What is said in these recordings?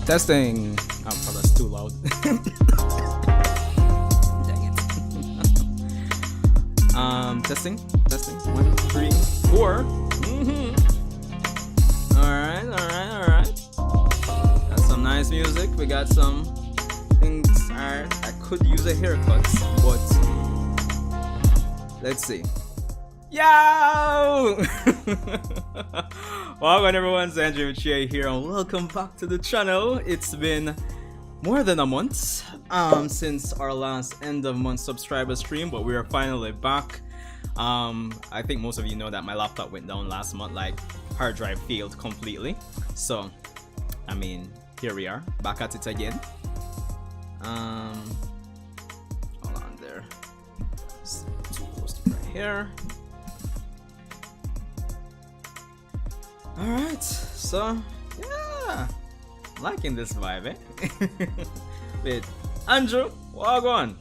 Testing. Oh, that's too loud. Dang it. Testing. 1, 3, 4. Alright. Got some nice music. We got some things. Alright, I could use a haircut, but let's see. Yo! Welcome everyone, it's Uchiha here, and welcome back to the channel. It's been more than a month since our last end of month subscriber stream, but we are finally back. I think most of you know that my laptop went down last month, like hard drive failed completely. So, I mean, here we are, back at it again. Hold on there. It's too close to right here. Alright, so yeah, I'm liking this vibe, eh? Wait, Andrew, walk on.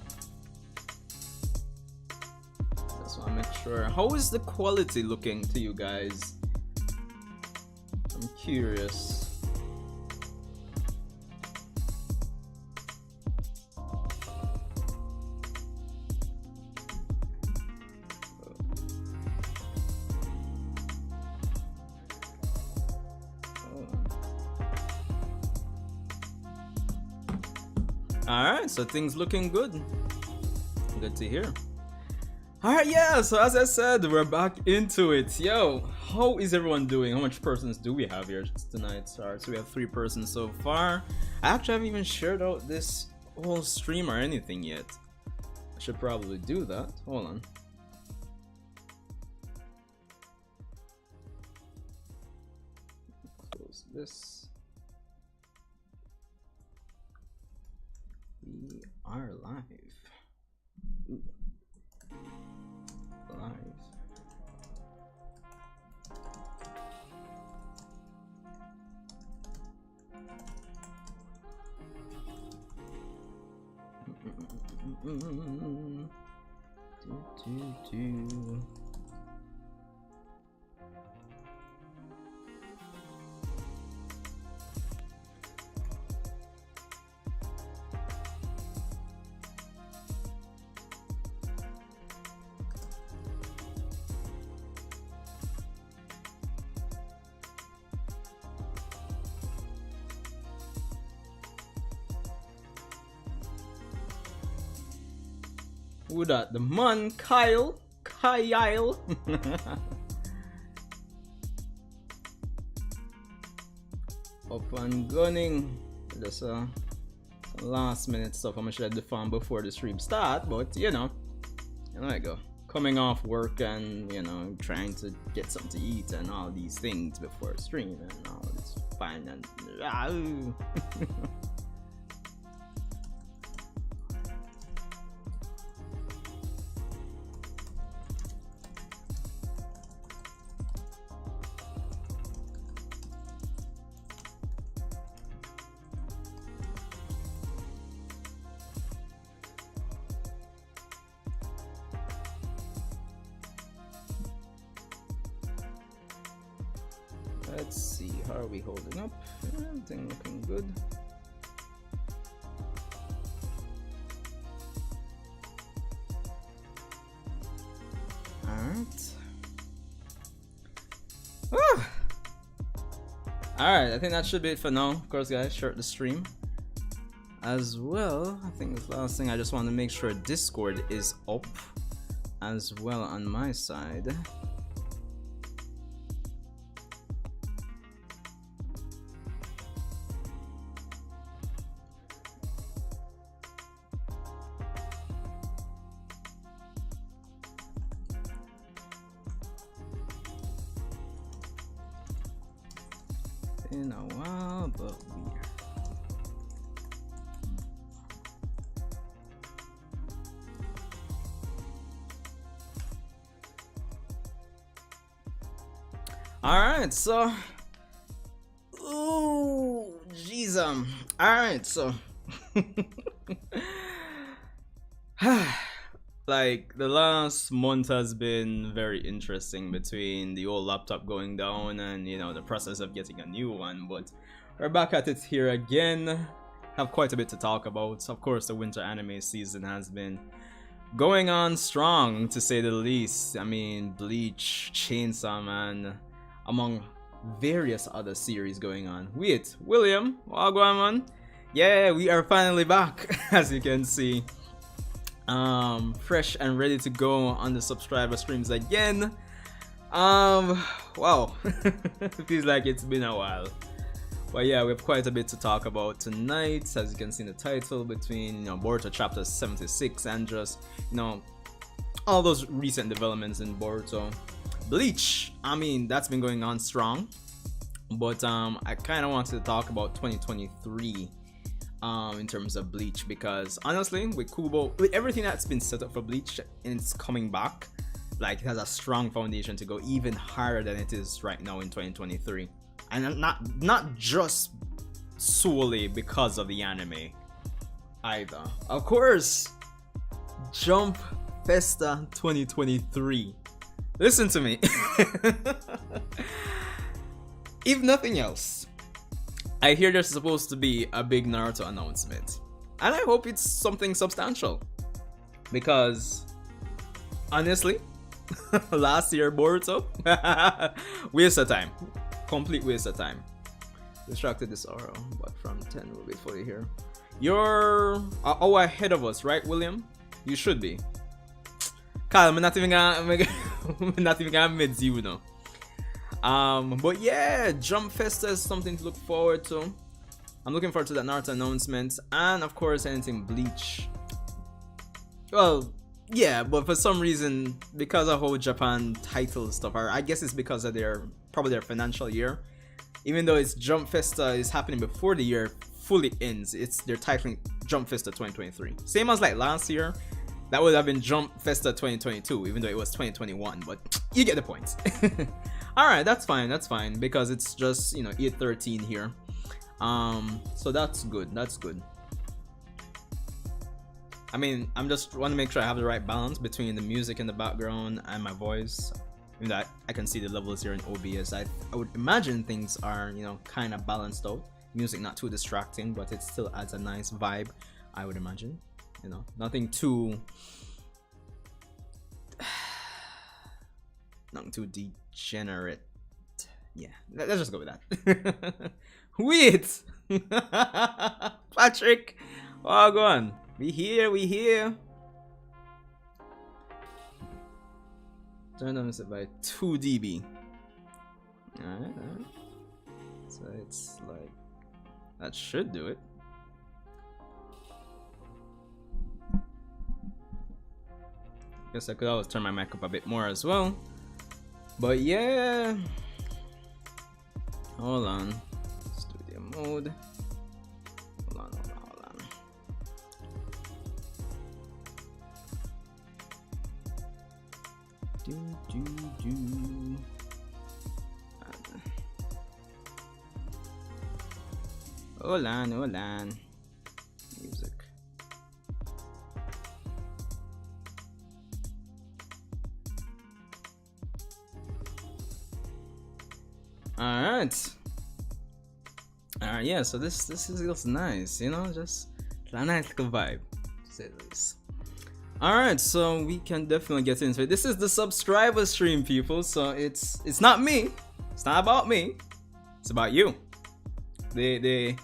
Just wanna make sure. How is the quality looking to you guys? I'm curious. Alright, so things looking good. Good to hear. Alright, yeah, so as I said, we're back into it. Yo, how is everyone doing? How much persons do we have here tonight? Alright, so we have 3 persons so far. I actually haven't even shared out this whole stream or anything yet. I should probably do that. Hold on. Close this. We are live. Ooh. Live. Who that? The man, Kyle. Up and gunning. Just some last minute stuff I'm gonna share the farm before the stream start, but you know, there I go. Coming off work and you know, trying to get something to eat and all these things before stream and all this fine and let's see, how are we holding up? Everything looking good. Alright. Alright, I think that should be it for now. Of course, guys, short the stream. As well, I think the last thing I just want to make sure Discord is up as well on my side. In a while, but we're alright, so ooh jeez alright, so like the last month has been very interesting between the old laptop going down and the process of getting a new one, but we're back at it here again. Have quite a bit to talk about. Of course, the winter anime season has been going on strong, to say the least. I mean, Bleach, Chainsaw Man, among various other series going on. Wait, William, wagwan man. Yeah, we are finally back, as you can see. Fresh and ready to go on the subscriber streams again. Wow. Feels like it's been a while. But yeah, we have quite a bit to talk about tonight, as you can see in the title, between Boruto Chapter 76 and just all those recent developments in Boruto. Bleach, I mean, that's been going on strong, but I kind of wanted to talk about 2023 in terms of Bleach, because honestly, with Kubo, with everything that's been set up for Bleach and it's coming back, like, it has a strong foundation to go even higher than it is right now in 2023. And not just solely because of the anime either. Of course, Jump Festa 2023. Listen to me. If nothing else, I hear there's supposed to be a big Naruto announcement, and I hope it's something substantial, because honestly, last year Boruto, waste of time. Complete waste of time. Distracted this aura, but from 10 will be fully here. You're ahead of us, right, William? You should be. Kyle, I'm not even gonna mid you know. But yeah, Jump Festa is something to look forward to. I'm looking forward to that Naruto announcement, and of course anything Bleach. Well, yeah, but for some reason, because of how Japan title stuff are, I guess it's because of probably their financial year. Even though it's Jump Festa is happening before the year fully ends, they're titling Jump Festa 2023. Same as like last year, that would have been Jump Festa 2022, even though it was 2021. But you get the point. All right, that's fine, because it's just 8:13 here. So that's good. That's good. I mean, I'm just want to make sure I have the right balance between the music in the background and my voice. Even though I can see the levels here in OBS, I would imagine things are kind of balanced out. Music not too distracting, but it still adds a nice vibe, I would imagine. Nothing too degenerate. Yeah, let's just go with that. Wait, Patrick, oh, go on. We here. Turn down it by 2 dB. Alright. So it's like, that should do it. Guess I could always turn my mic up a bit more as well. But yeah. Hold on. Studio mode. Hold on. Hold on. Music. Alright, yeah, so this feels nice, just a nice little vibe, to say the least. Alright, so we can definitely get into it. This is the subscriber stream, people, so it's not me. It's not about me. It's about you. The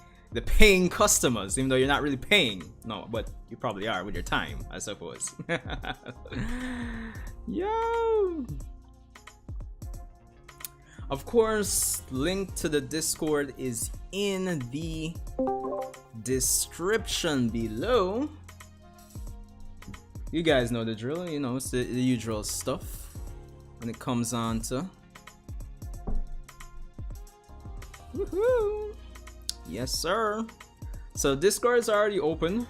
paying customers, even though you're not really paying. No, but you probably are with your time, I suppose. Yo! Of course, link to the Discord is in the description below. You guys know the drill, it's the usual stuff when it comes on to. Woohoo! Yes, sir. So Discord is already open.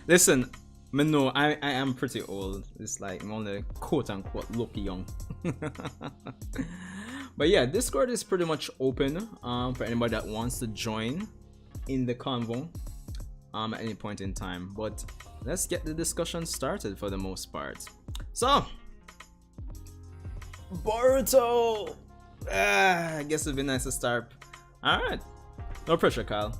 Listen, no, I am pretty old. It's like I'm only quote unquote lucky young. But yeah, Discord is pretty much open for anybody that wants to join in the convo at any point in time. But let's get the discussion started for the most part. So, Boruto! I guess it'd be nice to start. Alright. No pressure, Kyle.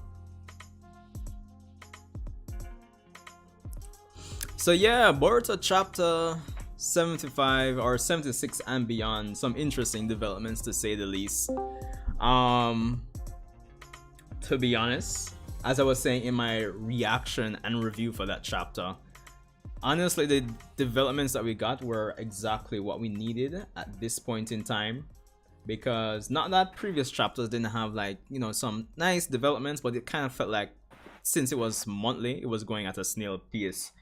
So yeah, Boruto Chapter 75 or 76 and beyond. Some interesting developments to say the least. To be honest, as I was saying in my reaction and review for that chapter, honestly, the developments that we got were exactly what we needed at this point in time. Because not that previous chapters didn't have, like, you know, some nice developments, but it kind of felt like since it was monthly, it was going at a snail pace.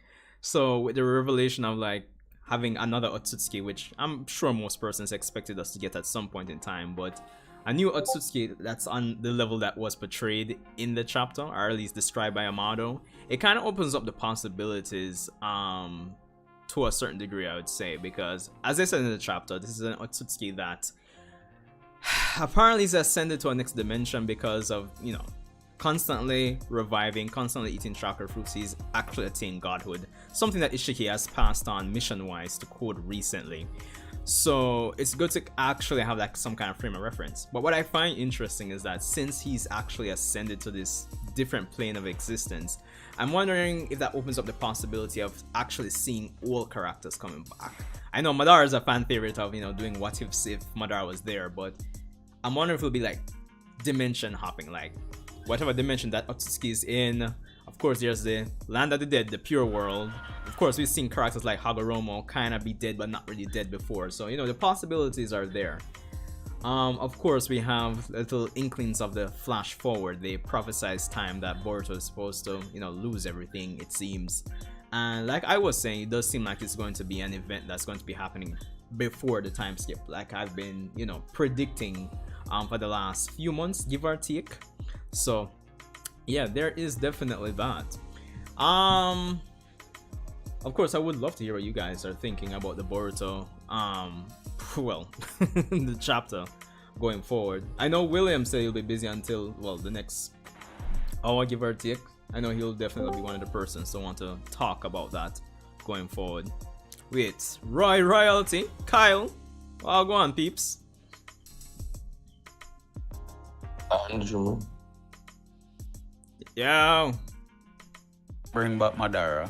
So with the revelation of like having another Otsutsuki, which I'm sure most persons expected us to get at some point in time, but a new Otsutsuki that's on the level that was portrayed in the chapter, or at least described by Amado, it kind of opens up the possibilities to a certain degree, I would say, because as I said in the chapter, this is an Otsutsuki that apparently is ascended to a next dimension because of, you know, constantly reviving, constantly eating chakra fruits. He's actually attained godhood, something that Ishiki has passed on mission-wise to Code recently. So it's good to actually have like some kind of frame of reference. But what I find interesting is that since he's actually ascended to this different plane of existence, I'm wondering if that opens up the possibility of actually seeing all characters coming back. I know Madara is a fan favorite of, you know, doing what ifs if Madara was there, but I'm wondering if it'll be like dimension hopping, like whatever dimension that Otsutsuki is in. Of course, there's the land of the dead, the pure world. Of course, we've seen characters like Hagoromo kind of be dead but not really dead before, so you know the possibilities are there. Of course, we have little inklings of the flash forward, the prophesized time that Boruto is supposed to, you know, lose everything, it seems. And like I was saying, it does seem like it's going to be an event that's going to be happening before the time skip, like I've been, you know, predicting for the last few months, give or take. So yeah, there is definitely that. Of course, I would love to hear what you guys are thinking about the Boruto well the chapter going forward. I know William said he'll be busy until, well, the next hour, give or take. I know he'll definitely be one of the persons to want to talk about that going forward. Wait, Royalty, Kyle, well, go on, peeps. Andrew. Yo. Bring back Madara.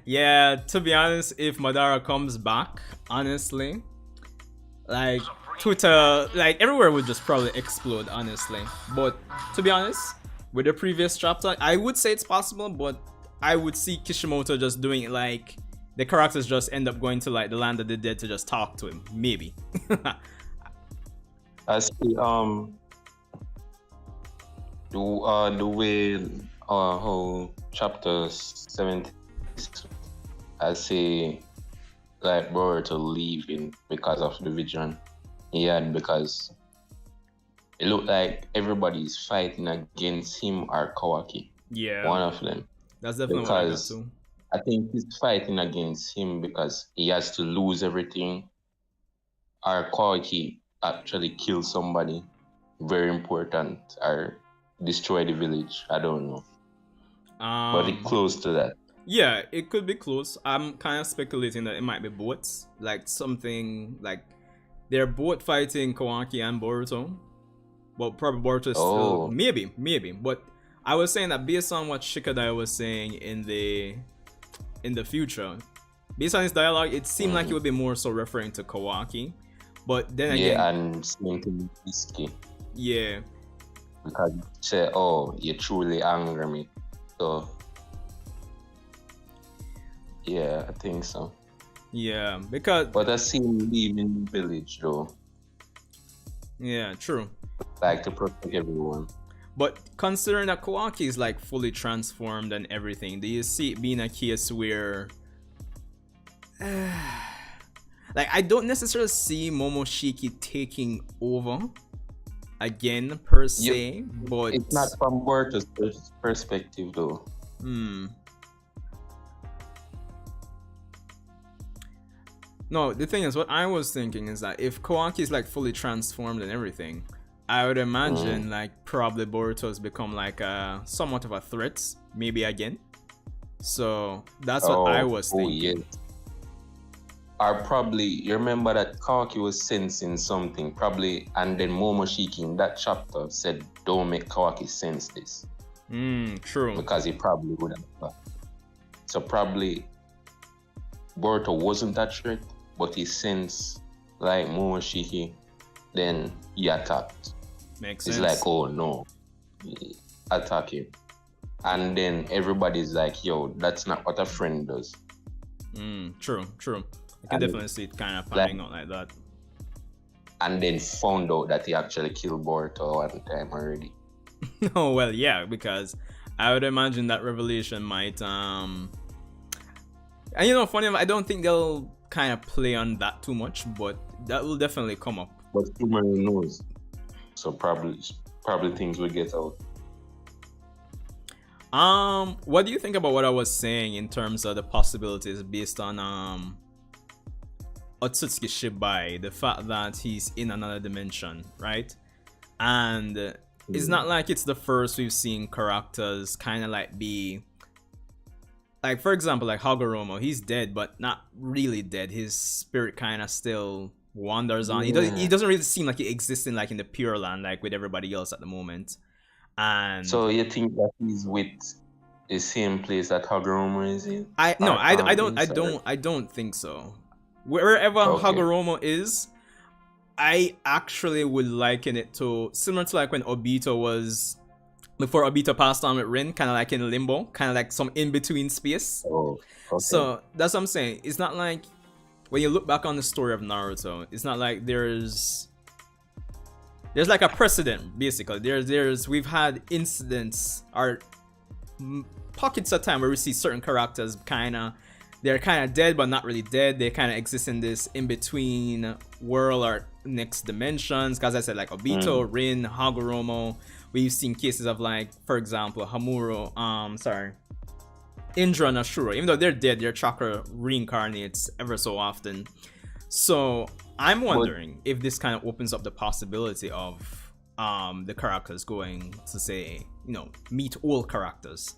Yeah, to be honest, if Madara comes back, honestly, like Twitter, like everywhere would just probably explode, honestly. But to be honest, with the previous chapter, I would say it's possible, but I would see Kishimoto just doing it, like the characters just end up going to like the land of the dead to just talk to him, maybe. I see. The way how chapter 70, I see like Boruto leaving because of the vision he had, because it looked like everybody's fighting against him or Kawaki. Yeah, one of them. That's definitely Because what I got too. I think he's fighting against him because he has to lose everything, or Kawaki actually kill somebody very important or destroy the village. I don't know. But it's close to that. Yeah, it could be close. I'm kind of speculating that it might be both. Like something like they're both fighting Kawaki and Boruto. But probably Boruto is still maybe. But I was saying that based on what Shikadai was saying in the future, based on his dialogue, it seemed like it would be more so referring to Kawaki. But then again, yeah, and same thing with Iski. Yeah. Because you say, oh, you truly anger me. So yeah, I think so. Yeah, because but I see him leaving the village though. Yeah, true. Like to protect everyone. But considering that Kawaki is like fully transformed and everything, do you see it being a case where like I don't necessarily see Momoshiki taking over again per se, but it's not from Boruto's perspective though. No, the thing is, what I was thinking is that if Kawaki is like fully transformed and everything, I would imagine like probably Boruto's become like somewhat of a threat, maybe again. So that's what I was thinking. Yes. Or probably, you remember that Kawaki was sensing something, probably, and then Momoshiki in that chapter said, don't make Kawaki sense this. True. Because he probably would have. So probably Boruto wasn't that threat, but he sensed like Momoshiki, then he attacked. Makes It's sense. like, oh no, attack him. And then everybody's like, yo, that's not what a friend does. True. I can definitely see it kind of panning out like that. And then found out that he actually killed Boruto one time already. Oh well, yeah, because I would imagine that revelation might and funny enough, I don't think they'll kind of play on that too much, but that will definitely come up. But Sumaru knows, so probably things will get out. What do you think about what I was saying in terms of the possibilities based on Otsutsuki Shibai, the fact that he's in another dimension, right? And it's not like it's the first we've seen characters kind of like be like, for example, like Hagoromo, he's dead but not really dead. His spirit kind of still wanders on. He doesn't really seem like he exists in like in the Pure Land like with everybody else at the moment. And so you think that he's with the same place that Hagoromo is in? I don't think so. Wherever Hagoromo is, I actually would liken it to similar to like when Obito was before Obito passed on with Rin, kind of like in limbo, kind of like some in between space. Oh, okay. So that's what I'm saying. It's not like when you look back on the story of Naruto, it's not like there's like a precedent basically. We've had incidents or pockets of time where we see certain characters they're kind of dead but not really dead. They kind of exist in this in-between world or next dimensions. Because I said like Obito, Rin, Hagoromo. We've seen cases of like, for example, Indra and Ashura. Even though they're dead, their chakra reincarnates ever so often. So I'm wondering if this kind of opens up the possibility of the characters going to say, meet all characters.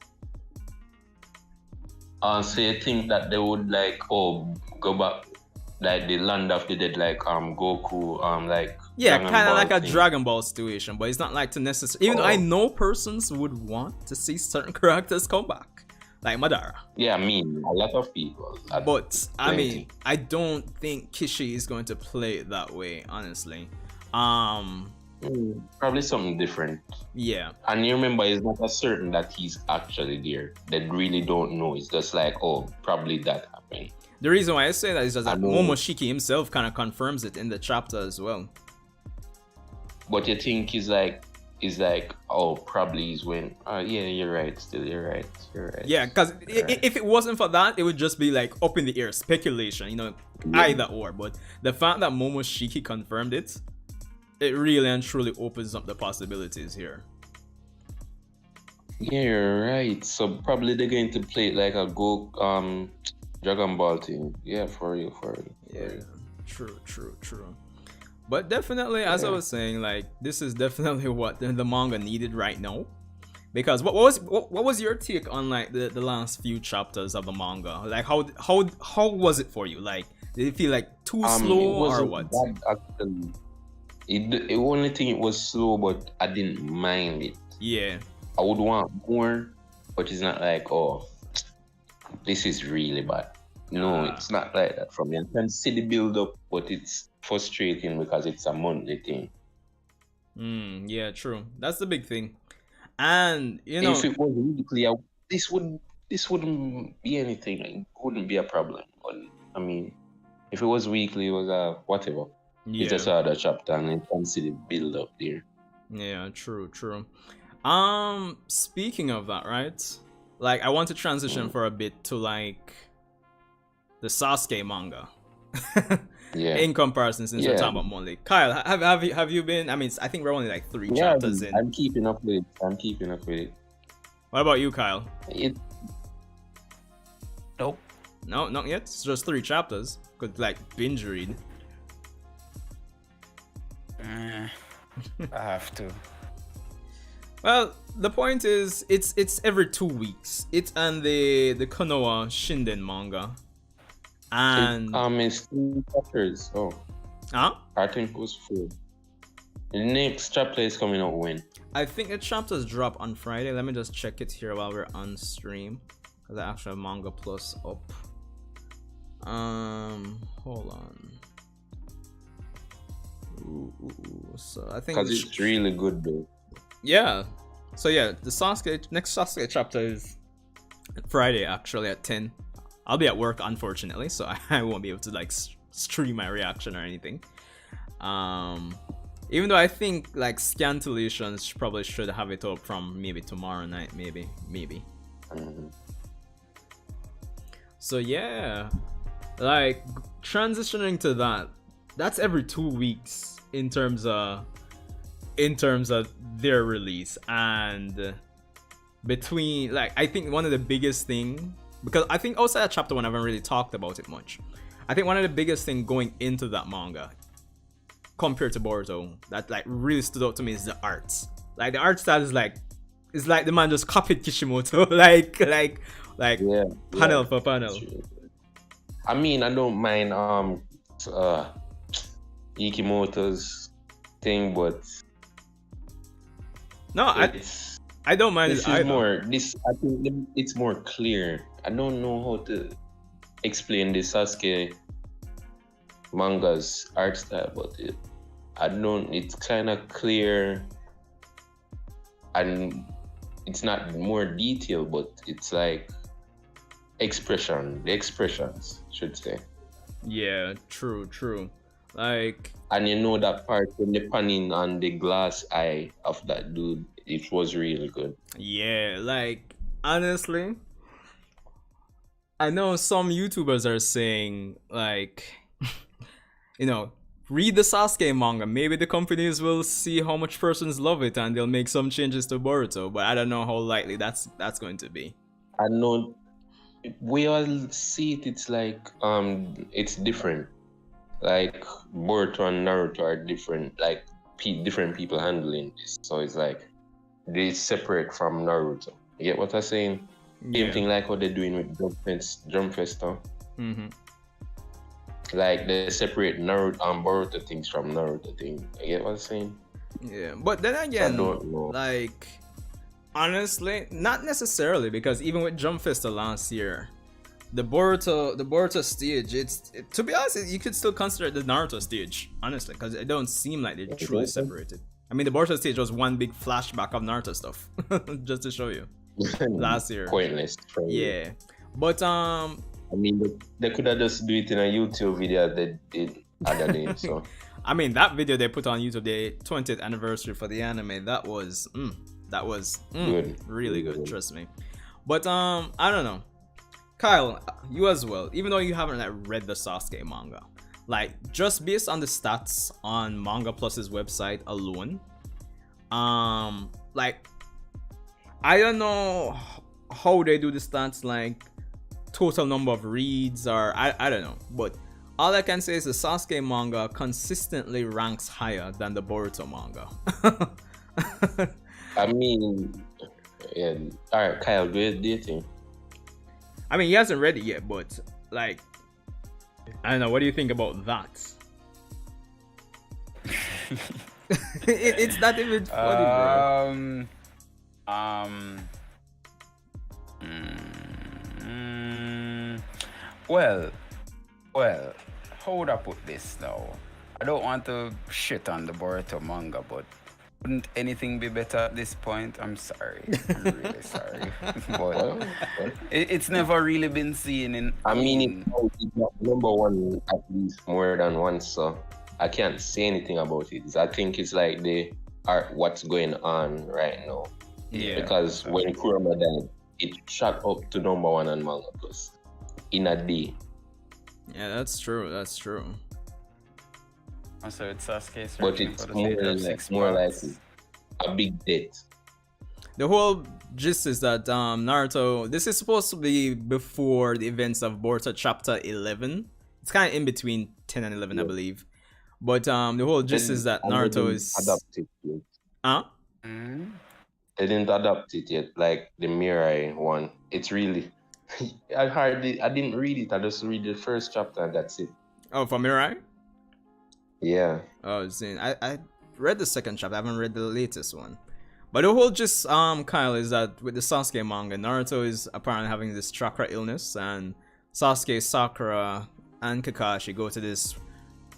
So you think that they would like go back like the land of the dead, like Goku, like kind of like a Dragon Ball situation, but it's not like to necessarily. Even though I know persons would want to see certain characters come back, like Madara. Yeah, I mean a lot of people. But I mean, I don't think Kishi is going to play it that way, honestly. Probably something different. Yeah. And you remember, it's not as certain that he's actually there. They really don't know. It's just like, oh, probably that happened. The reason why I say that is just that Momoshiki himself kind of confirms it in the chapter as well. But you think he's like, oh, probably he's when. Yeah, you're right. Still, you're right. Yeah, because if it wasn't for that, it would just be like up in the air speculation, either or. But the fact that Momoshiki confirmed it, it really and truly opens up the possibilities here. Yeah, you're right. So probably they're going to play it like a Dragon Ball thing. Yeah, for you. Yeah, true. But definitely, as I was saying, like this is definitely what the manga needed right now. Because what was your take on like the last few chapters of the manga? Like how was it for you? Like did it feel like too slow or what? Bad, actually. The only thing, it was slow, but I didn't mind it. Yeah. I would want more, but it's not like, oh, this is really bad. No, it's not like that from me. I can see the build up, but it's frustrating because it's a monthly thing. Yeah, true. That's the big thing. And if it was weekly, this wouldn't be anything. It wouldn't be a problem. But I mean, if it was weekly, it was whatever. Yeah. You just saw the chapter and you can see the build up there. Yeah, true. Speaking of that, right? Like, I want to transition for a bit to like the Sasuke manga. Yeah. In comparison, since we're talking about monthly. Kyle, have you been? I mean, I think we're only like 3 chapters in. I'm keeping up with it. What about you, Kyle? Nope. No, not yet. It's just 3 chapters. Could like binge read. I have to. Well, the point is, it's every 2 weeks. It's and the Konoha Shinden manga, and It's 2 chapters. Oh, huh? I think it was 4. The next chapter is coming out when? I think the chapters drop on Friday. Let me just check it here while we're on stream, because I actually have Manga Plus up. Hold on. So I think Because it's really good though. yeah. So yeah, the next Sasuke chapter is Friday actually at 10. I'll be at work unfortunately, so I won't be able to like stream my reaction or anything. Even though I think like Scantilations probably should have it up from maybe tomorrow night, maybe. So yeah, like transitioning to that's every 2 weeks in terms of their release. And between like, I think one of the biggest thing, because I think outside of chapter 1 I haven't really talked about it much, I think one of the biggest thing going into that manga compared to Boruto that like really stood out to me is the art. Like the art style is like, it's like the man just copied Kishimoto like panel for panel. I mean, I don't mind Ikimoto's thing, but no, I don't mind this it either. I think it's more clear. I don't know how to explain the Sasuke manga's art style, but it's kind of clear, and it's not more detailed, but it's like the expressions should say. Yeah, true. Like, and you know that part when the panning on the glass eye of that dude, it was really good. Yeah, like honestly, I know some YouTubers are saying like, read the Sasuke manga. Maybe the companies will see how much persons love it and they'll make some changes to Boruto. But I don't know how likely that's going to be. I know we all see it. It's like it's different. Like Boruto and Naruto are different. Like different people handling this. So it's like they separate from Naruto. You get what I'm saying? Yeah. Same thing like what they're doing with Jump Festa. Mm-hmm. Like they separate Naruto and Boruto things from Naruto things. You get what I'm saying? Yeah, but then again, I don't know. Like honestly, not necessarily, because even with Jump Festa last year, the Boruto stage, to be honest, you could still consider it the Naruto stage, honestly, because it don't seem like they're truly separated. I mean, the Boruto stage was one big flashback of Naruto stuff, just to show you. Last year. Pointless. Yeah, but I mean, they could have just do it in a YouTube video they did other day. So I mean, that video they put on YouTube, the 20th anniversary for the anime, that was good. Really good, trust me. But I don't know, Kyle, you as well, even though you haven't like read the Sasuke manga, like just based on the stats on Manga Plus's website alone, like I don't know how they do the stats, like total number of reads, or I don't know, but all I can say is the Sasuke manga consistently ranks higher than the Boruto manga. I mean, yeah. All right, Kyle, do you think? I mean, he hasn't read it yet, but like, I don't know. What do you think about that? It's not even funny, bro. Well, how would I put this now? I don't want to shit on the Boruto manga, but wouldn't anything be better at this point? I'm sorry. I'm really sorry. But it's never really been seen in... I mean, it's not number one at least more than once, so I can't say anything about it. I think it's like what's going on right now. Yeah. Because when Kurama died, it shot up to number one on Manga Plus in a day. Yeah, that's true. So it's Sasuke, but it's more like a big debt. The whole gist is that Naruto, this is supposed to be before the events of Boruto Chapter 11. It's kind of in between 10 and 11, I believe. But the whole gist is that Naruto is... adopted. Huh? They didn't adapt it yet, like the Mirai one. It's really I didn't read it. I just read the first chapter and that's it. Oh, for Mirai? Yeah. Oh, Zin. I read the second chapter. I haven't read the latest one. But the whole gist, Kyle, is that with the Sasuke manga, Naruto is apparently having this chakra illness, and Sasuke, Sakura, and Kakashi go to this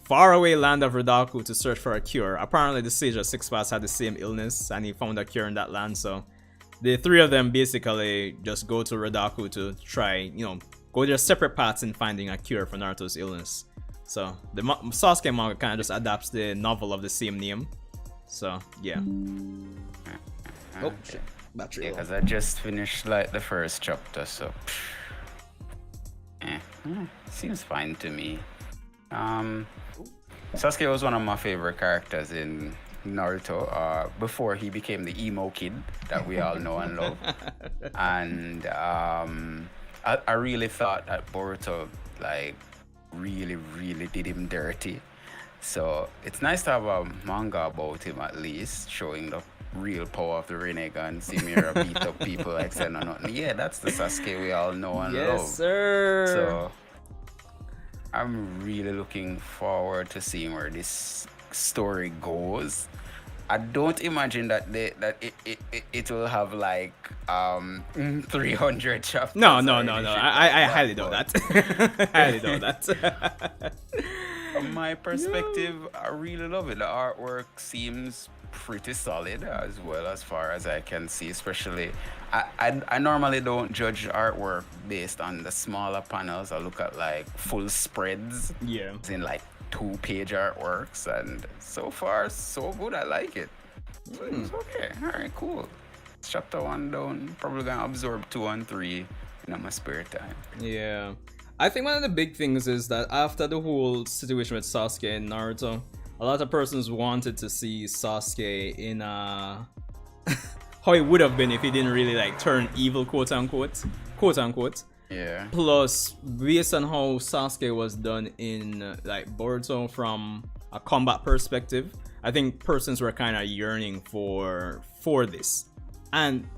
faraway land of Ridaku to search for a cure. Apparently, the sage of Six Paths had the same illness, and he found a cure in that land. So, the three of them basically just go to Ridaku to try, go their separate paths in finding a cure for Naruto's illness. So, the Sasuke manga kind of just adapts the novel of the same name. So, yeah. Oh, shit. Battery low. Because I just finished like the first chapter, so seems fine to me. Sasuke was one of my favorite characters in Naruto before he became the emo kid that we all know and love. And I really thought that Boruto like really did him dirty. So it's nice to have a manga about him at least, showing the real power of the Rinnegan. See Mira beat up people like saying no nothing. Yeah, that's the Sasuke we all know and love. Yes, sir. So I'm really looking forward to seeing where this story goes. I don't imagine that it will have like 300 chapters. No. I highly doubt that. Highly doubt that. From my perspective, I really love it. The artwork seems pretty solid as well as far as I can see. Especially, I normally don't judge artwork based on the smaller panels. I look at like full spreads. Yeah. In like 2-page artworks, and so far so good. I like it. So it's okay. All right, cool. Chapter 1 down. Probably gonna absorb 2 and 3 in my spare time. Yeah. I think one of the big things is that after the whole situation with Sasuke and Naruto, a lot of persons wanted to see Sasuke in how it would have been if he didn't really like turn evil, quote unquote. Yeah. Plus, based on how Sasuke was done in like Boruto from a combat perspective, I think persons were kind of yearning for this. And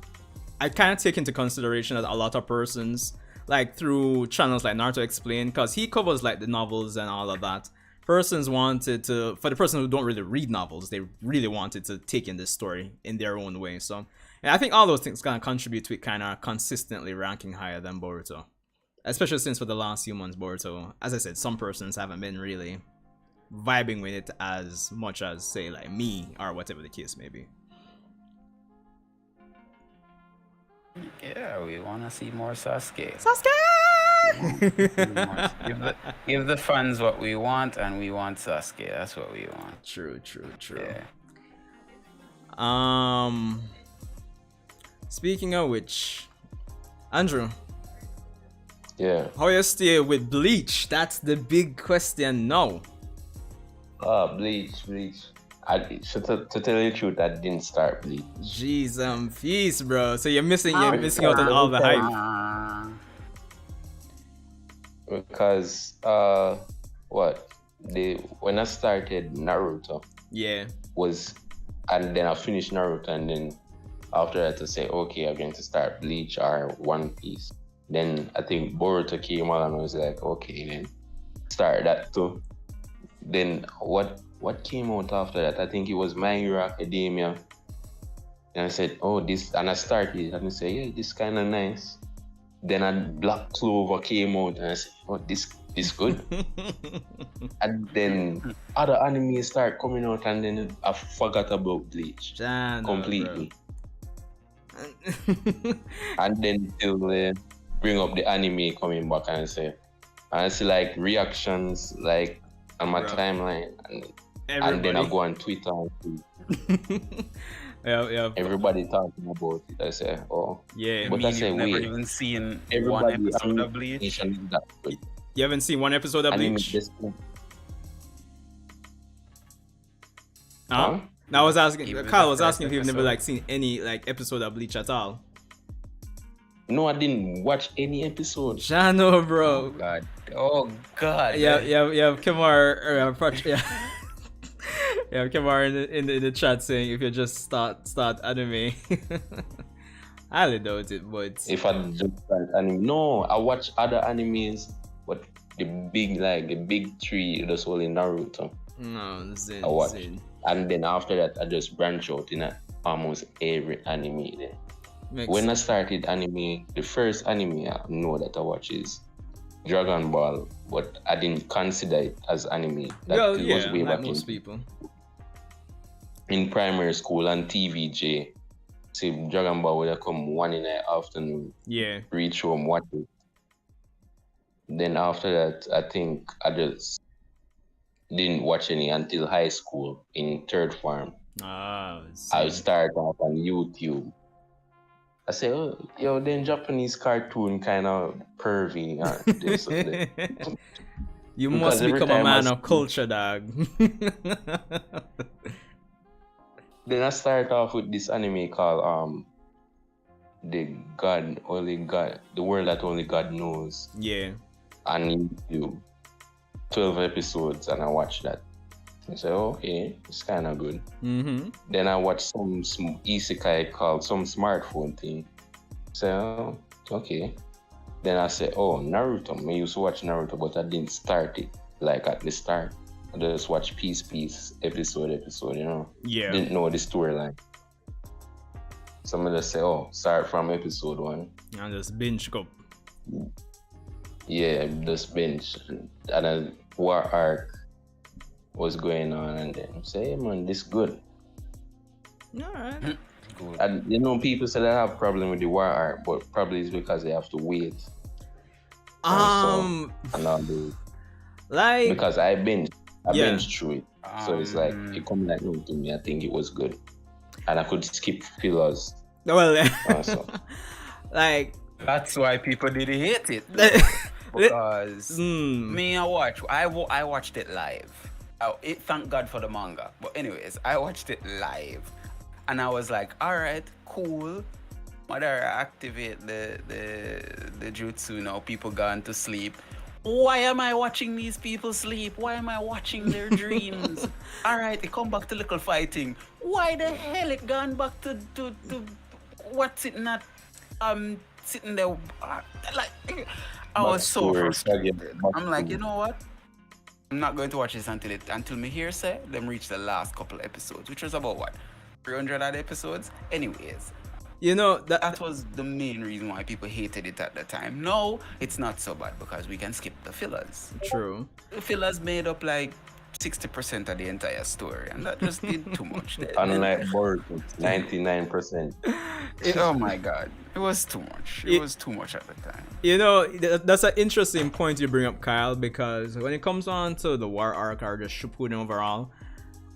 I kind of take into consideration that a lot of persons, like through channels like Naruto Explained, because he covers like the novels and all of that, persons wanted to, for the person who don't really read novels, they really wanted to take in this story in their own way. So, and I think all those things kind of contribute to it kind of consistently ranking higher than Boruto. Especially since for the last few months, Boruto, as I said, some persons haven't been really vibing with it as much as, say, like me, or whatever the case may be. Yeah, we want to see more Sasuke. Give the fans what we want, and we want Sasuke. That's what we want. True. Yeah. Speaking of which, Andrew. Yeah. How you stay with Bleach? That's the big question now. Bleach. To tell you the truth, I didn't start Bleach. Jeez, peace, bro. So you're missing out on all the hype. Because when I started Naruto, yeah, and then I finished Naruto, and then after that I say, okay, I'm going to start Bleach or One Piece. Then I think Boruto came on, and I was like, okay, then start that too. Then what came out after that? I think it was My Hero Academia. And I said, oh, this, and I started, and I said, yeah, this kind of nice. Then Black Clover came out, and I said, oh, this good. And then other animes start coming out, and then I forgot about Bleach completely. And then till bring up the anime coming back, and I see like reactions like on my timeline, and then I go on Twitter and see yeah. everybody talking about it. I say, oh, yeah. But I say, never wait, even seen everybody one episode of Bleach. You haven't seen one episode of Bleach? Huh? Now I was asking, Kyle was asking if you've never like seen any like episode of Bleach at all. No, I didn't watch any episode. Shano, bro. Oh God. Yeah. Kamar. Yeah. Yeah, Kamar in the chat saying if you just start anime. I highly doubt it, but If I just start anime, no, I watch other animes, but the big three, that's only Naruto. no, Zen, I watch, Zen. and then after that, I just branch out in almost every anime. Then when I started anime, the first anime I know that I watch is Dragon Ball, but I didn't consider it as anime. That Well, it yeah, was way like back most people. in primary school and TVJ. See, Dragon Ball would come 1 in the afternoon, Yeah. reach home, watch it. Then after that, I think I just didn't watch any until high school in third form. Ah, I started off on YouTube. I say, oh, yo, then Japanese cartoon kind of pervy. You Because must every become a time man I of culture, dog. Then I start off with this anime called the world that only God knows. Yeah. On YouTube, 12 episodes, and I watched that. I said, oh, okay, it's kind of good. Mm-hmm. Then I watched some isekai called some smartphone thing. So, oh, okay. Then I said, oh, Naruto. I used to watch Naruto, but I didn't start it like at the start. I just watch piece, episode, you know. Yeah. Didn't know the storyline. Somebody just say, oh, start from episode 1. And just binge go. Yeah, just binge. And a war arc was going on, and then say, hey, man, this good. Alright. Good. And you know, people say they have problem with the war arc, but probably it's because they have to wait. And all the, like because I binged through it, so it's like it come like new to me. I think it was good, and I could skip fillers. well, Also. like That's why people didn't hate it. Because I watched it live. Thank God for the manga. But anyways, I watched it live, and I was like, all right, cool. Whether I activate the jutsu now, people gone to sleep. Why am I watching these people sleep? Why am I watching their dreams? All right, it come back to little fighting. Why the hell it gone back to what's it not sitting there like I was so frustrated. I'm like, you know what? I'm not going to watch this until me hear say them reach the last couple episodes, which was about what 300 odd episodes. Anyways, you know that was the main reason why people hated it at the time. No, it's not so bad because we can skip the fillers. True. The fillers made up like 60% of the entire story, and that just did too much. Unlike Boruto, 99%. Oh my god, it was too much. It was too much at the time. You know, that's an interesting point you bring up, Kyle, because when it comes on to the war arc or just Shippuden overall,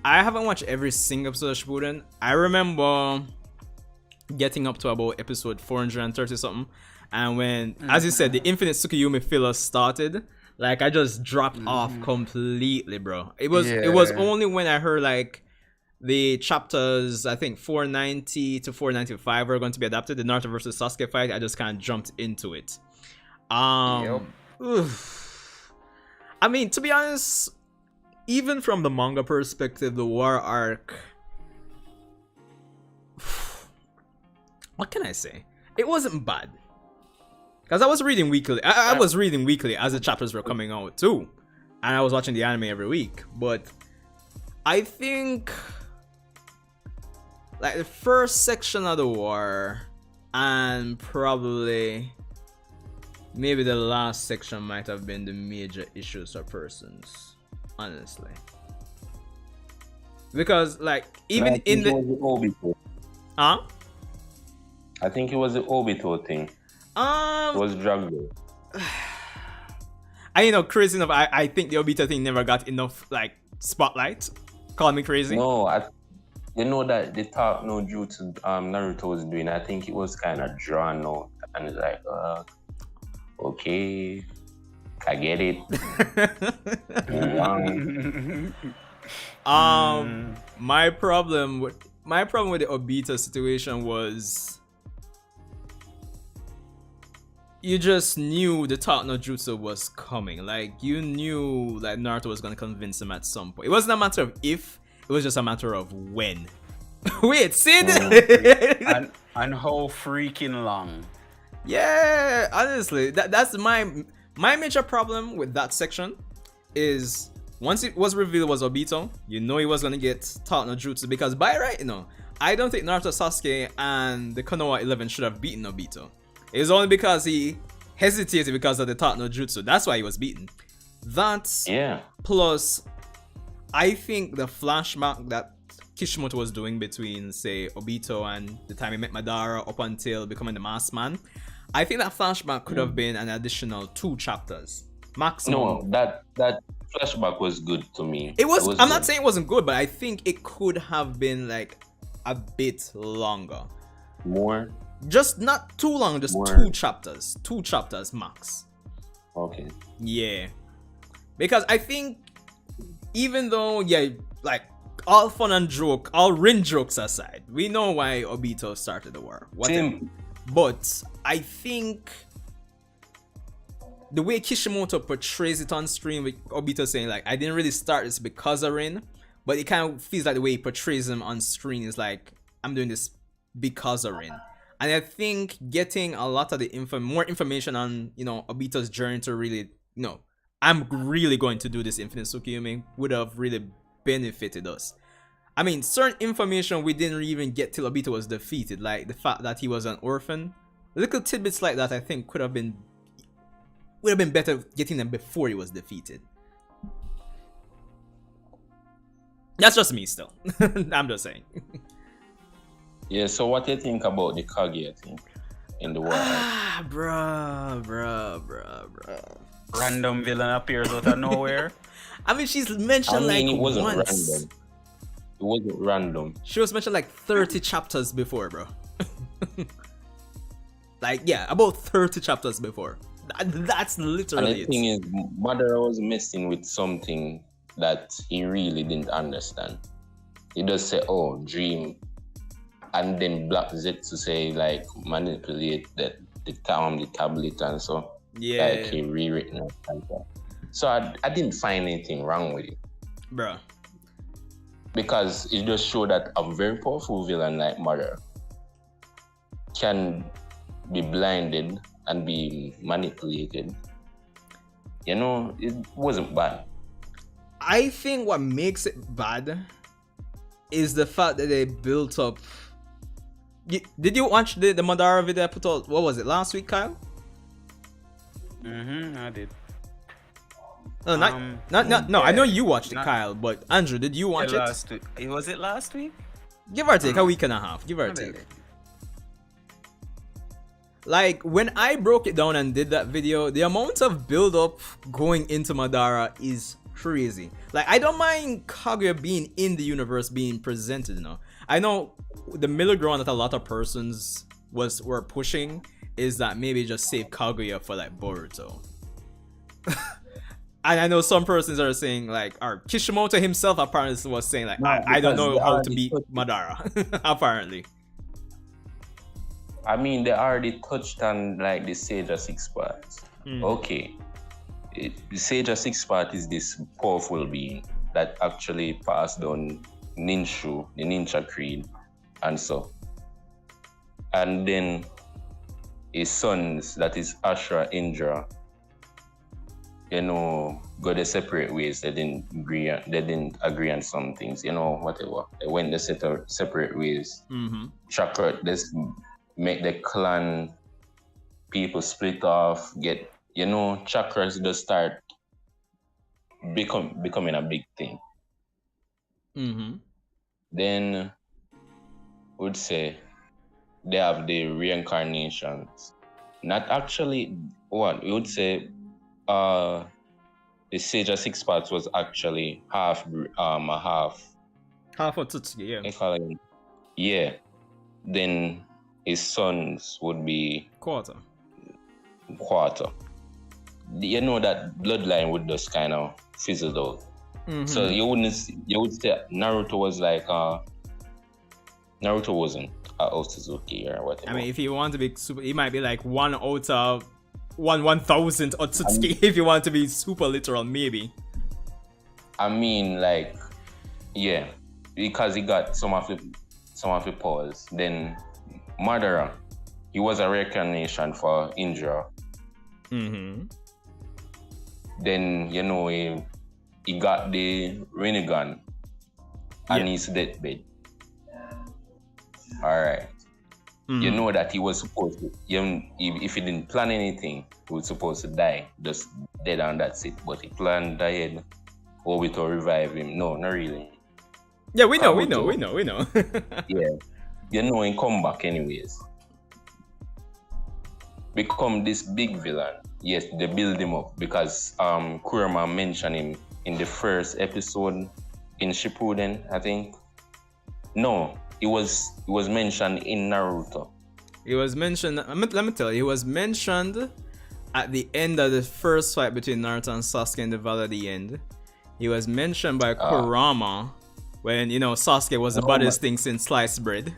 I haven't watched every single episode of Shippuden. I remember getting up to about episode 430 something, and when, as you said, the Infinite Tsukiyumi filler started, like I just dropped off completely, bro. It was only when I heard like the chapters, I think 490 to 495 were going to be adapted, the Naruto versus Sasuke fight, I just kind of jumped into it. I mean, to be honest, even from the manga perspective, the war arc, what can I say? It wasn't bad. Because I was reading weekly. I was reading weekly as the chapters were coming out too. And I was watching the anime every week. But I think like the first section of the war and probably maybe the last section might have been the major issues or persons. Honestly. Because like even in the Obito. Huh? I think it was the Obito thing. It was Drago. I crazy enough. I think the Obito thing never got enough like spotlight. Call me crazy. No, you know that the talk no jutsu Naruto was doing. I think it was kind of drawn out, and it's like, okay, I get it. My problem with the Obito situation was, you just knew the Talk no Jutsu was coming. Like, you knew that Naruto was going to convince him at some point. It wasn't a matter of if, It was just a matter of when. Wait, Sid. And how freaking long? Yeah, honestly, that's my major problem with that section is once it was revealed it was Obito, you know he was gonna get taught no jutsu because by right, I don't think Naruto, Sasuke, and the Konoha 11 should have beaten Obito. It was only because he hesitated because of the taught no jutsu. That's why he was beaten. That's plus, I think the flashback that Kishimoto was doing between, say, Obito and the time he met Madara up until becoming the Masked Man, I think that flashback could have been an additional 2 chapters maximum. No, that flashback was good to me. It was. I'm not saying it wasn't good, but I think it could have been like a bit longer. More. Just not too long. Just more. 2 chapters. 2 chapters max. Okay. Yeah, because I think even though like all fun and joke, all Rin jokes aside, we know why Obito started the war. But I think the way Kishimoto portrays it on stream with Obito saying like, I didn't really start this because of Rin, but it kind of feels like the way he portrays him on screen is like, I'm doing this because of Rin. And I think getting a lot of the more information on, Obito's journey to really, I'm really going to do this Infinite Tsukuyomi would have really benefited us. I mean, certain information we didn't even get till Obito was defeated, like the fact that he was an orphan. Little tidbits like that I think would have been better getting them before he was defeated. That's just me still. I'm just saying. Yeah, so what do you think about the Kaguya thing in the world? Bruh. Random villain appears out of nowhere. I mean, she's mentioned it wasn't once. Random. It wasn't random. She was mentioned like 30 chapters before, bro. About 30 chapters before. That's literally And the thing is, Madara was messing with something that he really didn't understand. He just say, oh, dream. And then Black Zetsu say, like, manipulate the tablet and so. Yeah. Like, he rewritten it like that. So I didn't find anything wrong with it. Bruh. Because it just showed that a very powerful villain like Madara can be blinded and be manipulated. It wasn't bad. I think what makes it bad is the fact that they built up. Did you watch the Madara video I put out? What was it, last week, Kyle? I did. No, no. I know you watched it, Kyle, but Andrew, did you watch it? Last week. Was it last week? Give or take a week and a half. Give or take. Like, when I broke it down and did that video, the amount of build-up going into Madara is crazy. Like, I don't mind Kaguya being in the universe being presented, I know the middle ground that a lot of persons were pushing is that maybe just save Kaguya for, like, Boruto. And I know some persons are saying, like, or Kishimoto himself apparently was saying, like, I don't know how to beat Madara, apparently. I mean, they already touched on, like, the Sage of 6 parts. Okay. The Sage of 6 part is this powerful being that actually passed on Ninshu, the Ninja Creed, and so. And then his sons, that is Ashra, Indra, go their separate ways. They didn't agree on some things, whatever. They went their separate ways. Chakra, this make the clan people split off, get, chakras just start becoming a big thing. Then would say they have the reincarnations. Not actually what we would say the Sage of 6 parts was actually half Half of Tutsuki, yeah. Yeah. Then his sons would be quarter. That bloodline would just kind of fizzle out. So you would say Naruto was like Naruto wasn't Otsutsuki or whatever. I mean, if you want to be super, he might be like 1 out of 1,000 Otsutsuki if you want to be super literal, maybe. I mean, like, yeah. because he got some of the powers. Then Madara, he was a reincarnation for Indra. Mm-hmm. Then he got the Rinnegan and his deathbed. All right. Mm-hmm. You know that he was supposed to. If he didn't plan anything, he was supposed to die, just dead, and that's it. But he planned ahead, or to revive him. No, not really. Yeah, we know. Yeah, he come back anyways. Become this big villain. Yes, they build him up because Kurama mentioned him in the first episode in Shippuden, I think. No, it was mentioned in Naruto. It was mentioned. Let me tell you, it was mentioned at the end of the first fight between Naruto and Sasuke in the Valley of the End. He was mentioned by Kurama when Sasuke was the baddest thing since sliced bread.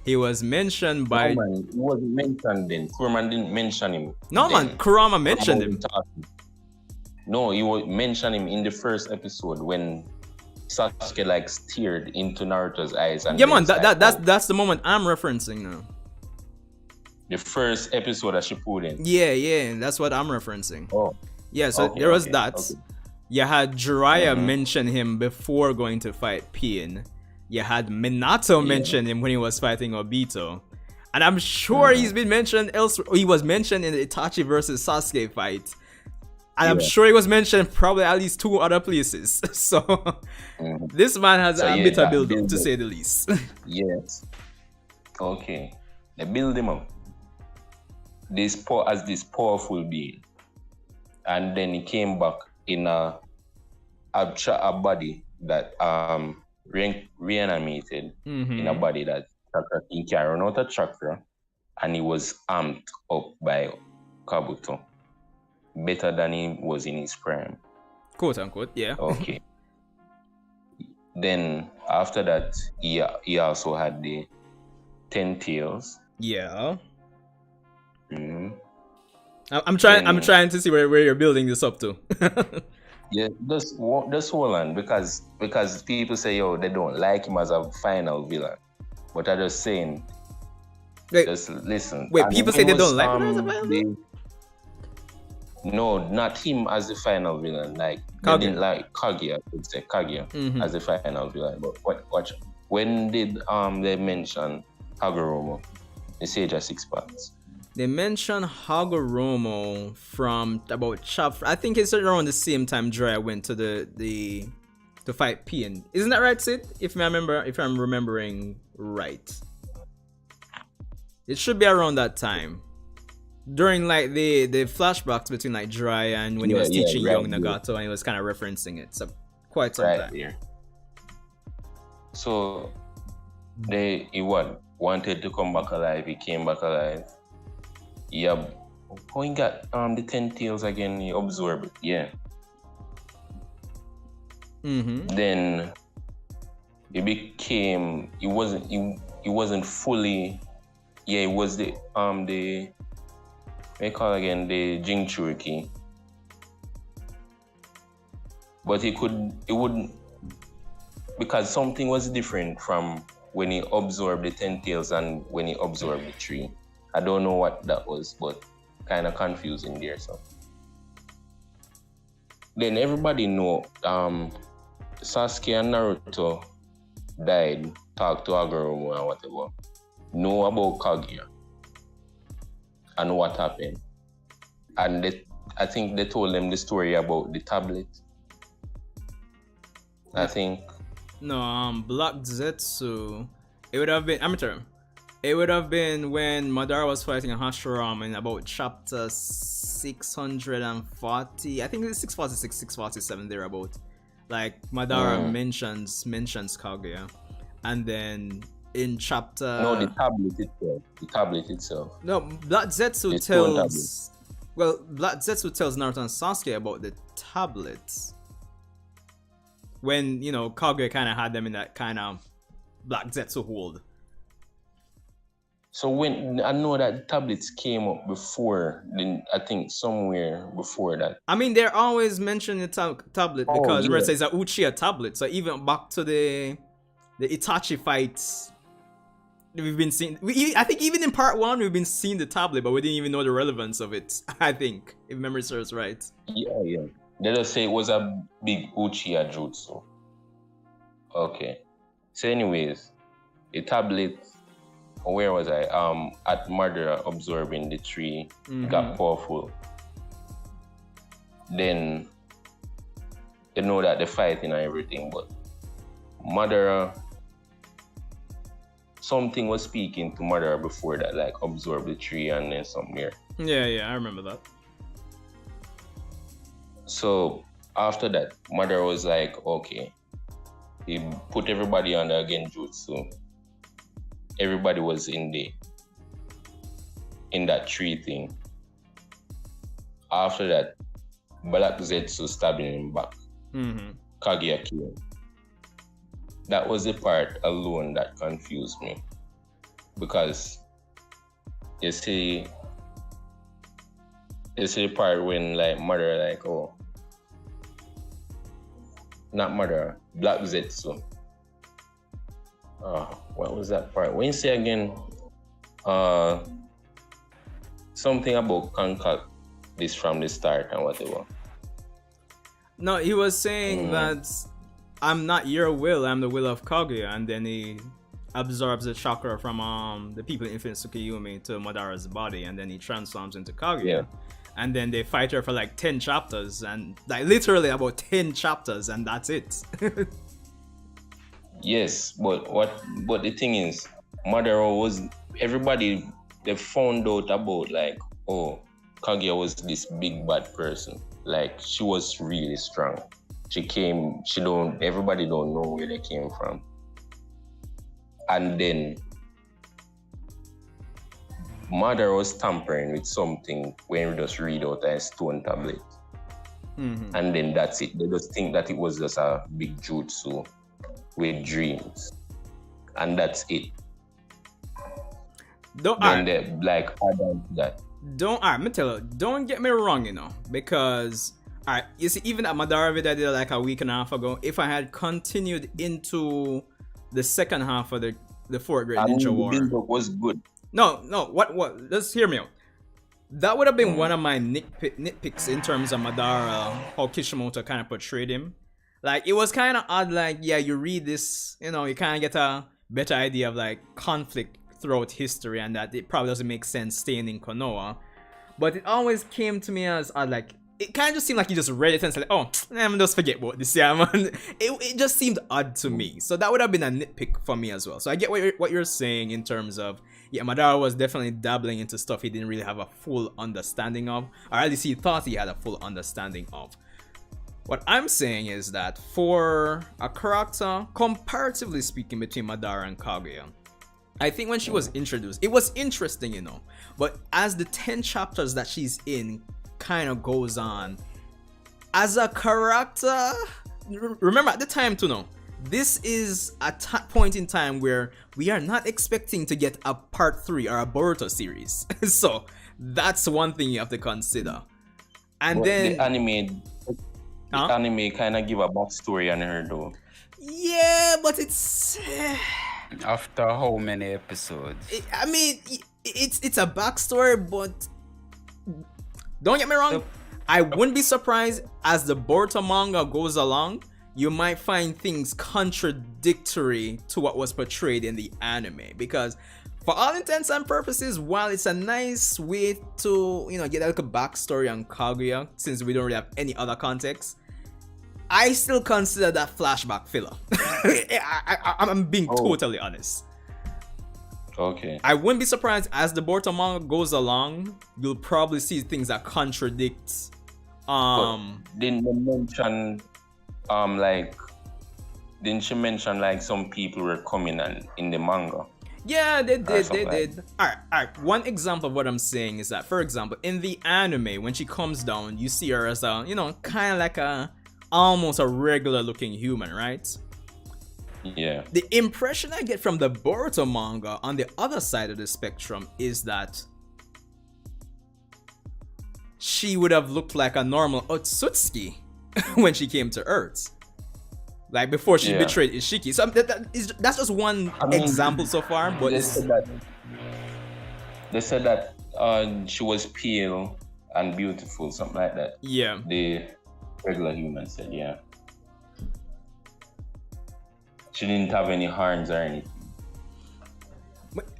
He was mentioned by. No, man, he wasn't mentioned then. Kurama didn't mention him. No, then. man, Kurama mentioned him. No, he was mentioned him in the first episode when Sasuke stared into Naruto's eyes. And yeah, man, that's the moment I'm referencing now. The first episode of Shippuden. Yeah, that's what I'm referencing. Oh. Yeah, so there was that. Okay. You had Jiraiya mention him before going to fight Pain. You had Minato mention him when he was fighting Obito. And I'm sure he's been mentioned elsewhere. He was mentioned in the Itachi versus Sasuke fight. And I'm sure he was mentioned probably at least 2 other places. So this man has a bit of build up, to say the least. Yes. Okay. They build him up. As this powerful being. And then he came back in a body that reanimated in a body that he can run out of chakra, and he was amped up by Kabuto. Better than he was in his prime. Quote unquote, yeah. Okay. Then after that, he also had the 10 tails. Yeah. Mm-hmm. I'm trying to see where you're building this up to. Yeah, just hold on, because people say they don't like him as a final villain, but I'm just saying. Wait, just listen. Wait, people say they don't like him as a final villain? No, not him as the final villain. They didn't like Kaguya. I would say Kaguya as the final villain. But watch, when did they mention Hagoromo, the Sage of Six Paths? They mentioned Hagoromo from about chapter. I think it's around the same time Jiraiya went to to fight Pain. Isn't that right, Sid? If I'm remembering right, it should be around that time. During the flashbacks between Jiraiya and when he was teaching young Nagato, and he was kind of referencing it. So quite some time here. So he wanted to come back alive. He came back alive. Yeah. How he got the 10 tails again? He absorbed it. Yeah. Then he became. He wasn't fully. Yeah, it was the they call again the Jinchuriki. But it wouldn't, because something was different from when he absorbed the 10 tails and when he absorbed the tree. I don't know what that was, but kind of confusing there. So then everybody know Sasuke and Naruto died, talked to Hagoromo and whatever. Know about Kaguya and what happened. And I think they told them the story about the tablet. I think. No, Black Zetsu. It would have been. It would have been when Madara was fighting Hashirama in about chapter 640. I think it's 646, 647 thereabout. Madara mentions Kaguya, and then in chapter. No, the tablet itself. No, Black Zetsu tells. Well, Black Zetsu tells Naruto and Sasuke about the tablets. When Kaguya kind of had them in that kind of Black Zetsu hold. So when I know that tablets came up before, then I think somewhere before that. I mean, they're always mentioning the tablet because remember, it's a Uchiha tablet. So even back to the the Itachi fights. We've been seeing. I think even in part 1 we've been seeing the tablet, but we didn't even know the relevance of it. I think, if memory serves right. Yeah. They just say it was a big Uchiha jutsu. Okay. So anyways, the tablet, where was I? At Madara absorbing the tree, got powerful. Then you know that they're fighting and everything, but Madara, something was speaking to Madara before that, like absorb the tree and then somewhere. Yeah, I remember that. So after that, Madara was like, okay, he put everybody on the Genjutsu. Everybody was in that tree thing. After that, Black Zetsu stabbing him back. Kaguya killed him. That was the part alone that confused me. Because you see the part when like Madara like, oh, not Madara, Black Zetsu. What was that part? When you say again, something about conquer this from the start and whatever. No, he was saying that I'm not your will, I'm the will of Kaguya, and then he absorbs the chakra from the people in Infinite Tsukuyomi to Madara's body, and then he transforms into Kaguya. Yeah. And then they fight her for like 10 chapters, and like literally about 10 chapters, and that's it. Yes, but the thing is, Madara was, everybody, they found out about like, oh, Kaguya was this big bad person. Like, she was really strong. Everybody don't know where they came from. And then Madara was tampering with something when we just read out a stone tablet. And then that's it. They just think that it was just a big jutsu with dreams. And that's it. Then they like add on to that. Don't get me wrong, you know, because you see, even at Madara video I did like a week and a half ago, if I had continued into the second half of the fourth grade Ninja War, the build-up was good. No, what? Just hear me out. That would have been one of my nitpicks in terms of Madara, how Kishimoto kind of portrayed him. Like, it was kind of odd, like, yeah, you read this, you know, you kind of get a better idea of like conflict throughout history, and that it probably doesn't make sense staying in Konoha. But it always came to me as odd, like, it kind of just seemed like you just read it and said, oh, I'm just forget about this, yeah, man. It just seemed odd to me. So that would have been a nitpick for me as well. So I get what you're saying in terms of, yeah, Madara was definitely dabbling into stuff he didn't really have a full understanding of, or at least he thought he had a full understanding of. What I'm saying is that for a character, comparatively speaking, between Madara and Kaguya, I think when she was introduced, it was interesting, you know, but as the 10 chapters that she's in kind of goes on, as a character, remember at the time to know, this is a point in time where we are not expecting to get a part 3 or a Boruto series. So that's one thing you have to consider. And but then the anime kind of give a backstory on her though. Yeah, but it's after how many episodes? It's a backstory, but don't get me wrong, I wouldn't be surprised as the Boruto manga goes along, you might find things contradictory to what was portrayed in the anime, because for all intents and purposes, while it's a nice way to, you know, get a little backstory on Kaguya, since we don't really have any other context, I still consider that flashback filler. I'm being totally honest. Okay. I wouldn't be surprised as the Boruto manga goes along, you'll probably see things that contradict. Didn't you mention, didn't she mention like some people were coming in the manga? Yeah, they did. Alright. One example of what I'm saying is that, for example, in the anime, when she comes down, you see her as a, you know, kind of like almost a regular looking human, right? Yeah. The impression I get from the Boruto manga on the other side of the spectrum is that she would have looked like a normal Otsutsuki when she came to Earth. like before she Yeah. betrayed Ishiki. So that's just one I mean, example so far, but They it's, said that she was pale and beautiful, something like that. yeah. The regular human said, yeah. She didn't have any horns or anything.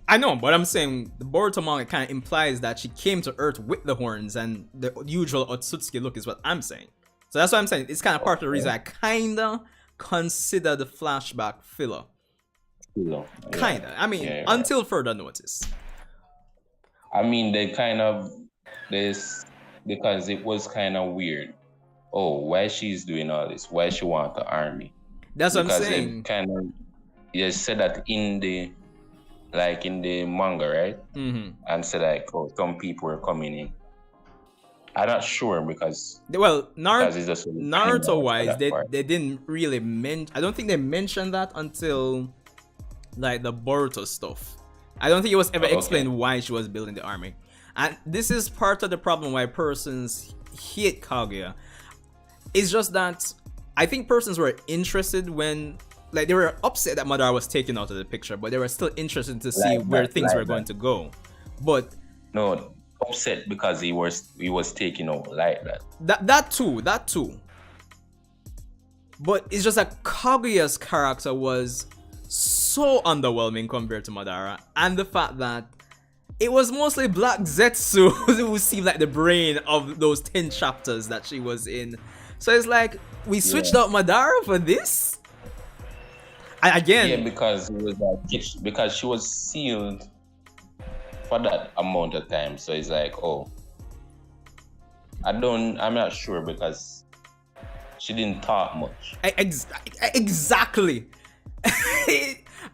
I know, but I'm saying the Boruto manga kind of implies that she came to Earth with the horns, and the usual Otsutsuki look is what I'm saying. So that's what I'm saying. It's kind of part of the reason I kind of consider the flashback filler. Yeah. Kind of. I mean, Yeah, until further notice. I mean, they kind of this because it was kind of weird. Oh, why she's doing all this? Why she want the army? That's what I'm Because saying. they kind of said that in the manga, right? Mm-hmm. And said like, oh, some people are coming in. I'm not sure because Well, because it's just Naruto wise, that part. they didn't really mention. I don't think they mentioned that until like the Boruto stuff. I don't think it was ever Okay. explained why she was building the army. And this is part of the problem why persons hate Kaguya. It's just that I think persons were interested when, like, they were upset that Madara was taken out of the picture, but they were still interested to see Like where that, things like were going to go. But No, upset because he was taken out like that. that too. But it's just that Kaguya's character was so underwhelming compared to Madara, and the fact that it was mostly Black Zetsu who seemed like the brain of those 10 chapters that she was in. So it's like we switched out Madara for this. And again, Yeah, because it was like because she was sealed for that amount of time. So it's like, oh, I'm not sure because she didn't talk much. Exactly.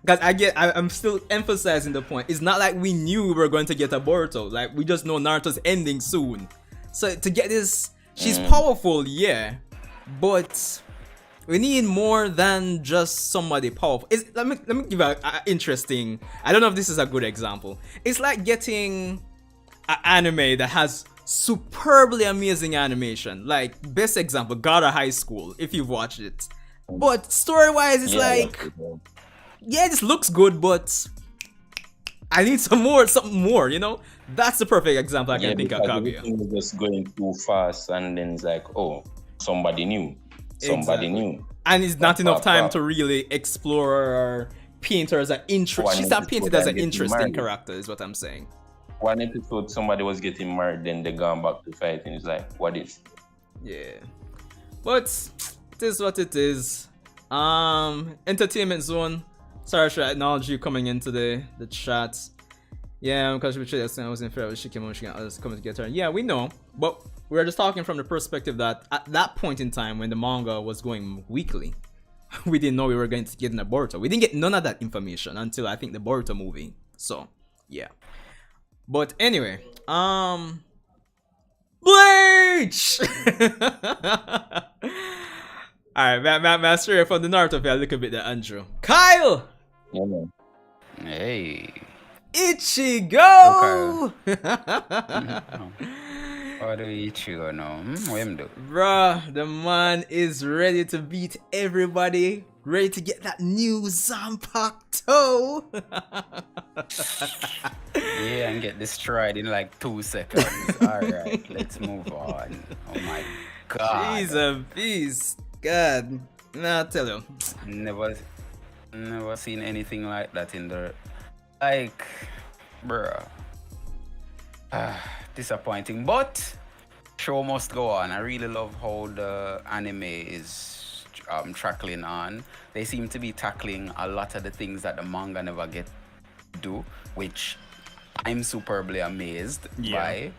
Because I'm still emphasizing the point. It's not like we knew we were going to get a Boruto. Like, we just know Naruto's ending soon. So to get this, she's powerful, yeah, but we need more than just somebody powerful. Let me give an interesting. I don't know if this is a good example. It's like getting an anime that has superbly amazing animation. Like, best example, God of High School, if you've watched it. But story-wise, it's yeah, this looks good, but I need something more, you know? That's the perfect example I can think of Kaguya. Everything was just going too fast, and then it's like, oh, somebody new. And it's not enough time to really explore or paint her as an interesting. She's not painted as an interesting character, is what I'm saying. One episode, somebody was getting married, then they gone back to fighting. It's like, what is? Yeah, but it is what it is. Entertainment zone. Sorry for acknowledge you coming into the chat. Yeah, because I was in fear of she came coming to get her. Yeah, we know, but we're just talking from the perspective that at that point in time when the manga was going weekly, we didn't know we were going to get in a Boruto. We didn't get none of that information until I think the Boruto movie. So yeah. But anyway, Bleach! Alright, Master from the Naruto a little bit there, Andrew. Kyle! Yeah, man. Hey. Ichigo! What do Ichigo know? What him do? Bruh, the man is ready to beat everybody. Ready to get that new Zanpakuto. Yeah, and get destroyed in like 2 seconds. Alright, let's move on. Oh my god. He's a beast. God. Nah, I'll tell you. Never seen anything like that in the... Like, bruh. Disappointing, but show must go on. I really love how the anime is tackling on. They seem to be tackling a lot of the things that the manga never get to do, which I'm superbly amazed by.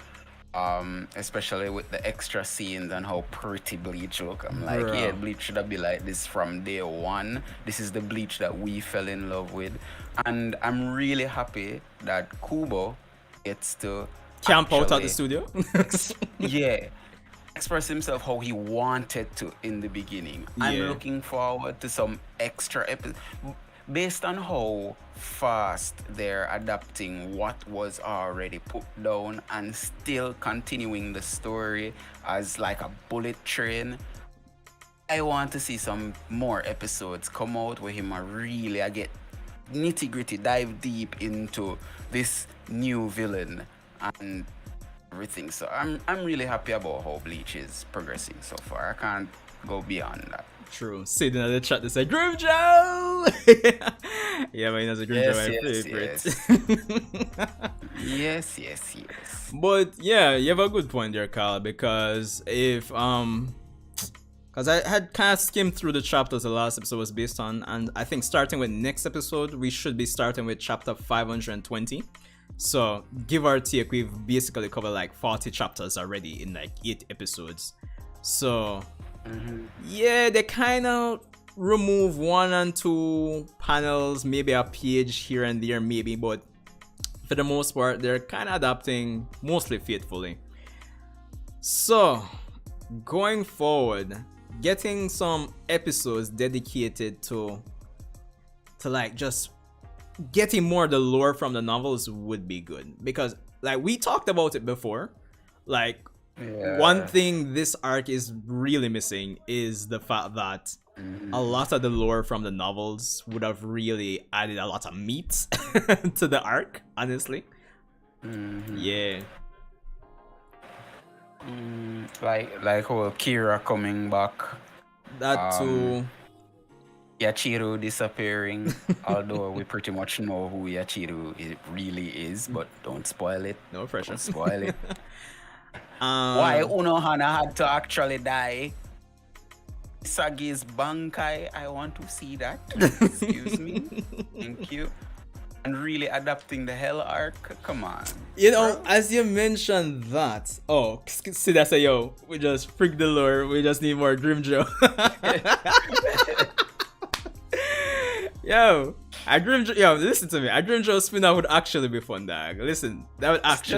Especially with the extra scenes and how pretty Bleach look. I'm like, yeah, Bleach should have been like this from day one. This is the Bleach that we fell in love with. And I'm really happy that Kubo gets to camp out at the studio. Express himself how he wanted to in the beginning. I'm looking forward to some extra episodes based on how fast they're adapting what was already put down and still continuing the story as like a bullet train. I want to see some more episodes come out where him I get nitty gritty, dive deep into this new villain and everything. So I'm really happy about how Bleach is progressing so far. I can't go beyond that. True. Sitting in the chat, they say Grimjo. Yeah, man, that's a Grimjo my favorite. Yes. But yeah, you have a good point there, Carl. Because if because I had kind of skimmed through the chapters the last episode was based on, and I think starting with next episode, we should be starting with chapter 520. So give or take, we've basically covered like 40 chapters already in like 8 episodes. So yeah, they kind of remove 1 and 2 panels, maybe a page here and there, maybe, but for the most part, they're kind of adapting mostly faithfully. So going forward, getting some episodes dedicated to like just getting more of the lore from the novels would be good, because like we talked about it before, like one thing this arc is really missing is the fact that a lot of the lore from the novels would have really added a lot of meat to the arc, honestly. Yeah. Like whole Kira coming back. That too. Yachiru disappearing, although we pretty much know who Yachiru really is, but don't spoil it. No pressure. Don't spoil it. Why Unohana had to actually die? Sagi's Bankai, I want to see that. Excuse me. Thank you. And really adapting the Hell arc. Come on. You know, as you mentioned that, see that say, yo, we just freak the lore, we just need more Grimjo. Yo, listen to me. A Grimjo spin-off would actually be fun, dog. Listen, that would actually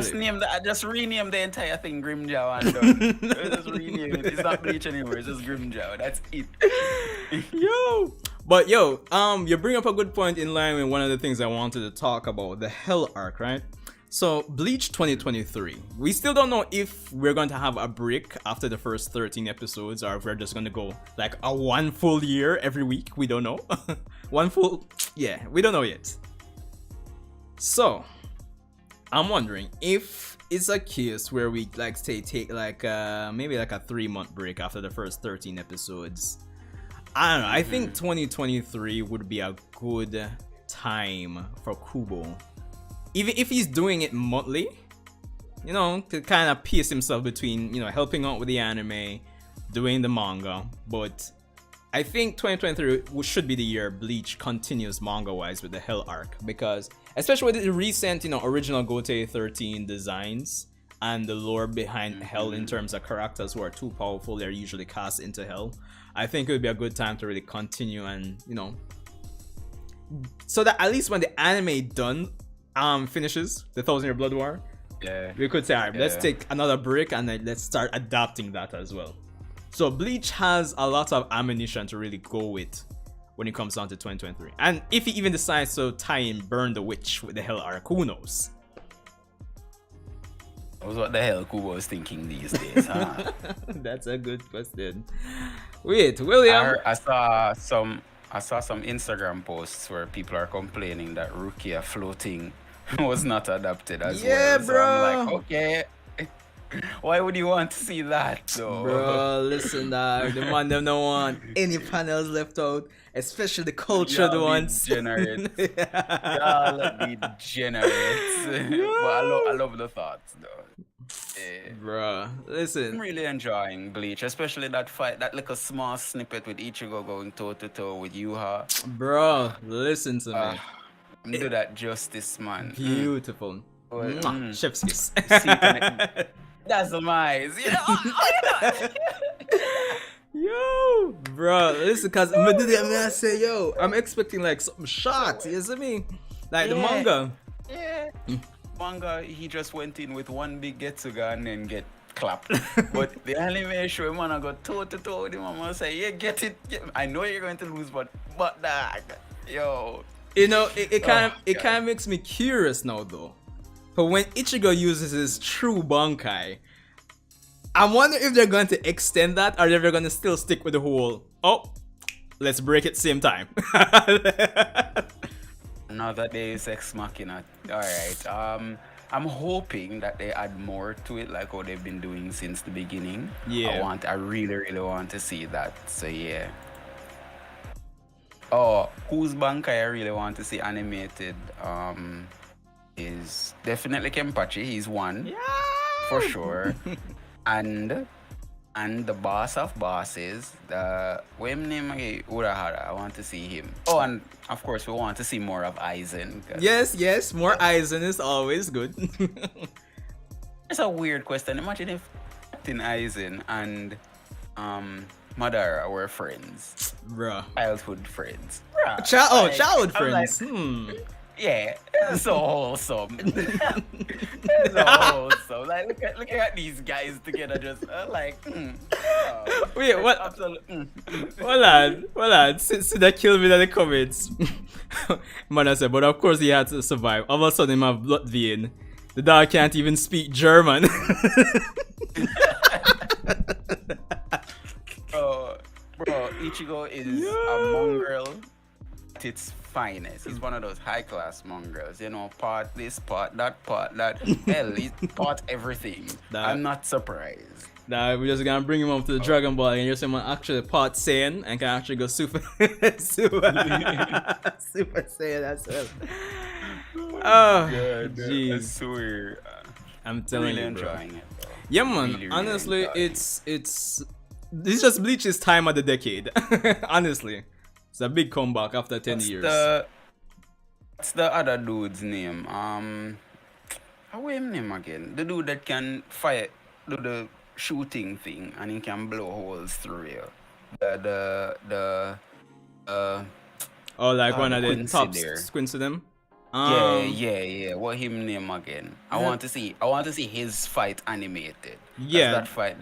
just rename the entire thing Grimjo and done. Just rename it. It's not Bleach anymore. It's just Grimjo. That's it. Yo, you bring up a good point in line with one of the things I wanted to talk about, the Hell arc, right? So Bleach 2023. We still don't know if we're going to have a break after the first 13 episodes, or if we're just going to go like a 1 full year every week. We don't know. We don't know yet. So I'm wondering if it's a case where we like say take like maybe like a 3-month break after the first 13 episodes. I don't know. I think 2023 would be a good time for Kubo. Even if he's doing it monthly, you know, to kind of piece himself between, you know, helping out with the anime, doing the manga. But I think 2023 should be the year Bleach continues manga-wise with the Hell arc, because especially with the recent, you know, original Gote 13 designs and the lore behind Hell in terms of characters who are too powerful, they're usually cast into Hell. I think it would be a good time to really continue and, you know, so that at least when the anime done finishes the 1,000-Year Blood War, we could say, alright, let's take another break and then let's start adapting that as well. So Bleach has a lot of ammunition to really go with when it comes down to 2023. And if he even decides to tie in Burn the Witch with the Hell arc, who knows? What the hell Kubo was thinking these days, huh? That's a good question. Wait, William. I saw some Instagram posts where people are complaining that Rukia floating was not adapted as well. Yeah, bro. So I'm like, okay, why would you want to see that, though? Bro, listen, dog. The man them don't want any panels left out, especially the cultured ones. Degenerates. Y'all be degenerates. But I love the thoughts, though. Bro, listen. I'm really enjoying Bleach, especially that fight, that little small snippet with Ichigo going toe to toe with Yuha. Bro, listen to me. Do that justice, man. Beautiful. Chef's kiss. That's the mice. Yo, bro, listen, cause I say, yo, I'm expecting like some shots. You see me? Like the manga. Yeah. Manga, he just went in with one big Getsuga and then get clapped. But the anime show, man, I got toe to toe with him. I'm gonna say, yeah, get it. I know you're going to lose, but dog, yo. You know, it kind of makes me curious now, though. But when Ichigo uses his true Bankai, I wonder if they're going to extend that or if they're going to still stick with the whole, oh, let's break it same time. Another Deus Ex Machina. Alright. I'm hoping that they add more to it, like what they've been doing since the beginning. Yeah. I really, really want to see that. So yeah. Oh, whose Bankai I really want to see animated is definitely Kenpachi. He's one. Yeah. For sure. and the boss of bosses, the what name again? Urahara. I want to see him. Oh, and of course we want to see more of Aizen. Yes, more Aizen is always good. It's a weird question. Imagine if Captain Aizen and Madara were friends. Bruh. Childhood friends. Childhood I'm friends. like, yeah, it's so wholesome. It's so wholesome. Like look at these guys together, just Wait, what? Absolutely. Hold on. See that kill me in the comments. Man, said, but of course he had to survive. All of a sudden, him have blood vein. The dog can't even speak German. Bro, Ichigo is a mongrel at its finest. He's one of those high-class mongrels. You know, part this, part that. Hell, he's part everything. I'm not surprised. Nah, we're just gonna bring him up to the Dragon Ball and just him actually part Saiyan and can actually go super Super Saiyan as well. Oh, jeez. I swear. I'm telling Really you, bro. enjoying it, bro. Yeah, man. Really Honestly, enjoying it's this is just Bleach's time of the decade. Honestly, it's a big comeback after 10 years. What's the other dude's name? How his name again? The dude that can do the shooting thing and he can blow holes through you. Oh, like one of the Quincy top there. squints to them. Yeah. What him name again? I want to see his fight animated. Yeah. That fight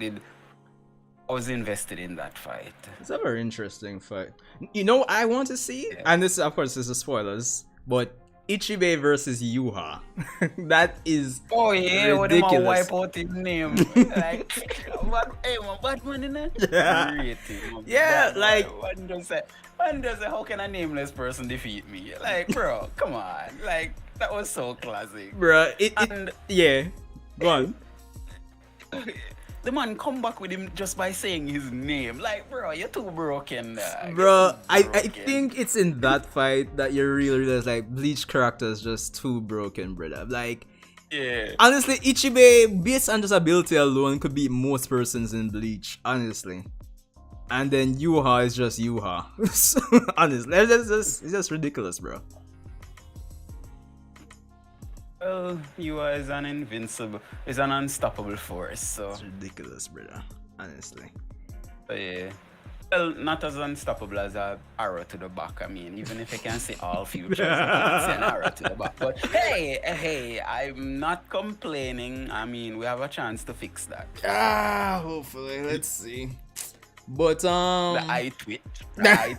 I was invested in that fight. It's a very interesting fight. You know what I want to see? Yeah. And this, of course, is the spoilers, but Ichibe versus Yuha. That is What ridiculous. am I wipe out his name? Like, Batman in it? Yeah, like... One does say, how can a nameless person defeat me? Like, bro, come on. Like, that was so classic. Bruh, And yeah. Go on. the man come back with him just by saying his name. Like, bro, you're too broken. Bro, I think it's in that fight that you really realize like Bleach character is just too broken, brother. Like, yeah. honestly, Ichibe, based on just ability alone, could beat most persons in Bleach. Honestly. And then Yuha is just Yuha. Honestly, it's just ridiculous, bro. Well, Yuha is an unstoppable force, so. It's ridiculous, brother. Honestly. Yeah. Well, not as unstoppable as an arrow to the back. I mean, even if I can see all futures, I can see an arrow to the back. But hey, I'm not complaining. I mean, we have a chance to fix that. Hopefully, let's see. But The eye twitch. We can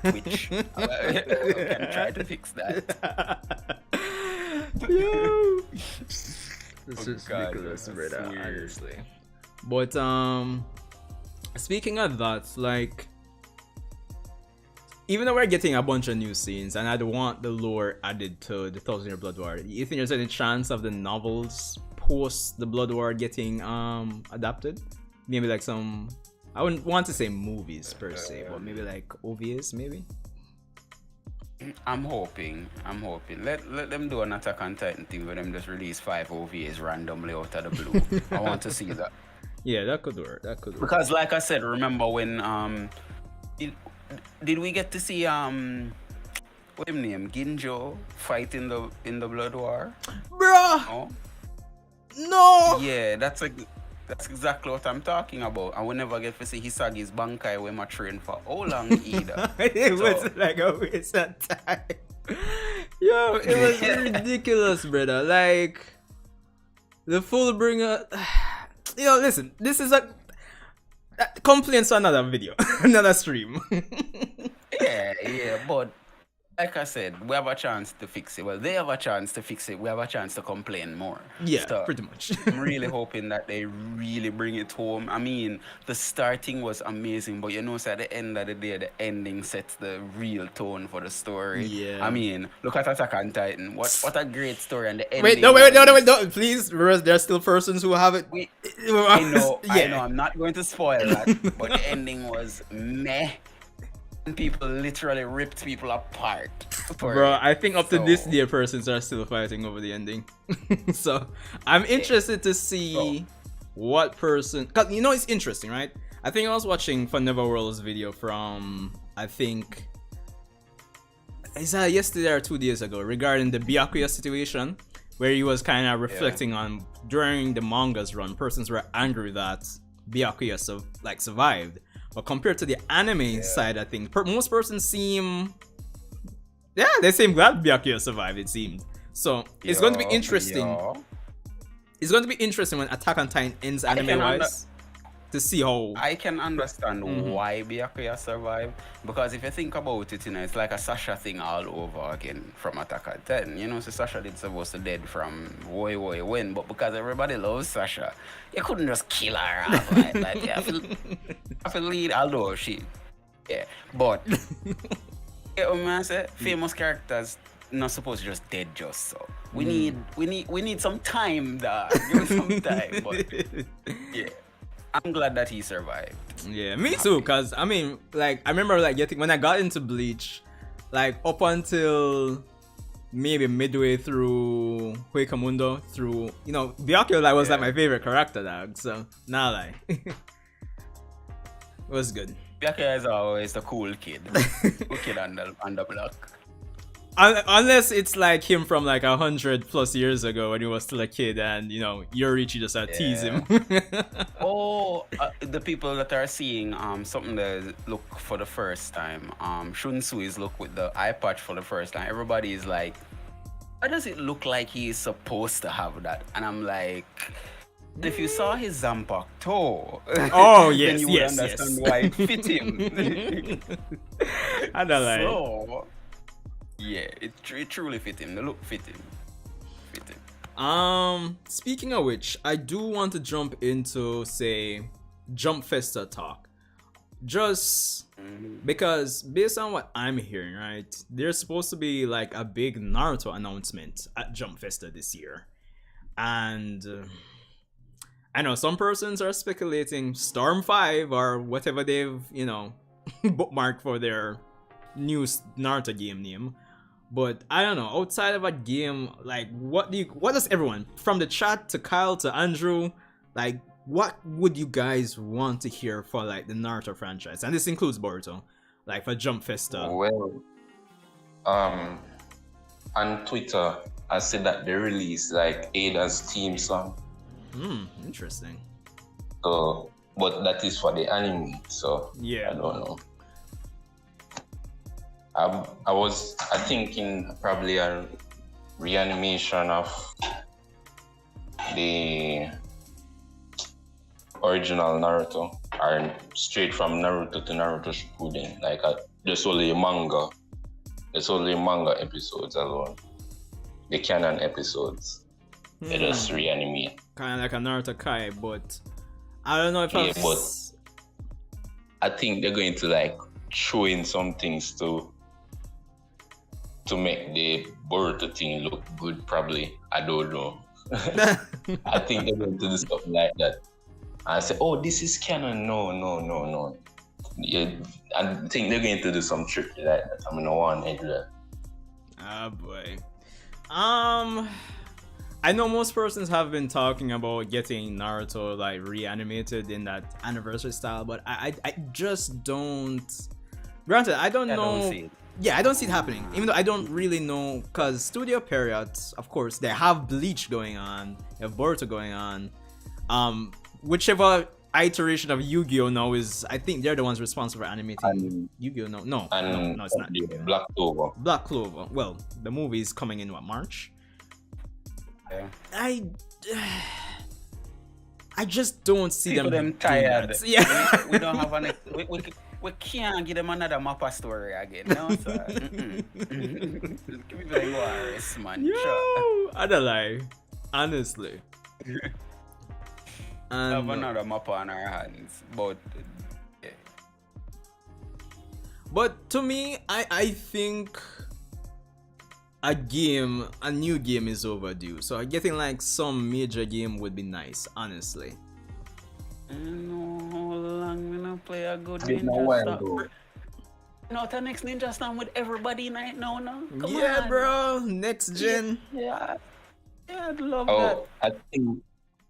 try to fix that. Yo. This is God, ridiculous, that's brother. weird. Honestly. But speaking of that, like, even though we're getting a bunch of new scenes, and I don't want the lore added to the Thousand Year Blood War, you think there's any chance of the novels post the Blood War getting adapted? Maybe like some, I wouldn't want to say movies per se, but maybe like OVAs, maybe. I'm hoping. Let them do an Attack on Titan thing where them just release 5 OVAs randomly out of the blue. I want to see that. Yeah, that could work. Because like I said, remember when did we get to see what his name? Ginjo fight in the Blood War? Bruh! No? No! Yeah, that's exactly what I'm talking about. And we never get to see Hisagi's Bankai when I train for how long either. It was like a waste of time. Yo, it was ridiculous, brother. Like, the full bringer. You know, listen, this is a complaints to another video, another stream. yeah, but like I said, we have a chance to fix it. Well, they have a chance to fix it. We have a chance to complain more. Yeah, So pretty much. I'm really hoping that they really bring it home. I mean, the starting was amazing, but you know, so at the end of the day, the ending sets the real tone for the story. Yeah. I mean, look at Attack on Titan. What a great story, and the ending. Wait, no, wait, no, no, wait, no, please. There's still persons who have it. I know, Yeah. I'm not going to spoil that, but the ending was meh. And people literally ripped people apart. Bro, I think up to this day, persons are still fighting over the ending. So I'm interested to see what person. Cause you know it's interesting, right? I think I was watching Fun Never World's video from I think is that yesterday or 2 days ago regarding the Byakuya situation, where he was kind of reflecting on during the manga's run, persons were angry that Byakuya survived. But compared to the anime side, I think most persons seem, they seem glad Byakuya survived. It seemed so. It's going to be interesting. It's going to be interesting when Attack on Titan ends anime-wise to see how. I can understand why Byakuya survived, because if you think about it, you know, it's like a Sasha thing all over again from Attack on Titan. You know, so Sasha did supposed to dead from way when, but because everybody loves Sasha, you couldn't just kill her off like yeah, I feel lead, although she, but you know what I say? Famous characters not supposed to just dead just so. We need some time, dog. Give us some time, but yeah. I'm glad that he survived. Yeah, me too. Cause I mean, like I remember like getting when I got into Bleach, like up until maybe midway through Huecamundo, through Byakuya was like my favorite character, dog. So now like it was good. Byakuya is always the cool kid, cool kid on the block. Unless it's like him from like 100+ years ago when he was still a kid, and Yorichi just tease him. The people that are seeing something that look for the first time, Shunsu is look with the eye patch for the first time. Everybody is like, why does it look like he is supposed to have that? And I'm like, if you saw his Zampak toe, then you would understand why it fit him. I don't like. So, yeah, it truly fit him. The look fit him. Speaking of which, I do want to jump into say Jump Festa talk. Just because based on what I'm hearing, right, there's supposed to be like a big Naruto announcement at Jump Festa this year. And I know some persons are speculating Storm 5 or whatever they've, bookmarked for their new Naruto game name. But I don't know, outside of a game, like what does everyone from the chat to Kyle to Andrew, like what would you guys want to hear for like the Naruto franchise? And this includes Boruto, like for Jump Festa. Well, on Twitter, I said that they released like Ada's theme song. Interesting. So, but that is for the anime, so yeah, I don't know. I was thinking probably a reanimation of the original Naruto, or straight from Naruto to Naruto Shippuden, like just only manga episodes alone, the canon episodes. They just reanimate. Kind of like a Naruto Kai, but I don't know if but I think they're going to like throw in some things to make the Boruto thing look good, probably. I don't know. I think they're going to do stuff like that. I say, oh, this is canon. No. Yeah, I think they're going to do some trick like that. I mean, no one into that. Ah, boy. I know most persons have been talking about getting Naruto like reanimated in that anniversary style, but I just don't. Granted, I don't know. Yeah, I don't see it happening. Even though I don't really know, because Studio Period, of course, they have Bleach going on, they have Boruto going on. Whichever iteration of Yu-Gi-Oh now is, I think they're the ones responsible for animating Yu-Gi-Oh. No, it's not. Black Clover. Black Clover. Well, the movie is coming in March. Yeah. I just don't see them them tired. Yeah. We don't have we can't give them another Mappa story again. No, sir. Give me the Warriors, man. Yo, Sure. I don't lie. Honestly. Have And, another Mappa on our hands. But, yeah. but to me, I think a new game is overdue. So getting like some major game would be nice, honestly. I know how long we not play a good Been a Ninja while, Storm. though. You know, the next Ninja Storm with everybody right now, no? Come Yeah, on. bro. Next gen. Yeah, I'd love that. Oh,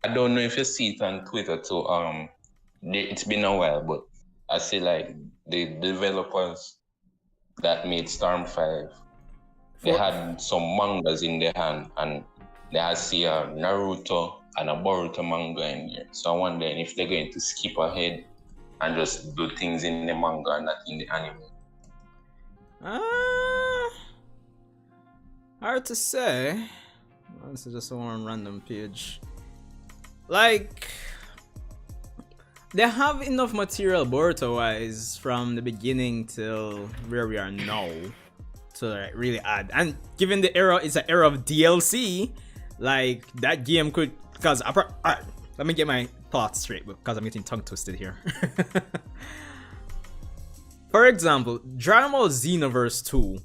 I don't know if you see it on Twitter too. It's been a while, but I see like the developers that made Storm 5, they had some mangas in their hand, and they had see a Naruto and a Boruto manga in here. So I wonder if they're going to skip ahead and just do things in the manga and not in the anime. Hard to say. This is just one random page. Like, they have enough material Boruto wise from the beginning till where we are now to like really add. And given the era is an era of DLC, like that game could. Because alright, let me get my thoughts straight because I'm getting tongue twisted here. For example, Dragon Ball Xenoverse 2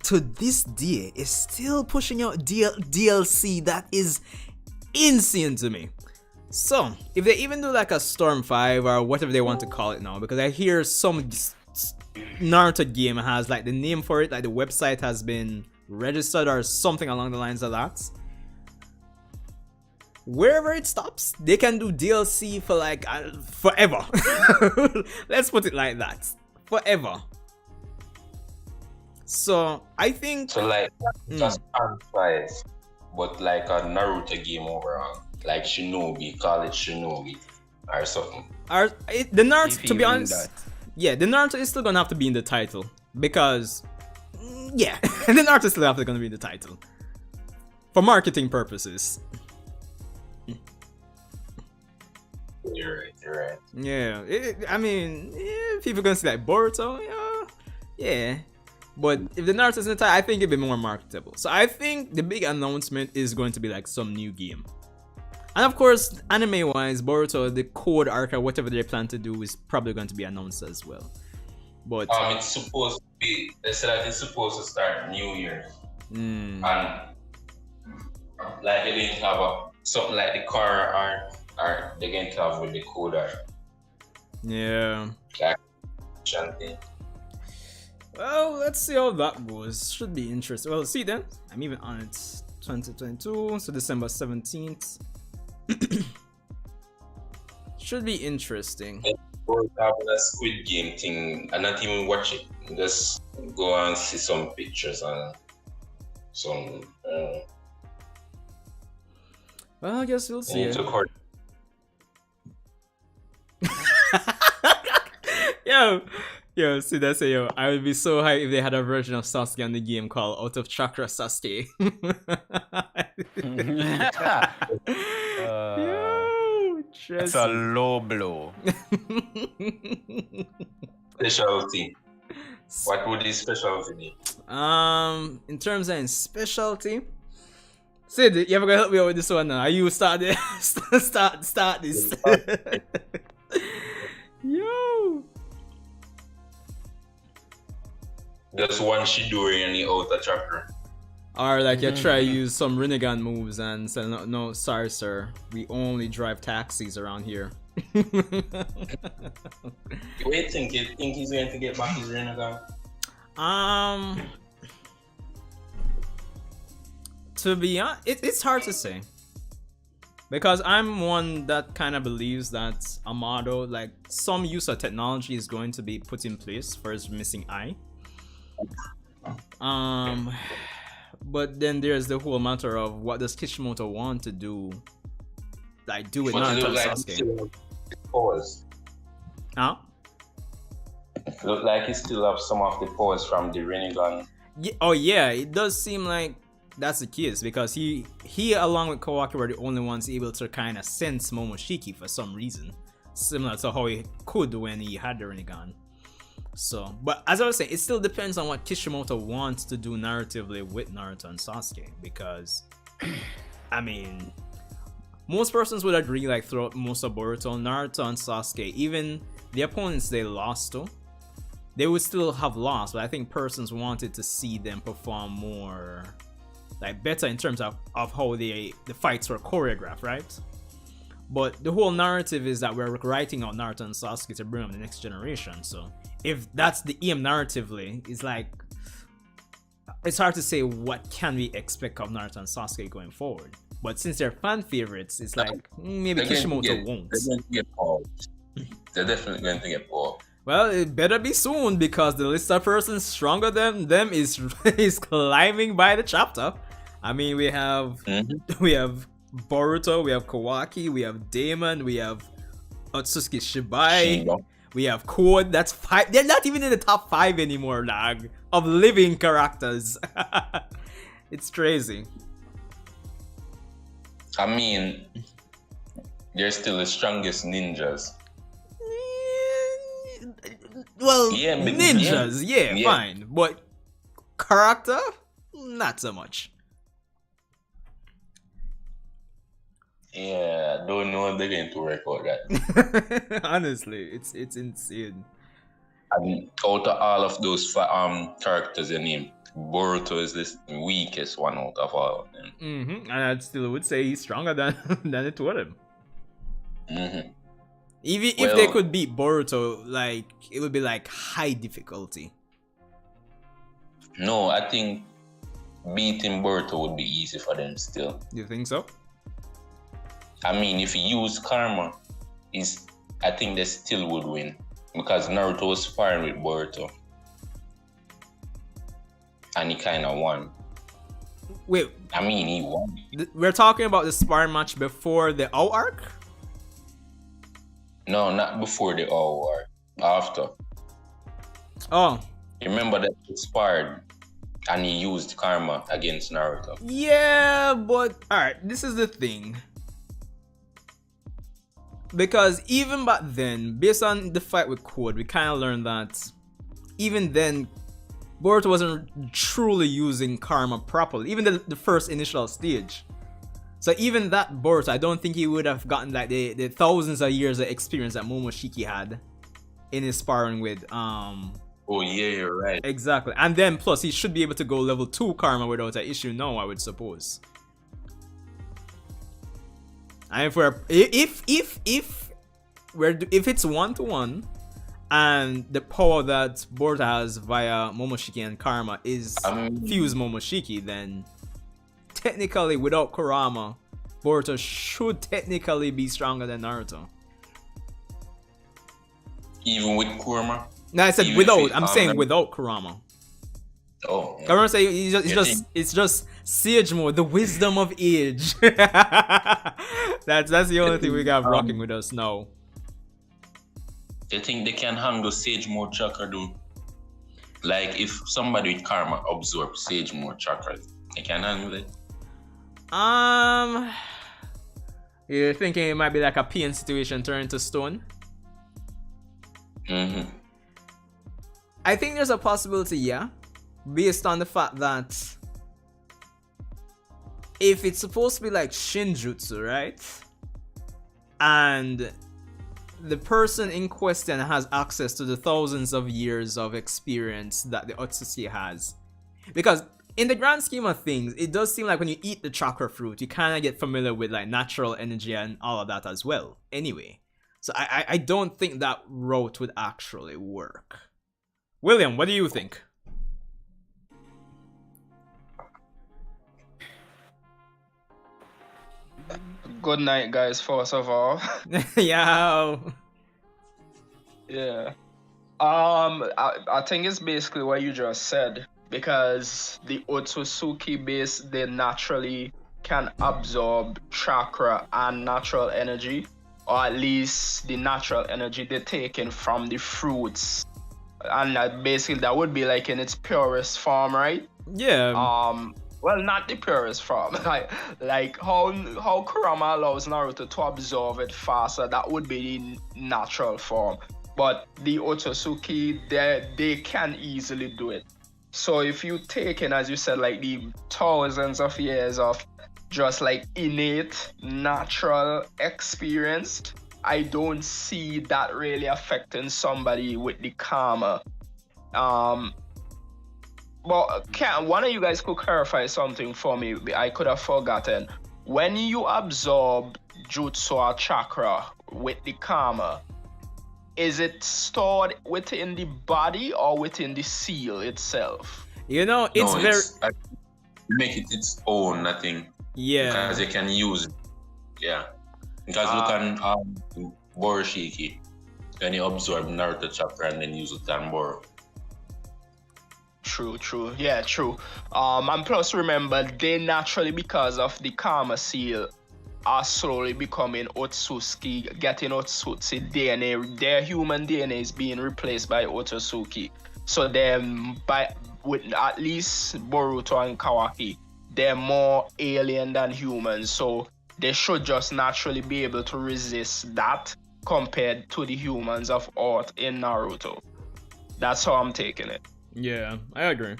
to this day is still pushing out DLC that is insane to me. So, if they even do like a Storm 5 or whatever they want to call it now, because I hear some Naruto game has like the name for it, like the website has been registered or something along the lines of that. Wherever it stops, they can do DLC for like forever. Let's put it like that. Forever. So I think So like just Storm 5, but like a Naruto game overall. Like Shinobi, call it Shinobi or something. The Naruto, If to be you mean honest, that. yeah, the Naruto is still gonna have to be in the title because, yeah, the Naruto is still have to gonna be in the title for marketing purposes. You're right. Yeah, I mean, people gonna see like Boruto, yeah. But if the Naruto's in the title, I think it'd be more marketable. So I think the big announcement is going to be like some new game. And of course, anime-wise, Boruto, the code arc or whatever they plan to do is probably going to be announced as well. But It's supposed to be. They said that it's supposed to start New Year, and like they're going to have something like the car art, or they're going to have with the code art. yeah. Like something. Well, let's see how that goes. Should be interesting. Well, see then. I'm even on it. 2022, so December 17th. Should be interesting. Or having a Squid Game thing and not even watch it. Just go and see some pictures and some. Well, I guess we'll see. Need to court. Yo, see that say, yo, I would be so hyped if they had a version of Sasuke on the game called Out of Chakra Sasuke. Yo, It's a low blow. Specialty. What would his specialty be? In terms of specialty, Sid, you ever gonna help me out with this one now? Are you start this? Yo. Just one Shidori and the outer chakra. Or like you try to use some Rinnegan moves and say, no, sorry sir, we only drive taxis around here. Wait, think he's going to get back his Rinnegan? To be honest, it's hard to say. Because I'm one that kind of believes that Amado, like some use of technology is going to be put in place for his missing eye. But then there's the whole matter of what does Kishimoto want to do, like do it But not it to look like he Sasuke. still have the pause. Huh? Look like he still have some of the pause from the Rinnegan. Yeah, oh yeah, it does seem like that's the case because he along with Kawaki were the only ones able to kind of sense Momoshiki for some reason, similar to how he could when he had the Rinnegan. So, but as I was saying, it still depends on what Kishimoto wants to do narratively with Naruto and Sasuke, because I mean, most persons would agree, like throughout most of Boruto, Naruto and Sasuke, even the opponents they lost to, they would still have lost, but I think persons wanted to see them perform more, like better in terms of how the fights were choreographed, right? But the whole narrative is that we're writing out Naruto and Sasuke to bring up the next generation. So if that's the aim narratively, it's like, it's hard to say what can we expect of Naruto and Sasuke going forward. But since they're fan favorites, it's like maybe Kishimoto won't. They're going to get paused. They're definitely going to get paused. Well, it better be soon, because the list of persons stronger than them is is climbing by the chapter. I mean, we have Boruto, we have Kawaki, we have Damon, we have Otsutsuki Shibai, we have Code. That's 5. They're not even in the top 5 anymore, dog, of living characters. It's crazy. I mean, they're still the strongest ninjas. Well, Yeah, but- ninjas, yeah. fine, but character, not so much. Yeah, I don't know if they're going to work out that. Honestly, it's insane. And out of all of those characters you name, Boruto is the weakest one out of all of them. And I still would say he's stronger than than the two of them. Even if they could beat Boruto, like it would be like high difficulty. No, I think beating Boruto would be easy for them still. You think so? I mean, if you use karma, I think they still would win. Because Naruto was sparring with Boruto. And he kind of won. Wait, I mean, he won. we're talking about the sparring match before the O arc? No, not before the all war. After. Oh. You remember that he sparred and he used karma against Naruto. Yeah, but alright, this is the thing. Because even back then, based on the fight with Code, we kind of learned that even then, Boruto wasn't truly using karma properly, even the first initial stage. So even that Boruto, I don't think he would have gotten like the thousands of years of experience that Momoshiki had in his sparring with Oh yeah, you're right. Exactly. And then plus he should be able to go level 2 karma without an issue now, I would suppose. And if it's 1-to-1 and the power that Boruto has via Momoshiki and Karma is fuse Momoshiki, then technically without Kurama, Boruto should technically be stronger than Naruto. Even with Kurama? No, I said Even without. I'm saying without Kurama. Oh. I remember saying it's just sage mode, the wisdom of age. that's the only thing we got rocking with us now. They think they can handle Sage Mode chakra, though. Like if somebody with karma absorbs Sage Mode chakra, they can handle it. You're thinking it might be like a PN situation turned to stone? I think there's a possibility, yeah, based on the fact that if it's supposed to be like Shinjutsu, right? And the person in question has access to the thousands of years of experience that the Otsutsuki has. Because in the grand scheme of things, it does seem like when you eat the chakra fruit, you kind of get familiar with like natural energy and all of that as well. Anyway, so I don't think that route would actually work. William, what do you think? Good night, guys, first of all. Yeah. Yeah. I think it's basically what you just said, because the Otsutsuki base, they naturally can absorb chakra and natural energy, or at least the natural energy they're taking from the fruits. And basically that would be like in its purest form, right? Yeah. Well, not the purest form. like how Kurama allows Naruto to absorb it faster, that would be the natural form. but the Otsutsuki, they can easily do it. So if you take in, as you said, like the thousands of years of just like innate natural experience, I don't see that really affecting somebody with the karma. But can one of you guys could clarify something for me? I could have forgotten. When you absorb jutsu or chakra with the karma, is it stored within the body or within the seal itself? You know, it's No, very make it its own, I think. yeah. Because they can use it. Yeah. Because look on Boroshiki, when you absorb Naruto chapter and then use it on Boro. True. Yeah, true. And plus remember, they naturally, because of the karma seal, are slowly becoming Otsutsuki, getting Otsutsuki DNA. Their human DNA is being replaced by Otsutsuki. So then, with at least Boruto and Kawaki, they're more alien than humans. So they should just naturally be able to resist that compared to the humans of Earth in Naruto. That's how I'm taking it. Yeah, I agree.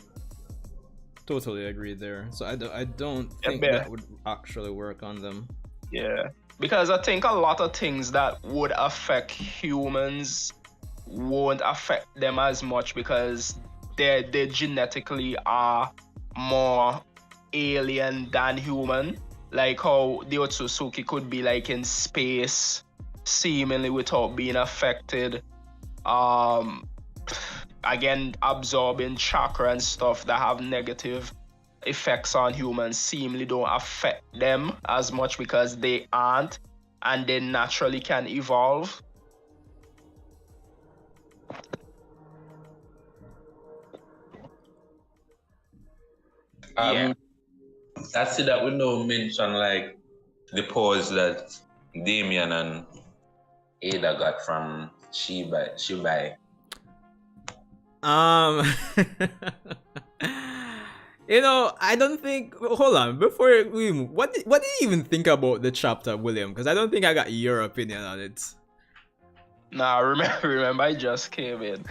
Totally agree there. So I don't think Yeah. that would actually work on them. Yeah, because I think a lot of things that would affect humans won't affect them as much because they genetically are more alien than human. Like how the Otsutsuki could be like in space, seemingly without being affected. Again, absorbing chakra and stuff that have negative effects on humans seemingly don't affect them as much because they aren't and they naturally can evolve. Yeah. I see that we don't mention like the pause that Damien and Ada got from Shibai. You know, I don't think. Hold on, before we move, what did you even think about the chapter, William? Because I don't think I got your opinion on it. Nah, remember, I just came in.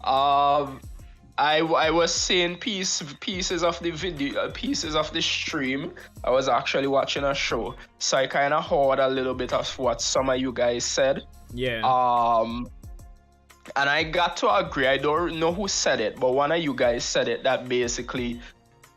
I was seeing pieces of the video, pieces of the stream. I was actually watching a show, so I kind of heard a little bit of what some of you guys said. Yeah. And I got to agree. I don't know who said it, but one of you guys said it that basically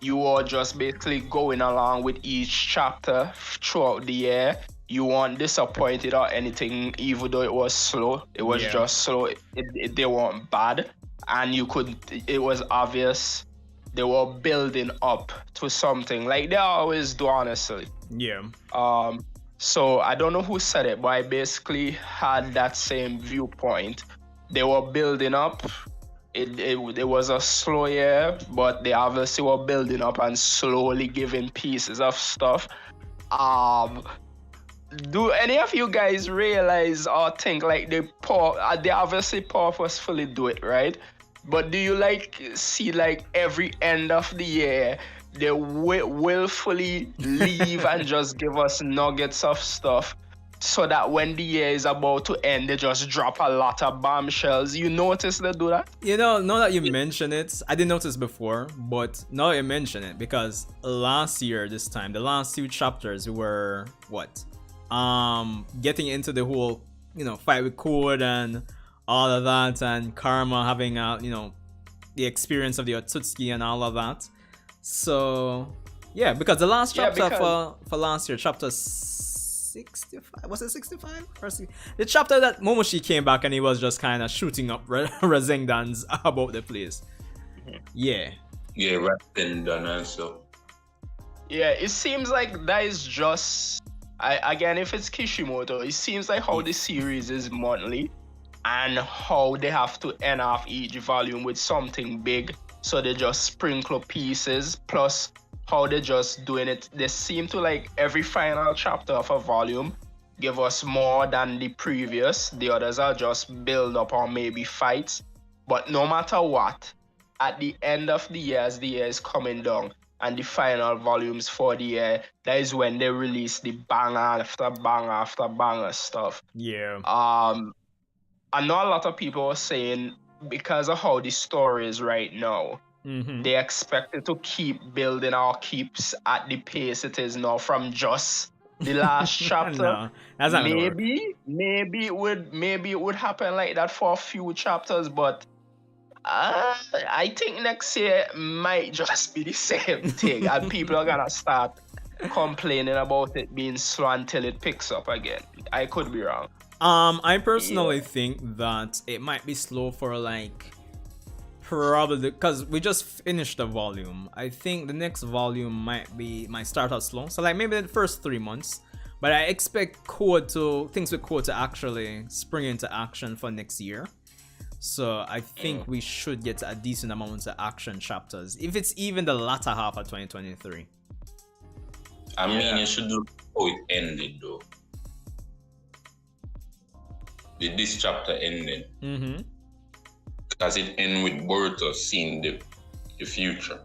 you are just basically going along with each chapter throughout the year. You weren't disappointed or anything, even though it was slow. It was just slow. They weren't bad, and it was obvious they were building up to something like they always do, honestly. Yeah. So I don't know who said it, but I basically had that same viewpoint. They were building up. It was a slow year, but they obviously were building up and slowly giving pieces of stuff. Do any of you guys realize or think like they obviously purposefully do it, right? But do you like see like every end of the year they willfully leave and just give us nuggets of stuff so that when the year is about to end, they just drop a lot of bombshells? You notice they do that? You know, now that you mention it, I didn't notice before, but now you mention it, because last year, this time, the last 2 chapters were what? Getting into the whole, fight with Code and all of that, and Karma having the experience of the Otsutsuki and all of that. So yeah, because the last chapter for last year, chapter 65, was it 65? The chapter that Momoshi came back and he was just kind of shooting up Razengdans about the place. Yeah, Razengdan also. Yeah, it seems like that is just again, if it's Kishimoto, it seems like how the series is monthly and how they have to end off each volume with something big, so they just sprinkle pieces, plus how they just doing it. They seem to like every final chapter of a volume give us more than the previous. The others are just build up or maybe fights. But no matter what, at the end of the year, as the year is coming down and the final volumes for the year, that is when they release the banger after banger after banger stuff. Yeah. I know a lot of people are saying because of how the story is right now, they expect it to keep building or keeps at the pace it is now from just the last chapter. No, that's not gonna work. Maybe it would happen like that for a few chapters, but I think next year might just be the same thing, and people are gonna start complaining about it being slow until it picks up again. I could be wrong. I personally think that it might be slow for like probably because we just finished the volume. I think the next volume might start out slow. So like maybe the first 3 months. But I expect things with Code to actually spring into action for next year. So I think we should get a decent amount of action chapters, if it's even the latter half of 2023. I mean, you should look how it ended though. This chapter ended. Because it ended with Boruto seeing the future.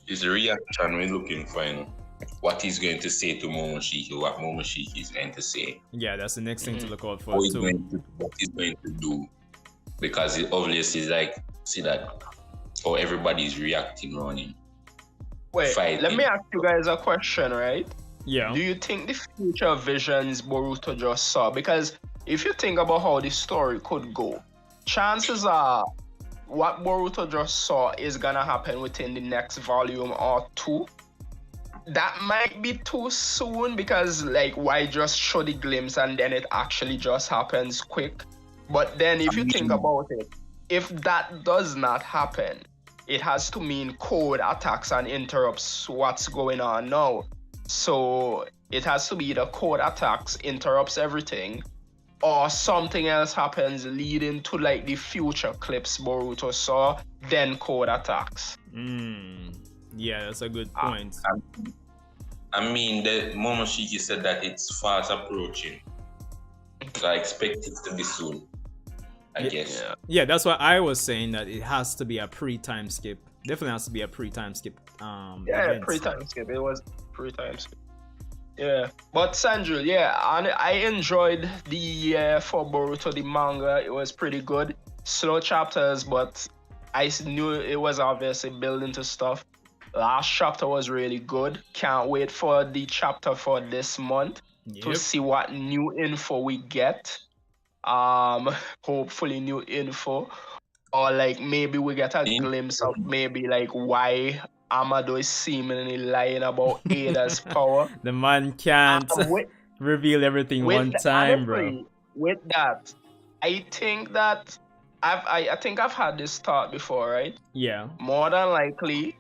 His reaction we're looking for, you know, what he's going to say to Momoshiki, what Momoshiki is going to say. Yeah, that's the next thing to look out for What too. he's going to do. Because it obviously is like, see that how everybody's reacting around him. Wait, Fighting. let me ask you guys a question, right? Yeah. Do you think the future visions Boruto just saw? Because if you think about how the story could go, chances are what Boruto just saw is gonna happen within the next volume or two. That might be too soon because, like, why just show the glimpse and then it actually just happens quick? But then if you think about it, if that does not happen, it has to mean Code attacks and interrupts what's going on now. So it has to be the Code attacks, interrupts everything, or something else happens leading to like the future clips Boruto saw, then Code attacks. Yeah, that's a good point. I mean, the Momoshiki said that it's fast approaching. So I expect it to be soon. I guess. Yeah, that's why I was saying that it has to be a pre-time skip. Definitely has to be a pre-time skip. Event. Pre-time skip. It was pre-time skip. Yeah, but Sandra, and I enjoyed the for Boruto the manga. It was pretty good. Slow chapters, but I knew it was obviously building to stuff. Last chapter was really good. Can't wait for the chapter for this month to see what new info we get. Hopefully new info, or like maybe we get a glimpse of maybe like why Amado is seemingly lying about Ada's power. The man can't reveal everything one time, bro. With that, I think that I think I've had this thought before, right? Yeah. More than likely,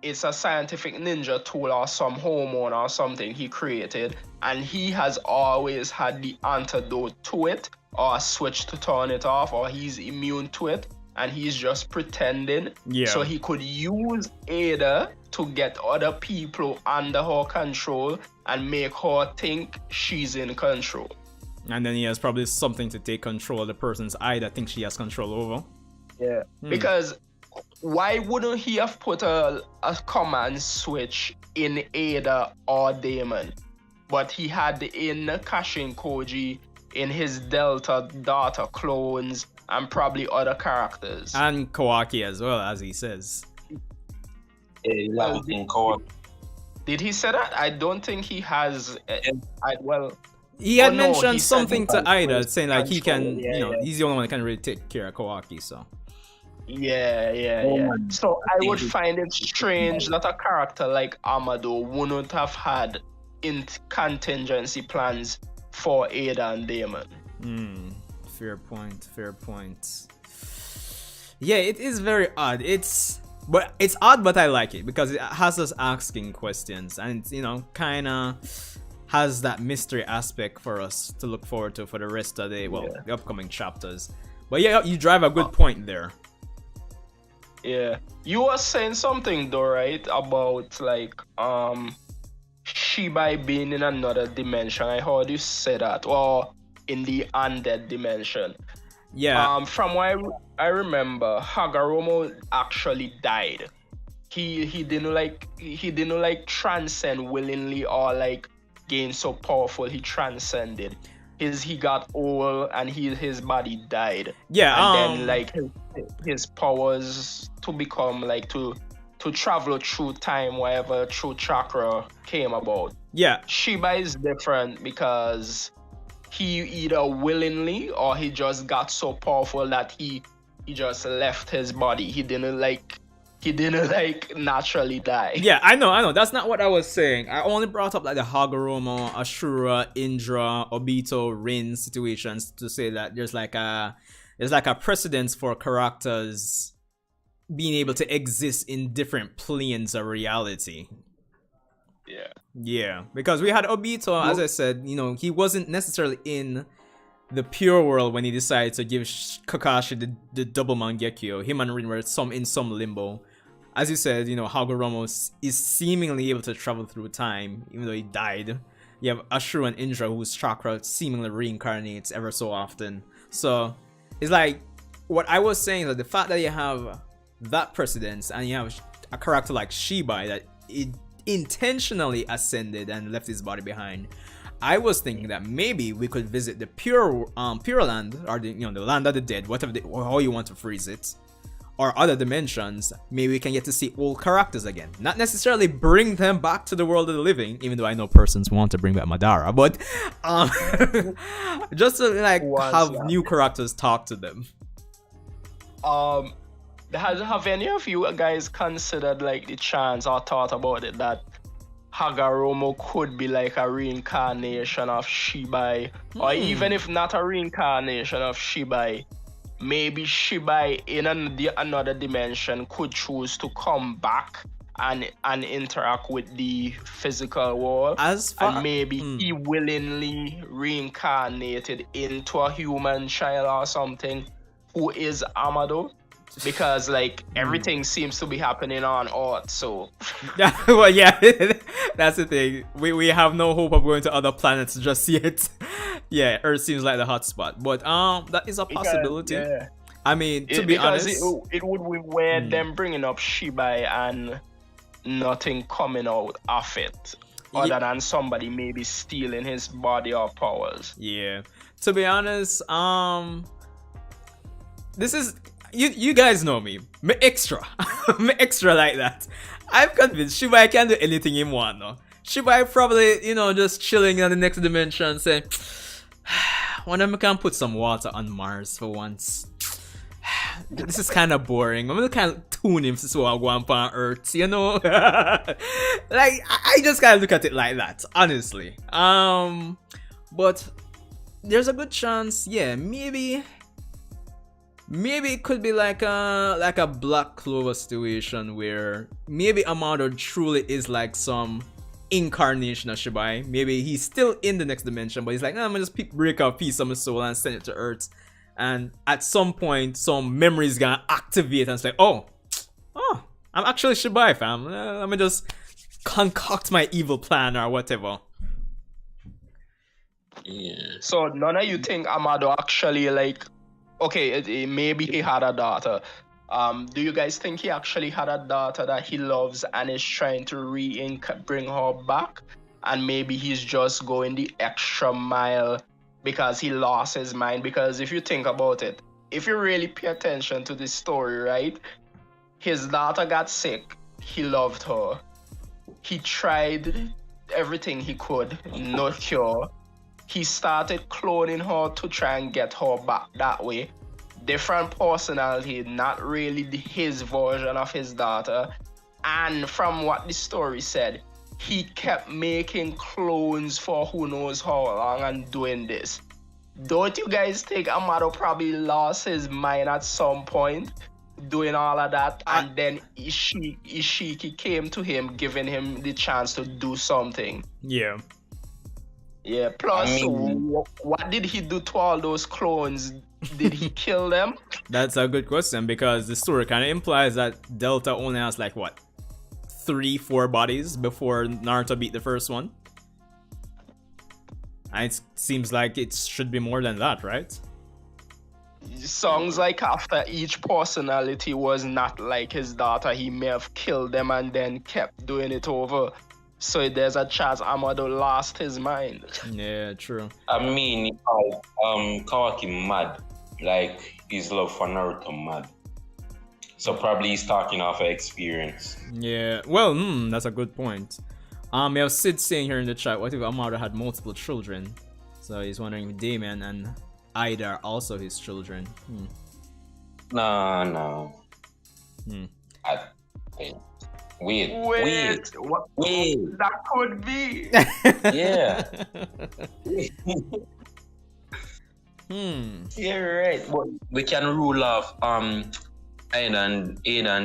it's a scientific ninja tool or some hormone or something he created, and he has always had the antidote to it, or a switch to turn it off, or he's immune to it, and he's just pretending. So he could use Ada to get other people under her control and make her think she's in control. And then he has probably something to take control of the person's eye that thinks she has control over. Yeah, because why wouldn't he have put a command switch in Ada or Damon? But he had in Kashin Koji, in his Delta daughter clones, and probably other characters. And Kawaki as well, as he says. Did he say that? I don't think he has. He had mentioned something to Ida, saying like he can, he's the only one that can really take care of Kawaki, so. Yeah. So I would find it strange that a character like Amado wouldn't have had contingency plans for Ada and Damon. Fair point. Yeah, it is very odd. It's odd, but I like it because it has us asking questions, and kind of has that mystery aspect for us to look forward to for the rest of the upcoming chapters. But yeah, you drive a good point there. Yeah, you were saying something though, right? About like Shibai being in another dimension. I heard you say that, or in the undead dimension. Yeah. From what I remember, Hagoromo actually died. He didn't like transcend willingly or like gain so powerful. He transcended. he got old and his body died. Yeah. And then like his powers to become like to travel through time wherever true chakra came about. Yeah. Shiba is different because he either willingly or he just got so powerful that he just left his body. He didn't like naturally die. Yeah, I know. That's not what I was saying. I only brought up like the Hagoromo, Ashura, Indra, Obito, Rin situations to say that there's like a precedence for characters being able to exist in different planes of reality. Yeah. Yeah, because we had Obito, as I said, he wasn't necessarily in the pure world when he decided to give Kakashi the double Mangekyo. Him and Rin were in some limbo. As you said, Hagoromo is seemingly able to travel through time, even though he died. You have Ashura and Indra, whose chakra seemingly reincarnates ever so often. So, it's like, what I was saying, that the fact that you have that precedence, and you have a character like Shibai that it intentionally ascended and left his body behind, I was thinking that maybe we could visit the pure land, or the land of the dead, or how you want to phrase it, or other dimensions. Maybe we can get to see old characters again. Not necessarily bring them back to the world of the living, even though I know persons want to bring back Madara, but just to have new characters talk to them. Have any of you guys considered like the chance or thought about it that Hagoromo could be like a reincarnation of Shibai, or even if not a reincarnation of Shibai, maybe Shibai in another dimension could choose to come back and interact with the physical world, and maybe he willingly reincarnated into a human child or something who is Amado. Because like everything seems to be happening on Earth, so well, yeah, that's the thing. We have no hope of going to other planets just yet. Yeah, Earth seems like the hotspot, but that is a possibility. Yeah. I mean, to be honest, it would be weird them bringing up Shibai and nothing coming out of it, other than somebody maybe stealing his body or powers. Yeah, to be honest, this is. You guys know me. Me extra like that. I'm convinced Shibai can do anything he want. No? Shibai probably, just chilling in the next dimension saying, wonder if I can put some water on Mars for once. This is kind of boring. I'm gonna kind of tune him so I'll go on Earth, Like, I just kind of look at it like that, honestly. But there's a good chance, yeah, maybe it could be like a Black Clover situation where maybe Amado truly is like some incarnation of Shibai. Maybe he's still in the next dimension, but he's like, I'm gonna just break out a piece of my soul and send it to Earth. And at some point, some memory is gonna activate and it's like, oh, I'm actually Shibai, fam. Let me just concoct my evil plan or whatever. Yeah. So none of you think Amado actually like? Okay, maybe he had a daughter. Do you guys think he actually had a daughter that he loves and is trying to bring her back? And maybe he's just going the extra mile because he lost his mind? Because if you think about it, if you really pay attention to this story, right? His daughter got sick. He loved her. He tried everything he could, no cure. He started cloning her to try and get her back that way. Different personality, not really his version of his daughter. And from what the story said, he kept making clones for who knows how long and doing this. Don't you guys think Amado probably lost his mind at some point doing all of that? And then Ishiki came to him, giving him the chance to do something. Yeah. Yeah, plus, what did he do to all those clones? Did he kill them? That's a good question, because the story kind of implies that Delta only has like, what, 3-4 bodies before Naruto beat the first one? And it seems like it should be more than that, right? Sounds like after each personality was not like his daughter, he may have killed them and then kept doing it over. So there's a chance Amado lost his mind. Yeah, true. I mean, he called Kawaki mad, like his love for Naruto mad. So probably he's talking off of experience. Yeah, well, that's a good point. We have Sid saying here in the chat, what if Amado had multiple children? So he's wondering if Damien and Ida are also his children. No. Wait. What? Wait. That could be. Yeah. You're right. But we can rule off Ada and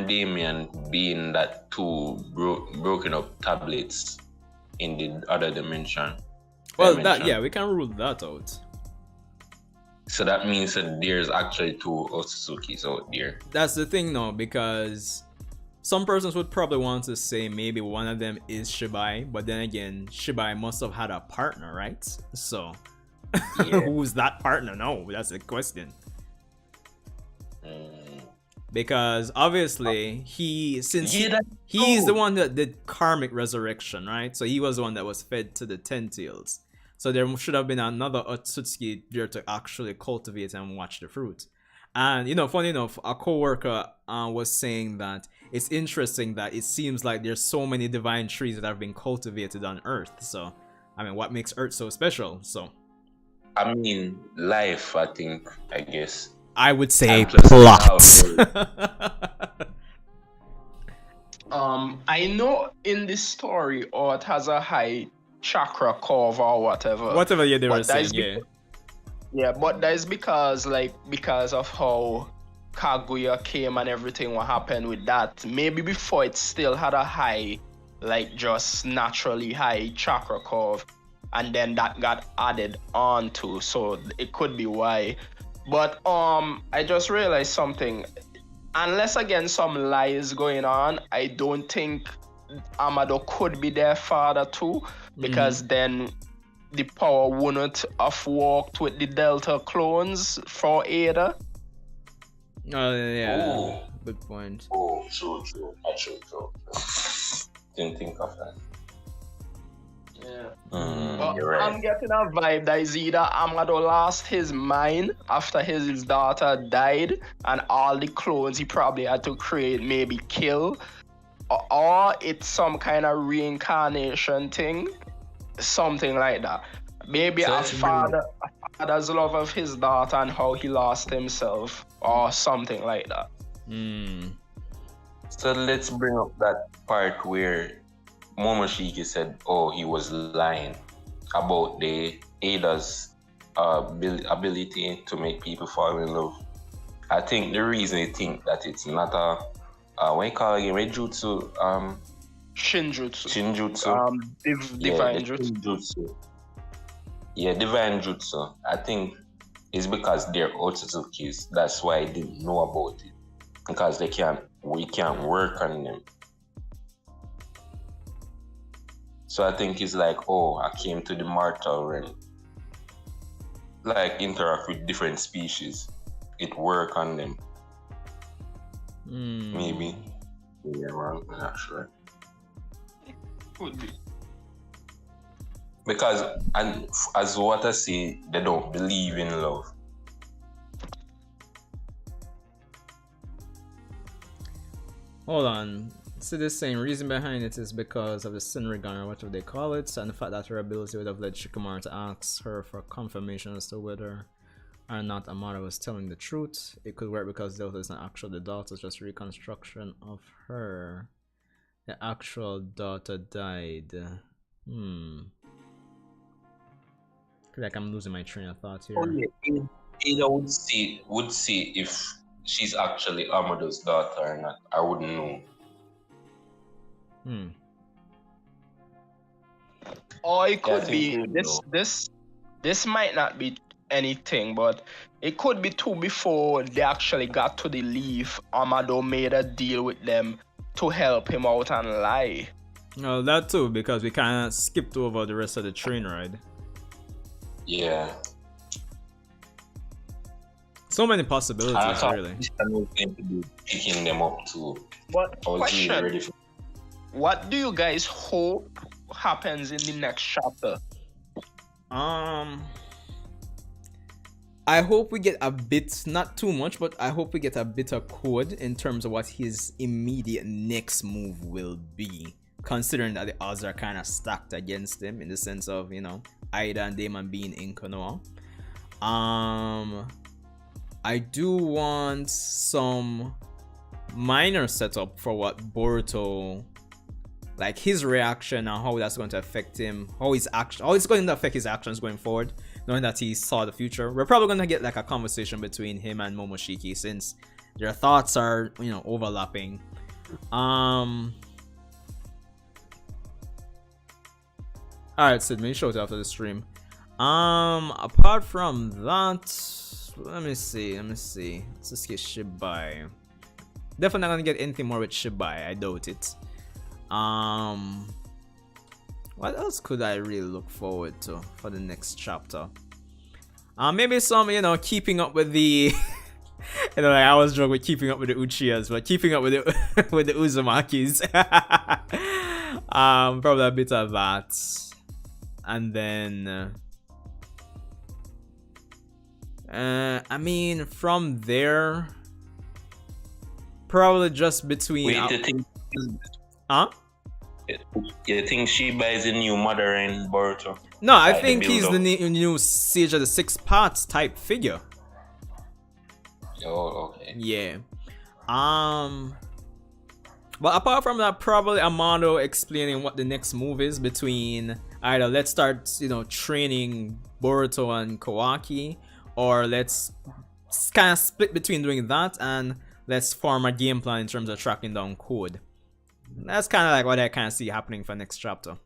Damien being that two broken up tablets in the other dimension. Well, we can rule that out. So that means that there's actually two Otsuzukis out there. That's the thing, though, because some persons would probably want to say maybe one of them is Shibai, but then again, Shibai must have had a partner, right? So, who's that partner? No, that's the question. Because obviously he's the one that did karmic resurrection, right? So he was the one that was fed to the 10 tails. So there should have been another Otsutsuki there to actually cultivate and watch the fruit. And funny enough, a co-worker was saying that it's interesting that it seems like there's so many divine trees that have been cultivated on Earth. So I mean, what makes Earth so special? So I mean, life, I guess. I would say plots. I know in this story, Ort has a high chakra curve or whatever. Whatever they were saying, yeah, but that is because of how Kaguya came and everything what happened with that. Maybe before it still had a high, like just naturally high chakra curve, and then that got added on to, so it could be why. But I just realized something. Unless again some lies going on, I don't think Amado could be their father too, because then the power wouldn't have worked with the Delta clones for Ada. Oh yeah. Ooh. Good point. Oh, true. Didn't think of that. Yeah. You're right. I'm getting a vibe that is either Amado lost his mind after his daughter died and all the clones he probably had to create maybe kill, or it's some kind of reincarnation thing, something like that. Maybe a father's love of his daughter and how he lost himself, or something like that. So let's bring up that part where Momoshiki said, he was lying about the Ada's ability to make people fall in love. I think the reason I think that it's not what you call it again, Jutsu? Shinjutsu. Divine Jutsu. Yeah, divine Jutsu. I think it's because they're Otsuzukis. That's why I didn't know about it. Because we can't work on them. So I think it's like, I came to the mortal realm. Like interact with different species. It work on them. Maybe. Yeah, wrong. I'm not sure. Could be. Because as what I see, they don't believe in love. Hold on. So this saying reason behind it is because of the Senrigan or whatever they call it, and the fact that her ability would have led Shikamaru to ask her for confirmation as to whether or not Amara was telling the truth. It could work because Delta is not actually the daughter, it's just a reconstruction of her. The actual daughter died. Feel like I'm losing my train of thought here. Ada would see if she's actually Amado's daughter or not. I wouldn't know. Or it could be this might not be anything, but it could be too before they actually got to the leaf. Amado made a deal with them to help him out and lie. Well, that too, because we kind of skipped over the rest of the train ride. Yeah. So many possibilities, really. I was going to be picking them up too. But question, what do you guys hope happens in the next chapter? I hope we get a bit, not too much, but I hope we get a bit of code in terms of what his immediate next move will be, considering that the odds are kind of stacked against him in the sense of, you know, Ida and Damon being in Konoha. I do want some minor setup for what Boruto, like his reaction and how that's going to affect him, how it's going to affect his actions going forward, knowing that he saw the future. We're probably going to get like a conversation between him and Momoshiki since their thoughts are, you know, overlapping. Alright, Sid, maybe show it after the stream. Apart from that, let me see. Let's just get Shibai. Definitely not gonna get anything more with Shibai, I doubt it. What else could I really look forward to for the next chapter? Maybe some, you know, keeping up with the you know, like I always joke with keeping up with the Uchihas, but keeping up with the with the Uzumakis. Probably a bit of that. And then I mean, from there, probably just between. Wait, you think? Huh? You think Shiba is a new mother in Boruto? No, I Like think the he's the build-up? new Sage of the Six Parts type figure. Oh, okay. Yeah. But apart from that, probably Amado explaining what the next move is between either let's start, you know, training Boruto and Kawaki, or let's kind of split between doing that and let's form a game plan in terms of tracking down code. That's kind of like what I kind of see happening for next chapter.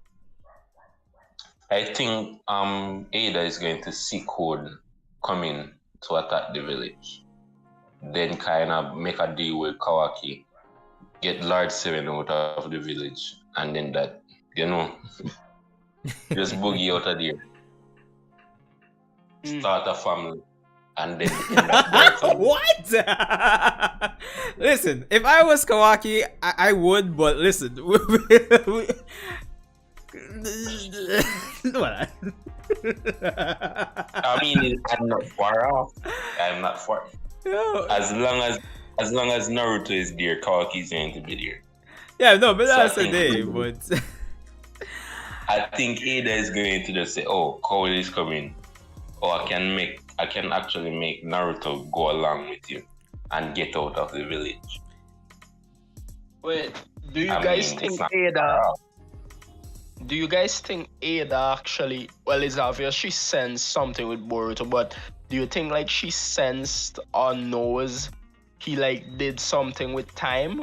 I think Ada is going to see Code coming to attack the village. Then kind of make a deal with Kawaki, get Lord Seven out of the village, and then that, you know, just boogie out of there. Start a family, and then end up Boruto. What? Listen, if I was Kawaki, I would, but listen. What? I mean, I'm not far off. I'm not far. No. As long as Naruto is there, Kawaki is going to be there. Yeah, no, but that's So I a think- day. But I think Ada is going to just say, "Oh, Code is coming," or I can actually make Naruto go along with you and get out of the village. Wait, do you I guys mean, think it's not Ada? far off. Do you guys think Ada actually? Well, it's obvious she sensed something with Boruto, but do you think like she sensed or knows he like did something with time?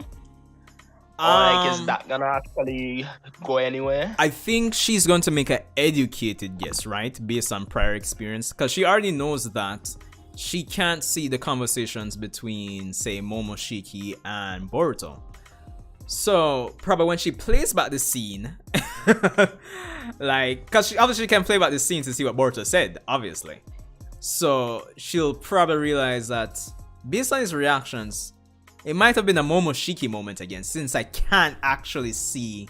Or like is that gonna actually go anywhere? I think she's going to make an educated guess, right? Based on prior experience. Because she already knows that she can't see the conversations between, say, Momoshiki and Boruto. So, probably when she plays back the scene, like, because she obviously can play back the scene to see what Boruto said, obviously. So, she'll probably realize that based on his reactions, it might have been a Momoshiki moment again, since I can't actually see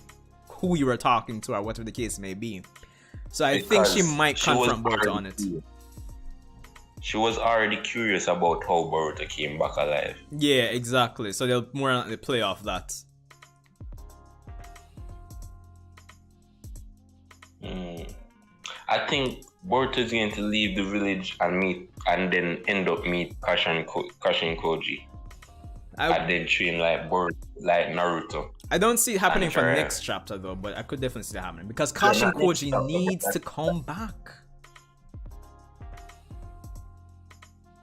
who you were talking to or whatever the case may be. So I think she Because might she was confront Boruto on already it. curious. She was already curious about how Boruto came back alive. Yeah, exactly. So they'll more likely play off that. I think Boruto is going to leave the village and then end up meet Kashin Koji. And then train like Naruto. I don't see it happening for Sure. next chapter though, but I could definitely see that happening because Kashin not next Koji chapter, needs but to come back.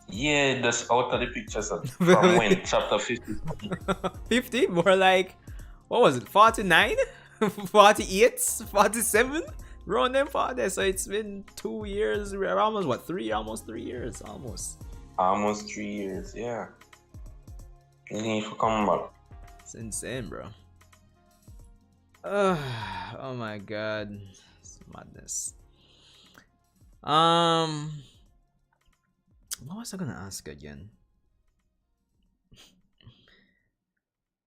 Yeah, that's out of the pictures from when? Chapter 50. 50? More like, what was it, 49? 48? 47? Around them for there. So it's been 2 years. We're almost, what, 3? Almost 3 years. Almost. Almost 3 years, yeah. You need to come back. It's insane, bro. Oh my god. It's madness. What was I gonna ask again?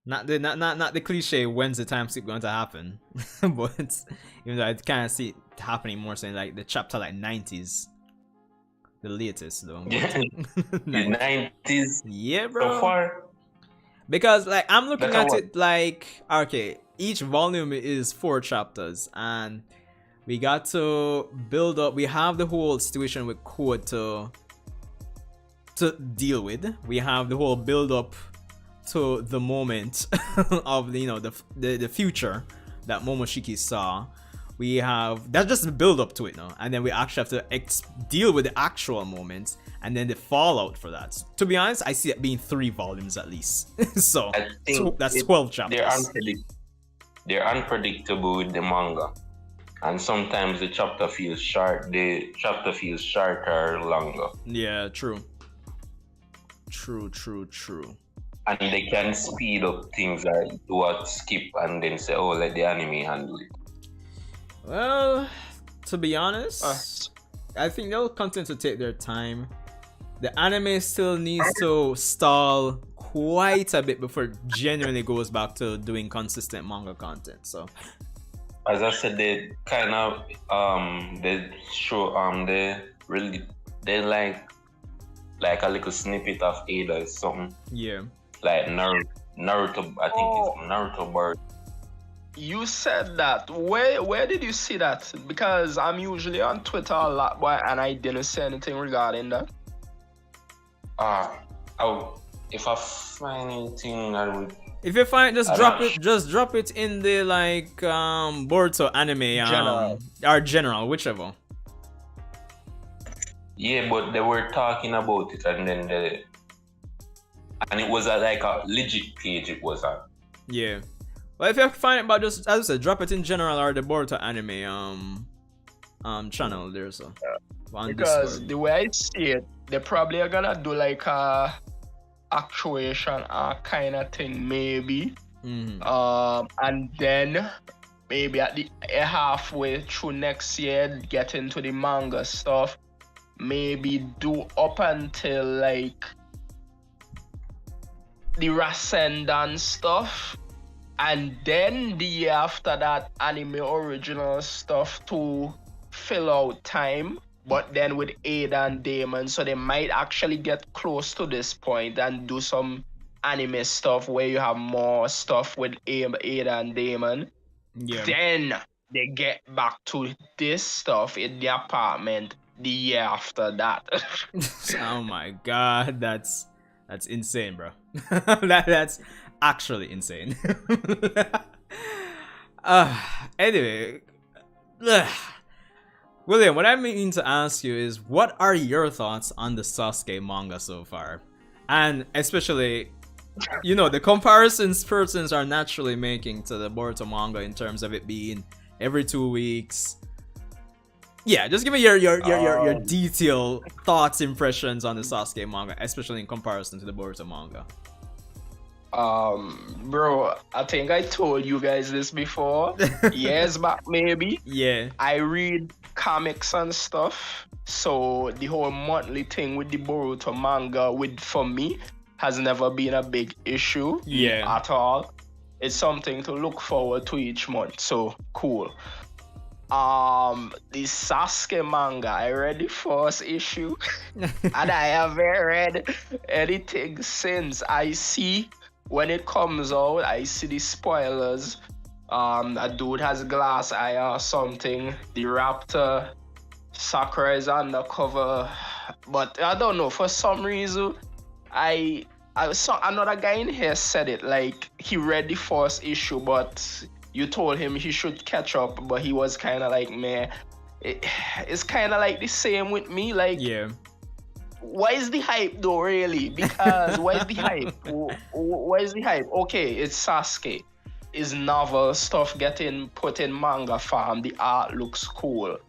Not the cliche when's the time skip going to happen, but even though I kind of see it happening more so in like the chapter like 90s, the latest though. The 90s Yeah, so bro. far. Because like I'm looking That's at a it like okay, each volume is 4 chapters, and we got to build up. We have the whole situation with Code to deal with. We have the whole build up to the moment of the future that Momoshiki saw. We have that's just the build up to it now, and then we actually have to deal with the actual moments and then the fallout for that. To be honest, I see it being 3 volumes at least. So I think that's 12 chapters. They're unpredictable with the manga, and sometimes the chapter feels short. The chapter feels shorter or longer. Yeah, true. And they can speed up things or do a skip and then say, "Oh, let the anime handle it." Well, to be honest, I think they'll continue to take their time. The anime still needs to stall quite a bit before it genuinely goes back to doing consistent manga content. So, As I said, they kind of they show they like a little snippet of Ada or something. yeah. Like Naruto, I think it's Naruto Boruto. You said that. Where did you see that? Because I'm usually on Twitter a lot, boy, and I didn't see anything regarding that. If I find anything, I would. If you find, just I'm drop not it. Just drop it in the like Boruto anime General. or general, whichever. Yeah, but they were talking about it, and then it was like a legit page. It was a. Yeah. Well, if you find it, but just as I said, drop it in general or the Boruto anime channel there. So on Because Discord. the way I see it, they probably are gonna do like a actuation kind of thing, maybe. And then maybe at the halfway through next year, get into the manga stuff. Maybe do up until like the Rasengan stuff, and then the year after that, anime original stuff to fill out time. But then with Ada and Damon, so they might actually get close to this point and do some anime stuff where you have more stuff with Ada and Damon. Yeah. Then they get back to this stuff in the apartment the year after that. Oh my god, that's insane, bro. That's actually insane. Anyway, William, what I mean to ask you is, what are your thoughts on the Sasuke manga so far? And especially, the comparisons persons are naturally making to the Boruto manga in terms of it being every 2 weeks. Yeah, just give me your detailed thoughts, impressions on the Sasuke manga, especially in comparison to the Boruto manga. Bro, I think I told you guys this before. Years back, maybe. Yeah. I read comics and stuff, so the whole monthly thing with the Boruto manga, for me, has never been a big issue. Yeah. At all. It's something to look forward to each month. So cool. The Sasuke manga, I read the first issue, and I haven't read anything since. I see when it comes out, I see the spoilers. A dude has glass eye or something. The raptor, Sakura is undercover, but I don't know, for some reason, I saw another guy in here said it, like he read the first issue, but you told him he should catch up, but he was kind of like, meh. It's kind of like the same with me, like, Yeah. why is the hype though, really? Because why is the hype? Why is the hype? Okay, it's Sasuke. Is novel stuff getting put in manga form? The art looks cool.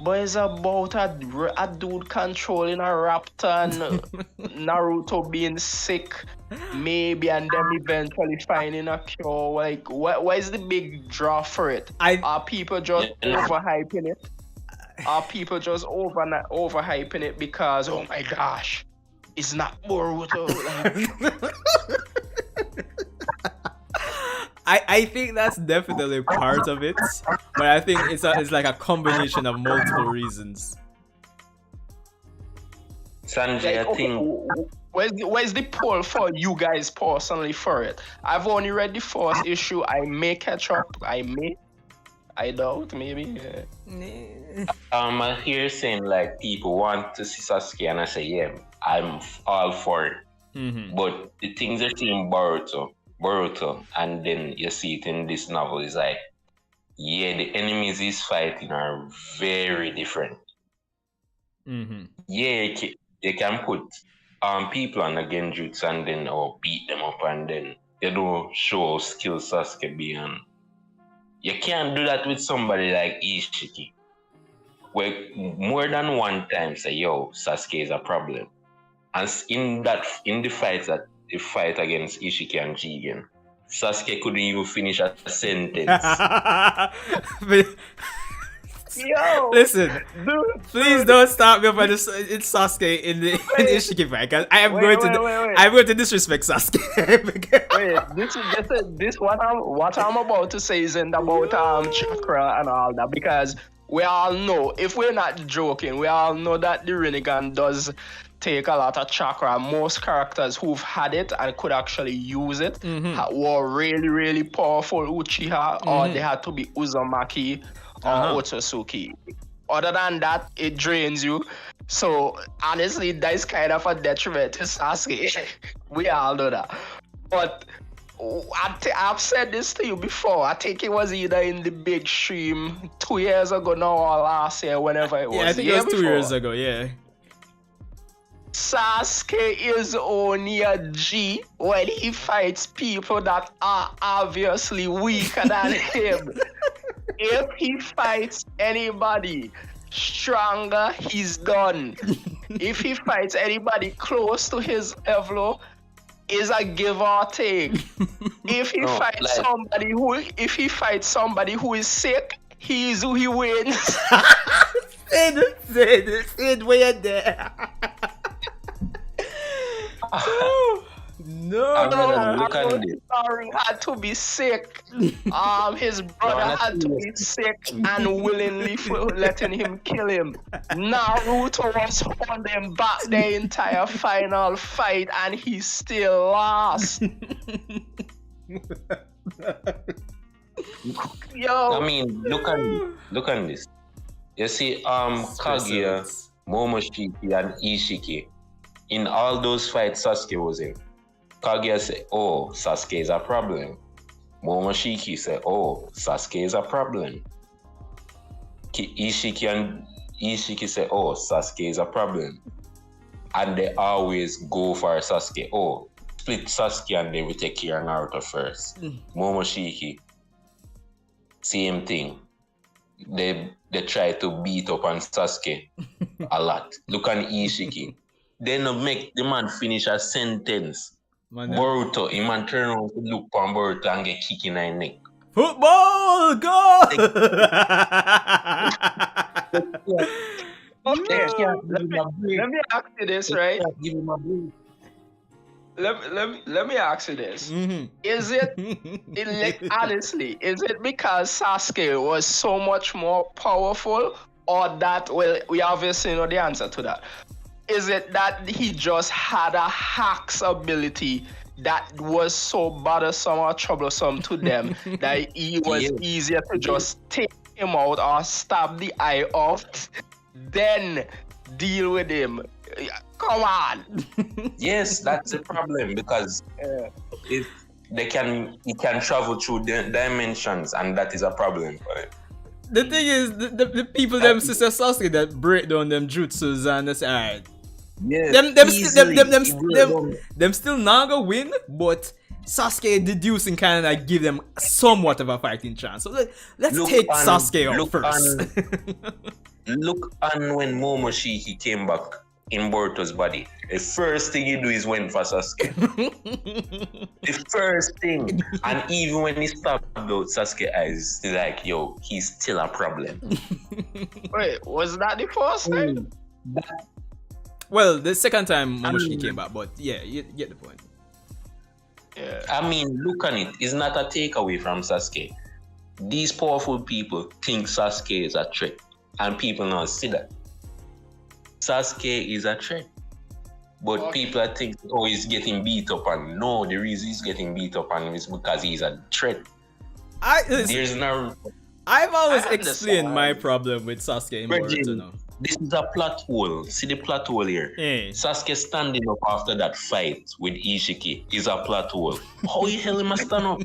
But it's about a dude controlling a raptor and Naruto being sick, maybe, and them eventually finding a cure. Like, why is the big draw for it? Are people just overhyping it? Are people just overhyping it because, oh my gosh, it's not Boruto? Like, I think that's definitely part of it, but I think it's like a combination of multiple reasons. Sanjay, Like, I okay, think where's the poll for you guys personally for it? I've only read the first issue. I may catch up. I doubt, maybe. Yeah. I hear saying like people want to see Sasuke, and I say, yeah, I'm all for it. Mm-hmm. But the things are seeing Boruto, and then you see it in this novel is like, yeah, the enemies he's fighting are very different. Mm-hmm. Yeah, you can put people on the genjutsu and then beat them up, and then you don't show skill Sasuke beyond. You can't do that with somebody like Ishiki, where more than one time say, yo, Sasuke is a problem. And in the fight against Ishiki and Jigen, Sasuke couldn't even finish a sentence. Yo, Listen, dude, please don't stop me for this. It's Sasuke in the Ishiki fight, because I am Wait, going to wait. I'm going to disrespect Sasuke. Wait, this what I'm about to say isn't about chakra and all that, because we all know, if we're not joking, we all know that the Rinnegan does take a lot of chakra. Most characters who've had it and could actually use it were really, really powerful Uchiha, or they had to be Uzumaki or Otsutsuki. Other than that, it drains you. So honestly, that's kind of a detriment to Sasuke. We all know that. But I've said this to you before. I think it was either in the big stream 2 years ago now or last year, whenever it was. Yeah, I think it was 2 years ago, yeah. Sasuke is only a G when he fights people that are obviously weaker than him. If he fights anybody stronger, he's done. If he fights anybody close to his level, is a give or take. If he fights somebody who is sick, he wins. Sid, we're there. No. Look at this. Naruto had to be sick. His brother had to be sick and willingly letting him kill him. Naruto was holding back the entire final fight, and he still lost. Yo. I mean, look at this. You see, Kaguya, Momoshiki, and Ishiki. In all those fights Sasuke was in, Kaguya said, oh, Sasuke is a problem. Momoshiki said, oh, Sasuke is a problem. Ishiki said, oh, Sasuke is a problem. And they always go for Sasuke. Oh, split Sasuke and then we take care of Naruto first. Momoshiki, same thing. They try to beat up on Sasuke a lot. Look at Ishiki. They no make the man finish a sentence. Boruto, he man turn around to look on Boruto and get kicked in the neck. Football, go! Okay, let me ask you this, right? Let me ask you this. Is it honestly, is it because Sasuke was so much more powerful, or that, well, we obviously know the answer to that. Is it that he just had a hacks ability that was so bothersome or troublesome to them that it was easier to just take him out or stab the eye off, then deal with him? Come on. Yes, that's the problem, because if he can travel through dimensions, and that is a problem for him. The thing is, the people them sister Sasuke that break down them jutsus and that's alright. Yes, them still not gonna win, but Sasuke deducing kind of like give them somewhat of a fighting chance. So let's take Sasuke out first. Look on when Momoshiki came back in Boruto's body. The first thing he do is went for Sasuke. The first thing. And even when he stabbed out Sasuke eyes, he's like, yo, he's still a problem. Wait, was that the first time? Well, the second time Momoshiki came back, but yeah, you get the point. Yeah. I mean, look on it. It's not a takeaway from Sasuke. These powerful people think Sasuke is a threat, and people now see that Sasuke is a threat. But Okay. people are thinking, oh, he's getting beat up, and no, the reason he's getting beat up on him is because he's a threat. There's no. I've always I explained my understand. problem with Sasuke in Virgin, Boruto now. this is a plot hole. See the plot hole here. Eh. Sasuke standing up after that fight with Ishiki is a plot hole. How the hell him a stand up?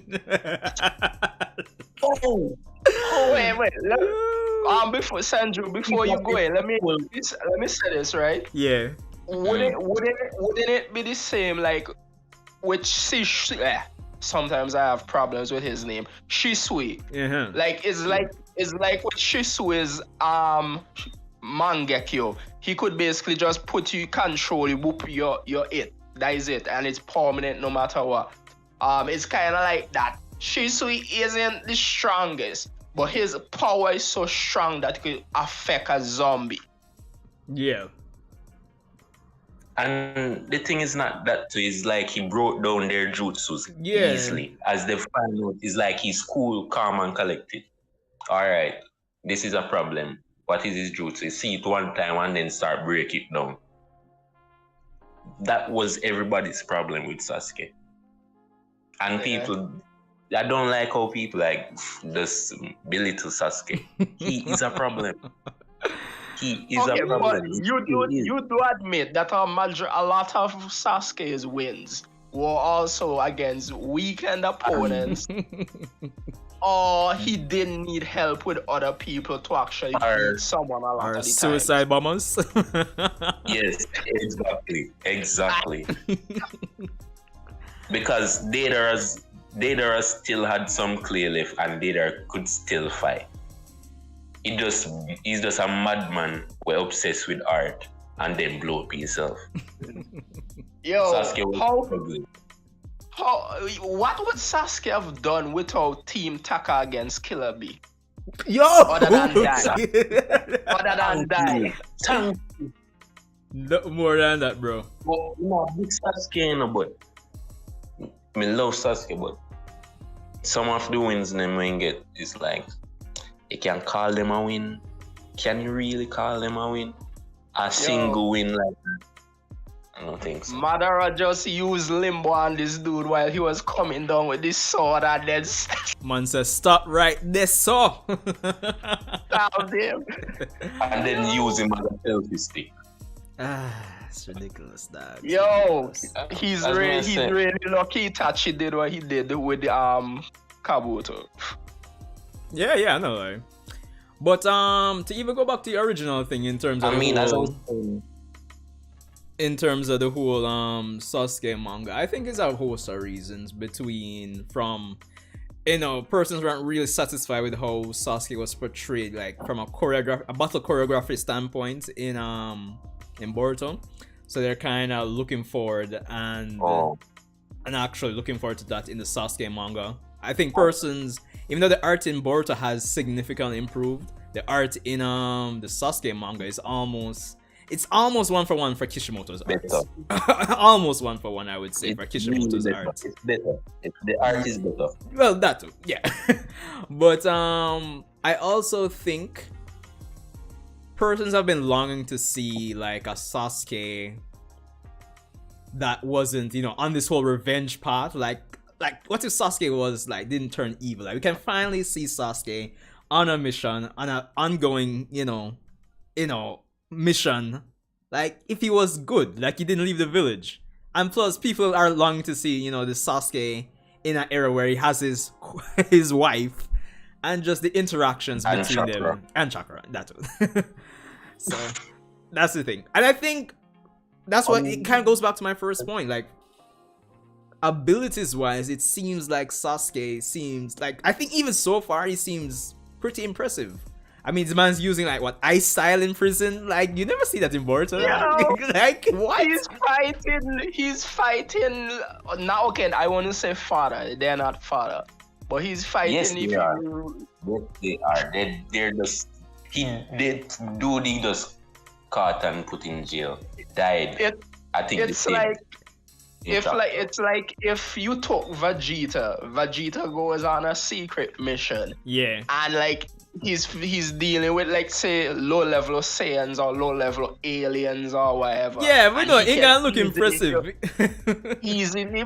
Oh, Wait. Before Sandro, before you go in, let me say this, right? Yeah. Wouldn't it be the same like with sometimes I have problems with his name. Shisui. Uh-huh. Like it's like with Shisui's Mangekyo. He could basically just put you control you, whoop your it. That is it, and it's permanent no matter what. It's kinda like that. Shisui isn't the strongest, but his power is so strong that it could affect a zombie. Yeah. and the thing is not that too. It's like he broke down their jutsus Yeah. easily. As they find out, it's like he's cool, calm, and collected. All right, this is a problem. What is his jutsu? See it one time and then start break it down. That was everybody's problem with Sasuke. And Yeah. people, I don't like how people like this belittle Sasuke. He is a problem. He is Okay, a but problem. you do admit that a lot of Sasuke's wins were also against weakened opponents, or he didn't need help with other people to actually Or- beat someone a lot Or of the suicide bombers. Yes, exactly. Because Deidara still had some clay left, and Deidara could still fight. He's just a madman who obsessed with art and then blow up himself. Yo, Sasuke was struggling. what would Sasuke have done without Team Taka against Killer Bee? Yo! Other than die. Thank No more than that, bro. you. No, big Sasuke, no, but I love Sasuke, but some of the wins them we get is like, you can call them a win. Can you really call them a win? A single win like that? I don't think so. Madara just used limbo on this dude while he was coming down with this sword and then Man says, stop right there, so. stabbed him. And then use him as a selfie stick. It's ridiculous, dog. It's Yo, ridiculous. he's As really I said. lucky Itachi did what he did with the Kabuto. Yeah, I know, right? But to even go back to the original thing in terms of I mean, as I was whole, saying, in terms of the whole Sasuke manga, I think it's a host of reasons from persons weren't really satisfied with how Sasuke was portrayed, like from a battle choreography standpoint in Boruto. So they're kind of looking forward and actually looking forward to that in the Sasuke manga. I think persons, even though the art in Boruto has significantly improved, the art in the Sasuke manga is almost 1-for-1 for Kishimoto's art. Almost 1-for-1, I would say, for Kishimoto's really art. It's better. The art is better. Well, that too, yeah. But I also think persons have been longing to see like a Sasuke that wasn't, on this whole revenge path. Like what if Sasuke was like didn't turn evil? Like we can finally see Sasuke on a mission, on an ongoing, mission. Like if he was good, like he didn't leave the village. And plus people are longing to see, the Sasuke in an era where he has his wife and just the interactions And between Chakra. them and Chakra, that too. So that's the thing. And I think that's what it kind of goes back to my first point. Like abilities wise, it seems like Sasuke I think even so far he seems pretty impressive. I mean, this man's using like what, ice style in prison? Like you never see that in Boruto. Yeah. Like what? He's fighting now. Okay, I want to say father. They're not father, but he's fighting. Yes, if they are. you- Yes, they are. They're just he just caught and put in jail. He died. It- I think It's the same. like if like it's like if you took Vegeta goes on a secret mission Yeah. and like he's dealing with like say low level Saiyans or low level aliens or whatever. Yeah, we and know he it can can look easily- impressive. Easily.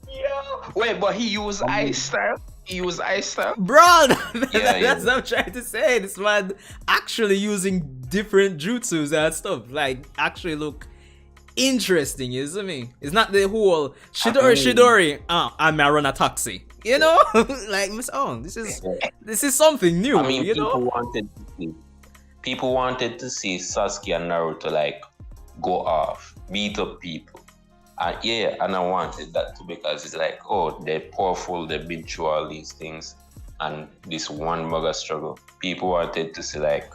Yeah. Wait, but he used ice style. He used ice style. Bro, Yeah, that's what I'm trying to say. This man actually using different jutsus and stuff. Like, actually look interesting, you see me? It's not the whole Shidori, I'm a run a taxi. You know? Like, this is something new, I mean, you know? people wanted to see Sasuke and Naruto like go off, beat up people. And I wanted that too because it's like, oh, they're powerful, they've been through all these things, and this one mega struggle. People wanted to see like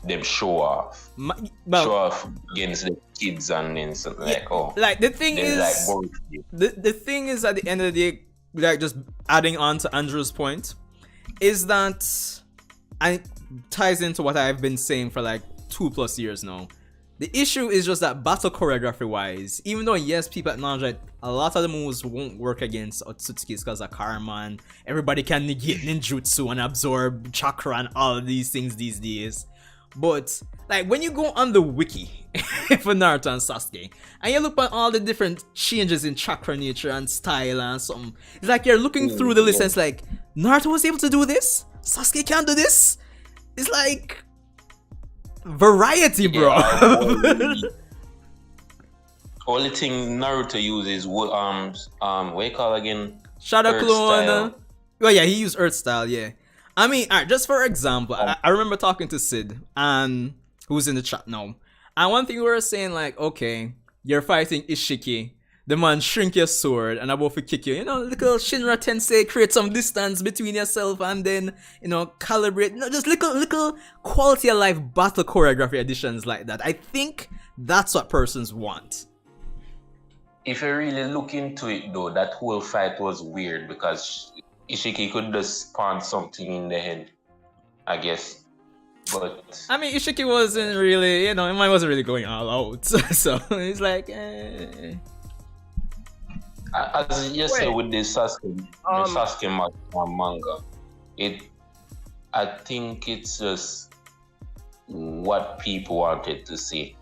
them show off, show off against the kids, and then something like, oh, like the thing is, like, the thing is at the end of the day, like just adding on to Andrew's point, is that, and it ties into what I've been saying for like 2+ years now. The issue is just that battle choreography wise, even though yes, people acknowledge that a lot of the moves won't work against Otsutsuki's because of karma and everybody can negate ninjutsu and absorb chakra and all of these things these days. But like when you go on the wiki for Naruto and Sasuke and you look at all the different changes in chakra nature and style and something, it's like you're looking through the list and it's like, Naruto was able to do this? Sasuke can't do this? It's like variety, bro. Only thing Naruto uses what you call again? Shadow Earth clone. style. Well, yeah, he used Earth style. Yeah, I mean, alright, just for example, I remember talking to Sid and who's in the chat now, and one thing we were saying like, okay, you're fighting Ishiki. The man shrink your sword and about to kick you. You know, little Shinra Tensei, create some distance between yourself and then, you know, calibrate. No, just little quality of life battle choreography additions like that. I think that's what persons want. If you really look into it though, that whole fight was weird because Ishiki could just spawn something in the head, I guess. But I mean, Ishiki wasn't really, you know, mine wasn't really going all out. So it's like, as you say with the Sasuke manga, I think it's just what people wanted to see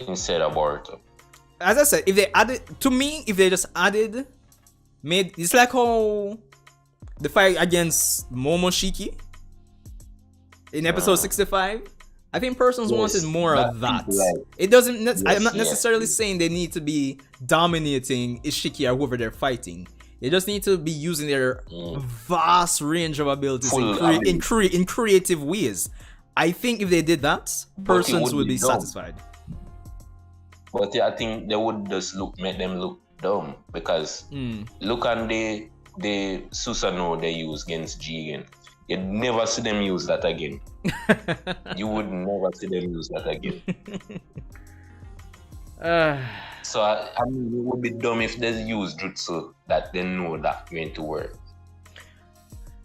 instead of Boruto. as I said, if they added, to me, if they just added, it's like how the fight against Momoshiki in episode 65. I think persons wanted more of that. It doesn't. I'm not necessarily saying they need to be dominating Ishiki or whoever they're fighting. They just need to be using their vast range of abilities in creative ways. I think if they did that, persons would be satisfied. But I think they would just make them look dumb because look on the Susanoo they use against Jigen. You'd never see them use that again. You would never see them use that again. So I mean, it would be dumb if they use jutsu that they know that's going to work.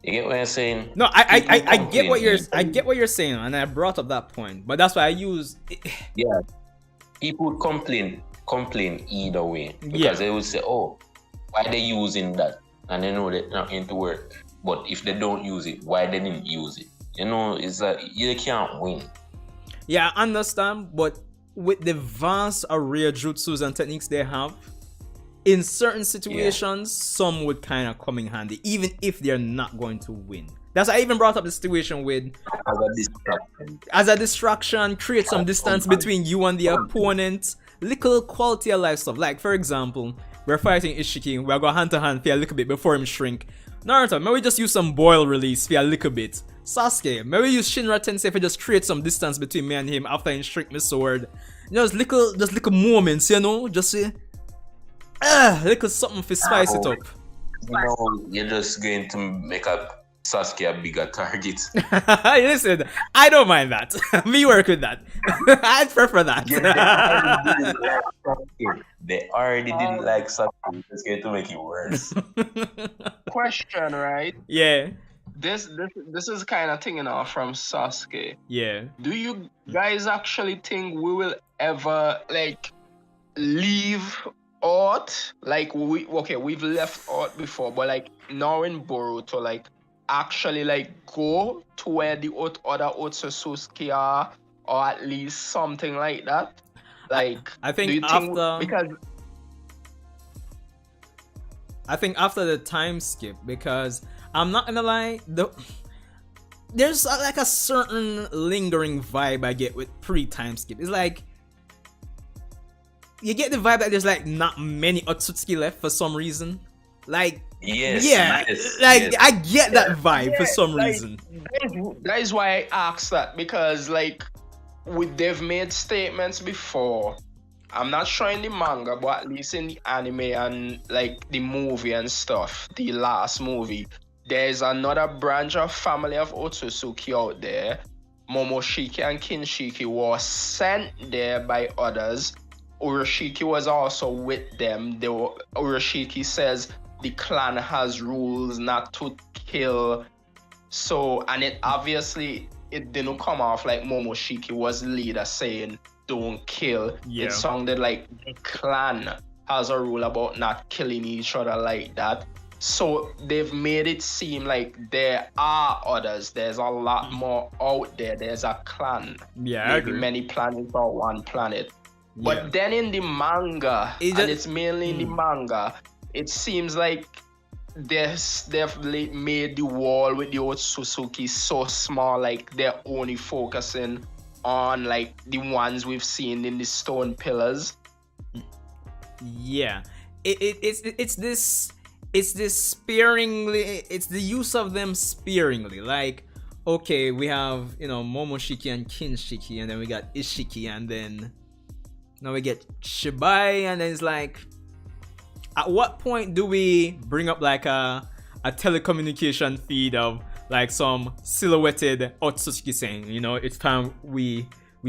You get what I'm saying? No, I get what you're saying, and I brought up that point. But that's why I use. Yeah, people would complain either way because they would say, "Oh, why they using that?" And they know that not going to work. But if they don't use it, why they didn't use it? You know, it's like you can't win. Yeah, I understand, but with the vast array of jutsus and techniques they have, in certain situations, some would kind of come in handy, even if they're not going to win. That's why I even brought up the situation with as a distraction, create some distance between you and the opponent. Little quality of life stuff. Like for example, we're fighting Ishiki, we're going hand to hand for a little bit before him shrink. Naruto, maybe just use some boil release for a little bit. Sasuke, maybe use Shinra Tensei for just create some distance between me and him after he shrink my sword. You know, just little moments, you know, just say, little something for spice it up. You know, you're just going to make Sasuke a bigger target. Listen, I don't mind that. Me work with that. I'd prefer that. They already didn't like Sasuke. It's going to make it worse. Question, right? Yeah. This is kind of thing, you know, from Sasuke. Yeah. Do you guys actually think we will ever, like, leave out, like we've left out before, but like now in Boruto, like actually like go to where the other Otsutsuki are, or at least something like that. Like, I do think you think because after the time skip, because I'm not gonna lie, there's like a certain lingering vibe I get with pre-time skip. It's like you get the vibe that there's like not many Otsutsuki left for some reason. Like, Yes, yeah, yes, like yes. I get that vibe for yeah, some like, reason. that is why I asked that, because like they've made statements before. I'm not sure in the manga, but at least in the anime and like the movie and stuff, the last movie, there's another branch of family of Otsutsuki out there. Momoshiki and Kinshiki was sent there by others. Urashiki was also with them. Urashiki says the clan has rules not to kill. So, and it obviously it didn't come off like Momoshiki was the leader saying don't kill. Yeah. It sounded like the clan has a rule about not killing each other like that. So they've made it seem like there are others. There's a lot more out there. There's a clan. Yeah, I Maybe agree. many planets or one planet. But Yeah. then in the manga, It and just- it's mainly in the manga, it seems like they've made the wall with the Otsutsuki so small, like they're only focusing on like the ones we've seen in the stone pillars. Yeah, it's this sparingly. It's the use of them sparingly. Like, okay, we have Momoshiki and Kinshiki, and then we got Ishiki, and then now we get Shibai, and then it's like, at what point do we bring up like a telecommunication feed of like some silhouetted Otsutsuki saying, it's time we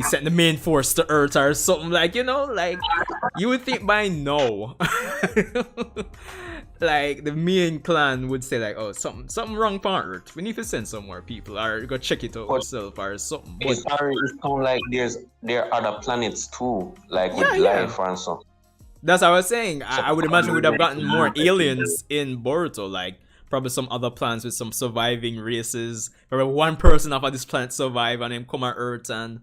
send the main force to Earth or something, like, like you would think by now like the main clan would say like, oh, something wrong on Earth, we need to send some more people or go check it out ourselves or something. But It's sound like there are other planets too, like with Yeah. life and so. that's what I was saying. I would imagine we'd have gotten more aliens in Boruto, like probably some other planets with some surviving races. Probably one person off of this planet survive and then come on Earth and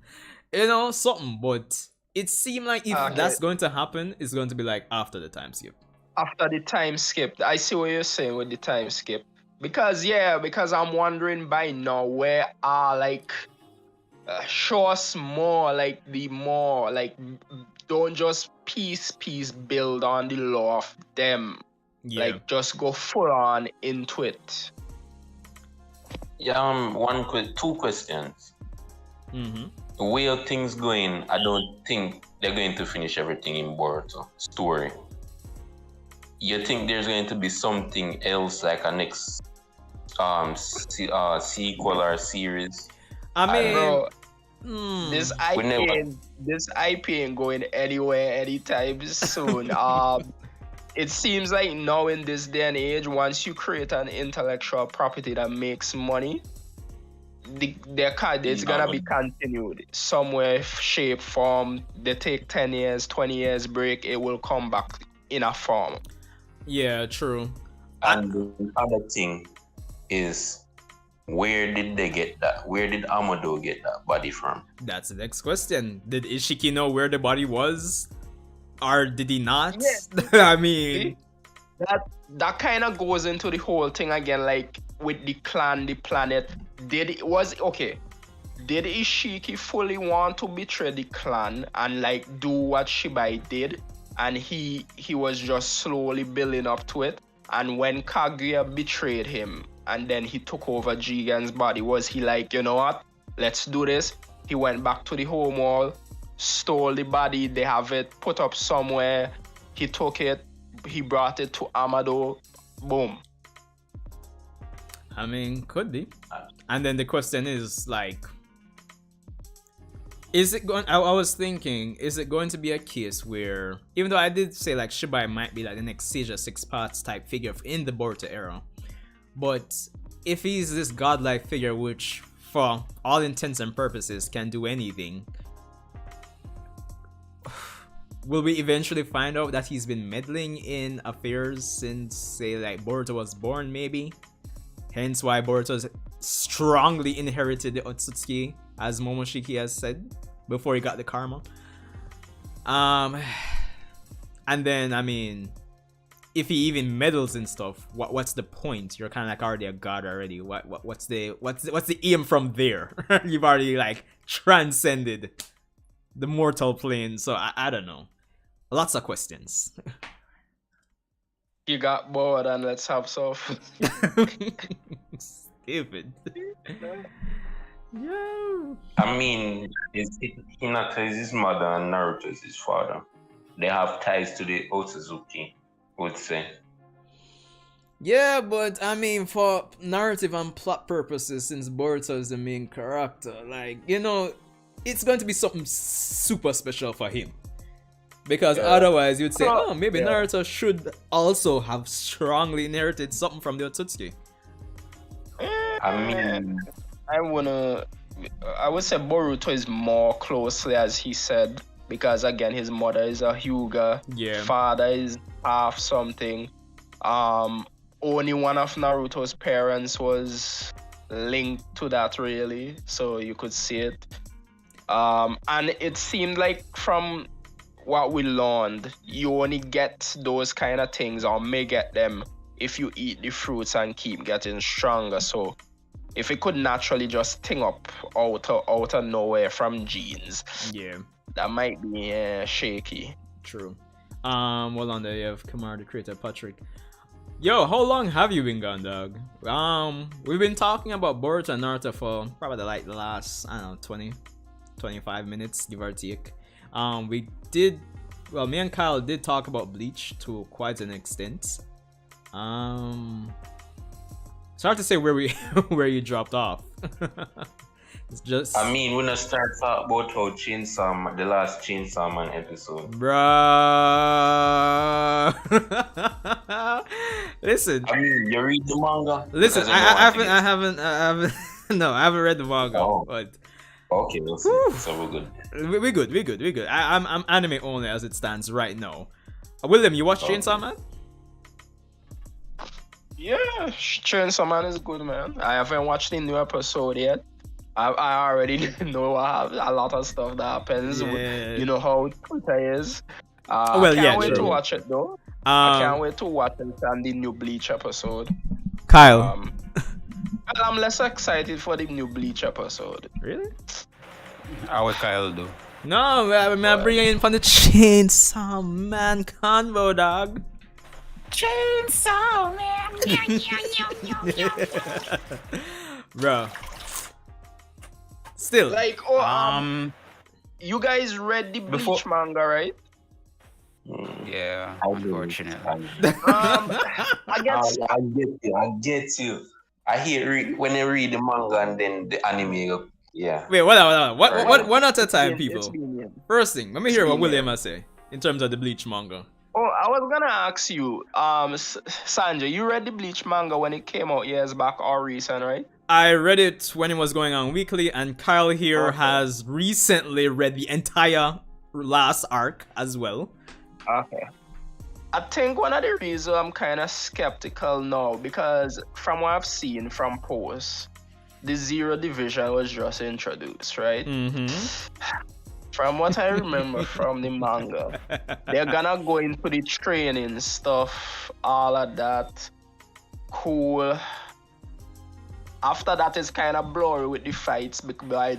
something. But it seemed like if Okay. that's going to happen, it's going to be like after the time skip. After the time skip, I see what you're saying with the time skip. Because I'm wondering by now where are like show us more, like the more like don't just piece build on the law of them. Yeah. Like just go full on into it. Yeah, two questions. Mm-hmm. The way of things going, I don't think they're going to finish everything in Boruto story. You think there's going to be something else, like a next sequel or series? I mean, Bro, hmm, this We never- IP ain't going anywhere anytime soon. It seems like now in this day and age, once you create an intellectual property that makes money, it's gonna be continued somewhere, shape, form. They take 10 years, 20 years break, it will come back in a form. yeah, true. And the other thing is, where did they get that? Where did Amado get that body from? That's the next question. Did Ishiki know where the body was? Or did he not? I mean, That kind of goes into the whole thing again, like with the clan, the planet. Did Ishiki fully want to betray the clan and like do what Shibai did, and he was just slowly building up to it? And when Kaguya betrayed him and then he took over Jigen's body, was he like, you know what, let's do this? He went back to the home wall, stole the body, they have it put up somewhere, he took it, he brought it to Amado, boom. I mean, could be. And then the question is like, is it going? I was thinking, is it going to be a case where, even though I did say like Shibai might be like the next Seizure 6 parts type figure in the Boruto era, but if he's this godlike figure which, for all intents and purposes, can do anything, will we eventually find out that he's been meddling in affairs since, say, like Boruto was born, maybe? Hence why Boruto's strongly inherited the Otsutsuki, as Momoshiki has said, before he got the karma. And then, I mean, if he even meddles in stuff, what's the point? You're kind of like already a god already. What's the aim from there? You've already like transcended the mortal plane. So I don't know. Lots of questions. You got bored and let's have stuff. Stupid. Yo. I mean, Hinata is his mother and Naruto is his father. They have ties to the Otsutsuki, I would say. Yeah, but I mean, for narrative and plot purposes, since Boruto is the main character, like, you know, it's going to be something super special for him. Because otherwise, you'd say, oh, maybe Naruto should also have strongly inherited something from the Otsutsuki. I mean, I would say Boruto is more closely, as he said, because again, his mother is a Hyuga, father is half something. Only one of Naruto's parents was linked to that, really, so you could see it. And it seemed like from what we learned, you only get those kind of things, or may get them, if you eat the fruits and keep getting stronger. So if it could naturally just thing up out of nowhere from genes, that might be shaky. True. Hold on there, you have Kamar, the creator, Patrick. Yo, how long have you been gone, dog? We've been talking about Boruto and Naruto for probably the last, I don't know, 20, 25 minutes, give or take. Me and Kyle did talk about Bleach to quite an extent. It's hard to say where you dropped off. It's just, I mean, when I start talking about how the last Chainsaw Man episode. Bruh. Listen. I mean, you read the manga? Listen, I haven't no, I haven't read the manga, but okay, so we're good. We're good. I'm anime only as it stands right now. William, you watch Chainsaw Man? Yeah, Chainsaw Man is good, man. I haven't watched the new episode yet. I already know a lot of stuff that happens. You know how Twitter is. I can't wait to watch it though. I can't wait to watch it and the new Bleach episode. Kyle. I'm less excited for the new Bleach episode. Really? How would Kyle do? No, I'm bringing in from the Chainsaw Man convo, dog. Chainsaw Man. Bro. Still. Like, you guys read the Bleach manga, right? Yeah, unfortunately. I get you. I hear when they read the manga and then the anime. Yeah. Wait, one at a time, people. First thing, let me hear what William has say in terms of the Bleach manga. Oh, I was gonna ask you, Sanjay, you read the Bleach manga when it came out years back or recent, right? I read it when it was going on weekly, and Kyle here has recently read the entire last arc as well. Okay. I think one of the reasons I'm kind of skeptical now, because from what I've seen from posts, the Zero Division was just introduced, right? From what I remember from the manga, they're gonna go into the training stuff, all of that. Cool. After that, it's kind of blurry with the fights, because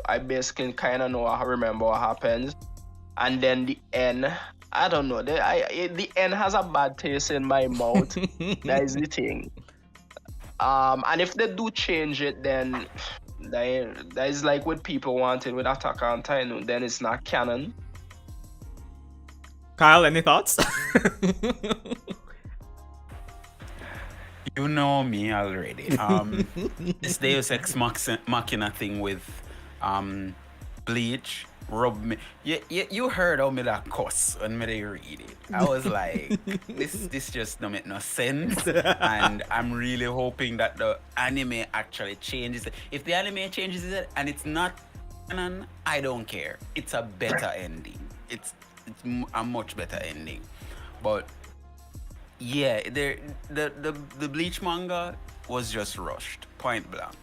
I basically kind of know, I remember what happens. And then the end, I don't know. The end has a bad taste in my mouth. That is the thing. And if they do change it, then that is like what people wanted with Attack on Titan. Then it's not canon. Kyle, any thoughts? You know me already. This Deus Ex Machina thing with Bleach rubbed me. You heard how me that cuss when me they read it. I was like, this just don't make no sense. And I'm really hoping that the anime actually changes it. If the anime changes it and it's not canon, I don't care. It's a better ending. a much better ending. But yeah, the Bleach manga was just rushed, point blank.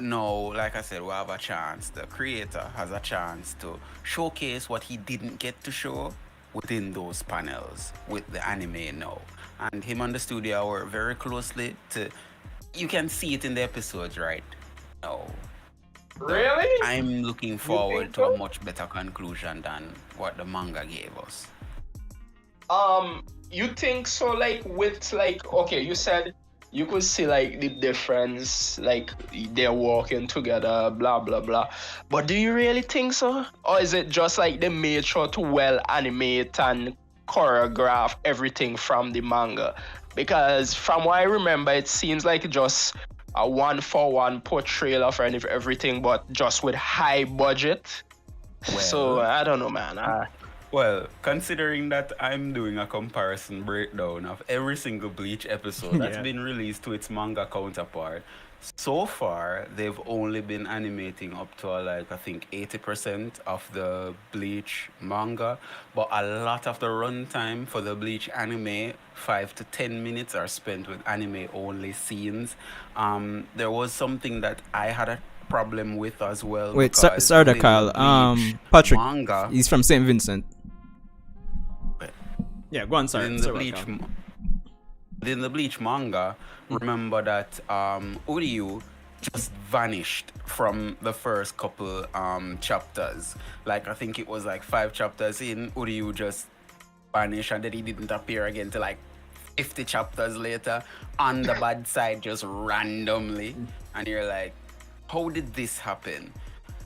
No, like I said, we have a chance. The creator has a chance to showcase what he didn't get to show within those panels with the anime now. And him and the studio work very closely to. You can see it in the episodes right now. Really? I'm looking think forward to so? a much better conclusion than what the manga gave us. You think so? Like with like, okay, you said you could see like the difference, like they're walking together, blah blah blah. But do you really think so, or is it just like they made sure to well animate and choreograph everything from the manga? Because from what I remember, it seems like just a one-for-one portrayal of everything, but just with high budget. So Well, I don't know, man. Well, considering that I'm doing a comparison breakdown of every single Bleach episode that's Yeah. been released to its manga counterpart, so far they've only been animating up to like I think 80% of the Bleach manga, but a lot of the runtime for the Bleach anime, 5 to 10 minutes, are spent with anime only scenes. There was something that I had a problem with as well. Wait, because sorry, within the Kyle. Bleach Patrick, manga. he's from St. Vincent. Wait. Yeah, go on. Sorry. Within the Sorry, Bleach, Kyle. within the Bleach manga, remember that Uryu just vanished from the first couple chapters. Like I think it was like 5 chapters in, Uryu just vanished, and then he didn't appear again till like 50 chapters later on the bad side, just randomly. And you're like, how did this happen?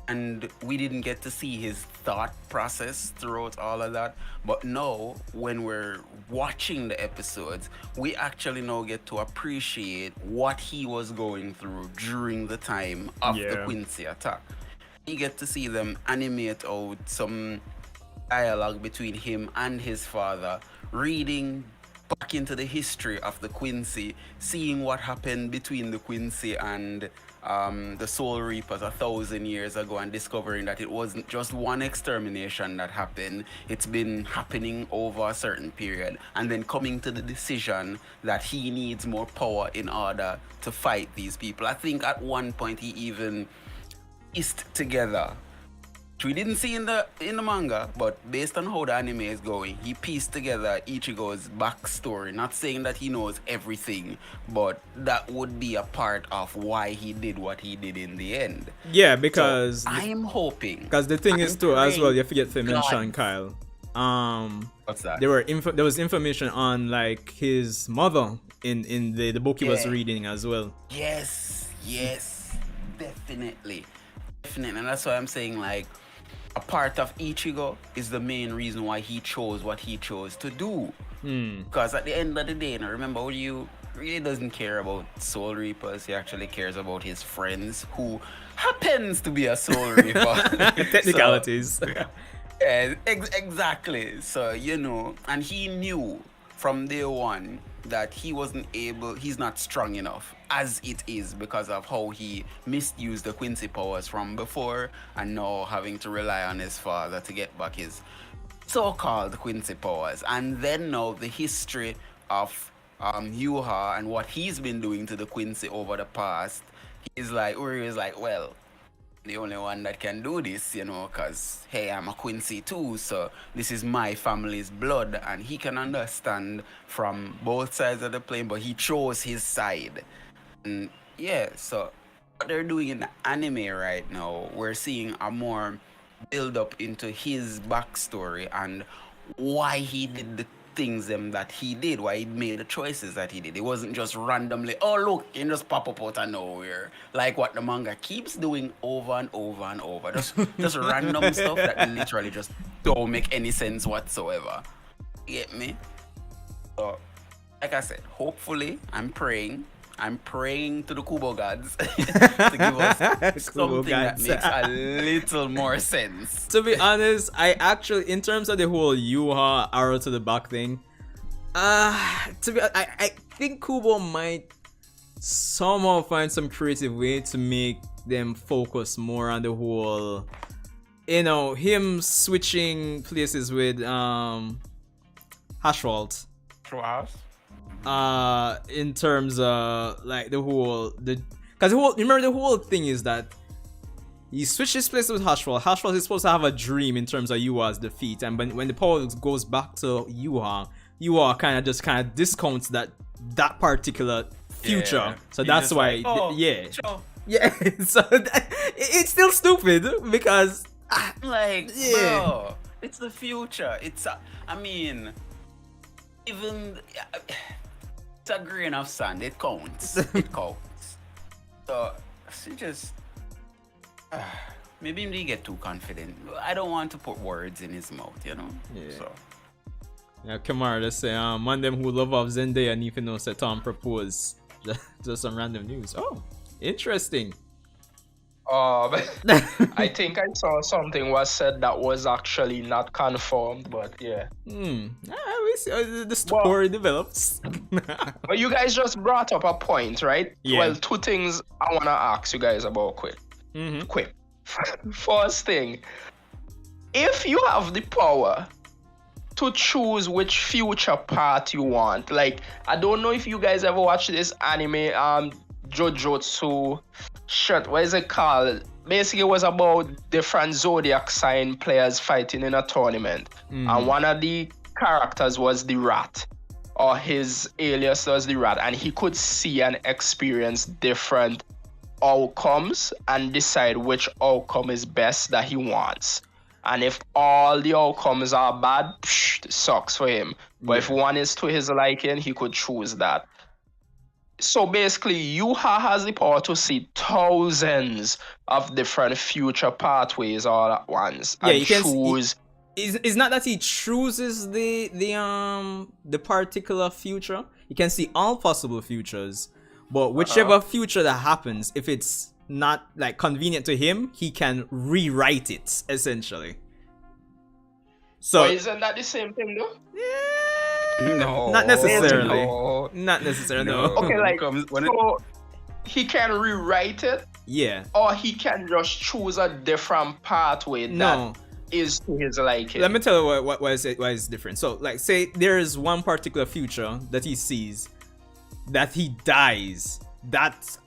And we didn't get to see his thought process throughout all of that. But now, when we're watching the episodes, we actually now get to appreciate what he was going through during the time of the Yeah. Quincy attack. You get to see them animate out some dialogue between him and his father, reading back into the history of the Quincy, seeing what happened between the Quincy and the Soul Reapers 1,000 years ago, and discovering that it wasn't just one extermination that happened, it's been happening over a certain period, and then coming to the decision that he needs more power in order to fight these people. I think at one point he even pieced together, which we didn't see in the manga, but based on how the anime is going, he pieced together Ichigo's backstory. Not saying that he knows everything, but that would be a part of why he did what he did in the end. Yeah, because So I'm hoping. because the thing is I'm too as well. praying You forget to mention God- Kyle. What's that? There was information on like his mother in the book he was Yeah. reading as well. Yes, definitely. And that's why I'm saying, like, a part of Ichigo is the main reason why he chose what he chose to do. Because at the end of the day, now remember, Uryu really doesn't care about Soul Reapers. He actually cares about his friends, who happens to be a Soul Reaper. Technicalities. Yeah, exactly. So, and he knew from day one that he's not strong enough as it is because of how he misused the Quincy powers from before, and now having to rely on his father to get back his so-called Quincy powers. And then now the history of Uchiha and what he's been doing to the Quincy over the past, Uri is like, well, the only one that can do this, because, hey, I'm a Quincy too, so this is my family's blood, and he can understand from both sides of the plane, but he chose his side. And yeah, so what they're doing in the anime right now, we're seeing a more build up into his backstory and why he did the things that he did, why he made the choices that he did. It wasn't just randomly, oh look, he just pop up out of nowhere, like what the manga keeps doing over and over and over. Just random stuff that literally just don't make any sense whatsoever. You get me? So, like I said, hopefully, I'm praying to the Kubo gods to give us Kubo something that gods. makes a little more sense. To be honest, I actually, in terms of the whole Uchiha arrow to the back thing, I think Kubo might somehow find some creative way to make them focus more on the whole you know, him switching places with Hashwalt. True house. In terms of like because remember the whole thing is that he switched his place with Hashwalt. Hashwalt is supposed to have a dream in terms of Yua's defeat, and when the power goes back to Yuha kind of discounts that particular future. Yeah. So He's that's just why, like, oh, yeah, sure. yeah. So it's still stupid because Like, Yeah. bro, it's the future. I mean, even it's a grain of sand. It counts. It counts. So she just maybe he get too confident. I don't want to put words in his mouth, you know. Yeah. So yeah, Kamara, let's say man them who love of Zendaya and even know set Tom propose. Just some random news. Oh, interesting. I think I saw something was said that was actually not confirmed, but yeah. We see, the story develops. But you guys just brought up a point, right? Yeah. Well, two things I wanna ask you guys about quick. Quick. First thing, if you have the power to choose which future path you want, like I don't know if you guys ever watched this anime, Jojutsu. Shit, what is it called? Basically, it was about different zodiac sign players fighting in a tournament, and one of the characters was the rat, or his alias was the rat, and he could see and experience different outcomes and decide which outcome is best that he wants. And if all the outcomes are bad, it sucks for him. But if one is to his liking, he could choose that. So basically, Yuha has the power to see thousands of different future pathways all at once Yeah, and you can choose. It's not that he chooses the particular future. He can see all possible futures, but whichever future that happens, if it's not like convenient to him, he can rewrite it essentially. So But isn't that the same thing, though? no, not necessarily. No. Not necessarily. No. Okay, like When it- so he can rewrite it, Yeah. or he can just choose a different pathway No. that is to his liking. Let me tell you why is different. So, like, say there is one particular future that he sees that he dies.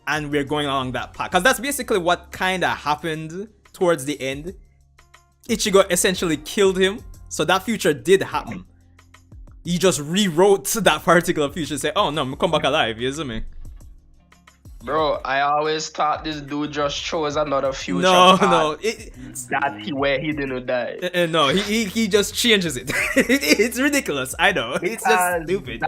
And we're going along that path, because that's basically what kind of happened towards the end. Ichigo essentially killed him, so that future did happen. He just rewrote that particular future, say, "Oh no, I'm come back alive." You see me? Bro, I always thought this dude just chose another future No, path. no, Where he didn't die. no. He just changes it. It's ridiculous. I know. It's just stupid.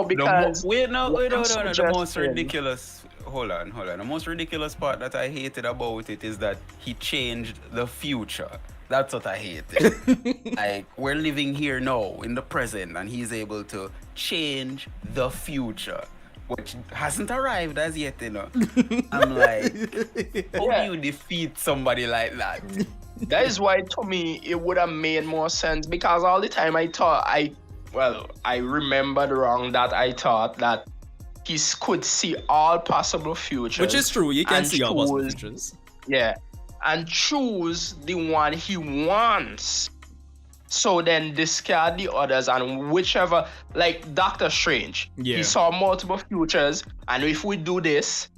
Because wait, no. The most suggesting- ridiculous. Hold on. The most ridiculous part that I hated about it is that he changed the future. That's what I hated. Like, we're living here now in the present, and he's able to change the future, which hasn't arrived as yet, you know. I'm like, how do you defeat somebody like that? that is why to me it would have made more sense, because all the time I remembered wrong that I thought that he could see all possible futures. Which is true. You can and see all possible choose- futures. Yeah. And choose the one he wants. So then discard the others, and whichever, like Doctor Strange, Yeah. he saw multiple futures, and if we do this,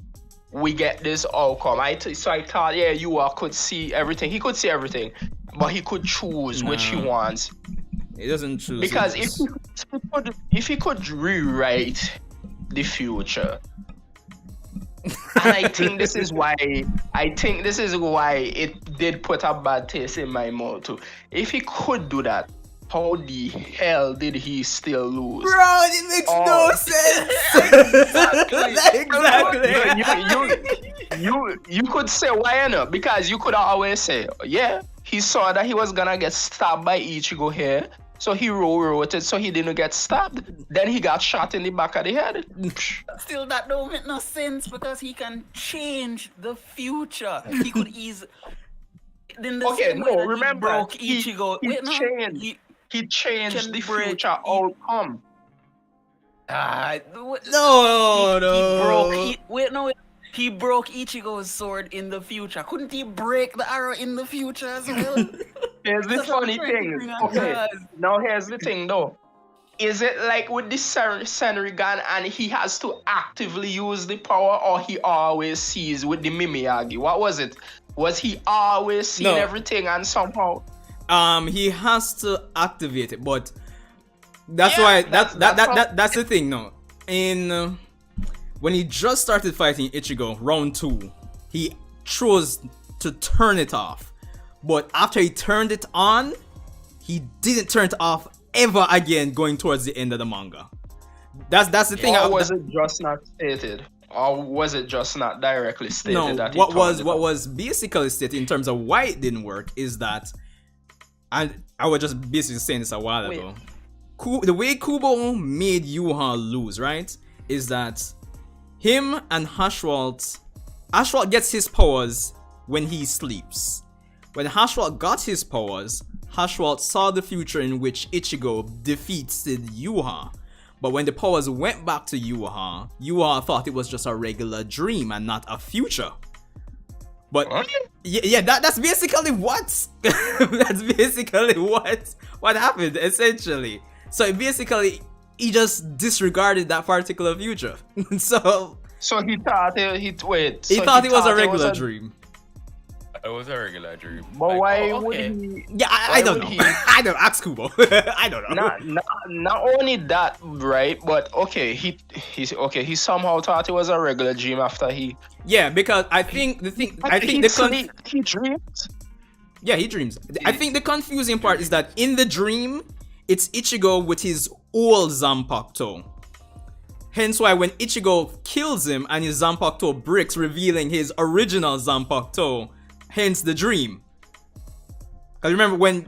we get this outcome. So I thought, yeah, could see everything. He could see everything, but he could choose which he wants. He doesn't choose. Because he just- if he could rewrite the future, and I think this is why it did put a bad taste in my mouth too. If he could do that, how the hell did he still lose? Bro, it makes no sense. Exactly. You could say why not? Because you could always say, yeah, he saw that he was gonna get stabbed by Ichigo here, so he wrote it so he didn't get stabbed. Then he got shot in the back of the head. Still, that don't make no sense, because he can change the future. He could ease. Okay, no, remember, broke Ichigo. He changed can the break future outcome. No. He he broke Ichigo's sword in the future. Couldn't he break the arrow in the future as well? Here's the That's what I'm funny trying to thing. bring Okay, across. now here's the thing though. Is it like with the Senrigan and he has to actively use the power, or he always sees with the Mimiyagi? What was it? Was he always seeing No. everything and somehow? He has to activate it, but that's Yeah, why that's how- that's the thing. No, in when he just started fighting Ichigo, round 2, he chose to turn it off, but after he turned it on, he didn't turn it off ever again. Going towards the end of the manga, that's the thing. Or was it just not stated? Or was it just not directly stated No, that he what turned was it what off? was basically stated in terms of why it didn't work is that, and I was just basically saying this a while Wait. ago. The way Kubo made Yuha lose, right, is that him and Hashwalt gets his powers when he sleeps. When Hashwalt got his powers, Hashwalt saw the future in which Ichigo defeated Yuha. But when the powers went back to Yuha, Yuha thought it was just a regular dream and not a future. But What? yeah, that's basically what that's basically what happened essentially. So basically, he just disregarded that particular future. So So he thought he wait. he so thought it was a thought regular dream. It was a regular dream. But Like, why oh, would okay. he? Yeah, I Why don't would know. he- I don't ask Kubo. I don't know. Not only that, right? But okay, he somehow thought it was a regular dream after he. Yeah, because I think He dreamed. yeah, he dreams. I think the confusing part is that in the dream, it's Ichigo with his old Zanpakuto. Hence why when Ichigo kills him and his Zanpakuto breaks, revealing his original Zanpakuto, hence the dream. Cause remember when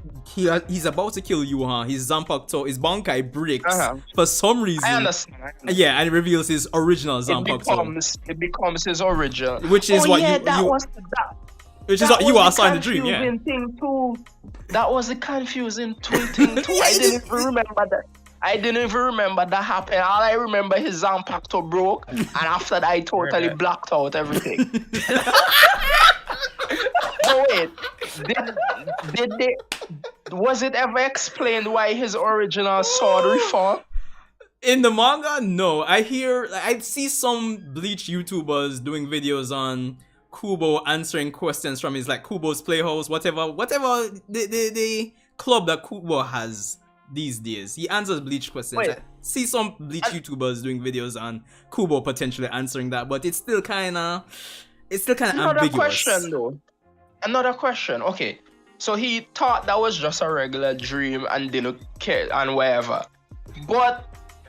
he's about to kill Yuha, his Zanpakuto, his Bankai breaks Uh-huh. for some reason. I understand. Yeah, and it reveals his original It Zanpakuto, becomes his original. which is what yeah, you that you was that. which is That what you was all the saw in the dream. Yeah. confusing thing too. That was the confusing thing too. I didn't even remember that. I didn't even remember that happened. All I remember his Zanpakuto broke, and after that I totally Yeah. blocked out everything. No wait, did they? Was it ever explained why his original sword reformed? In the manga, no. I see some Bleach YouTubers doing videos on Kubo answering questions from his like Kubo's Playhouse, whatever the club that Kubo has these days. He answers Bleach questions. Wait. I see some Bleach YouTubers doing videos on Kubo potentially answering that, but it's still kinda Another ambiguous. question though. Another question. Okay, so he thought that was just a regular dream and didn't care and whatever. But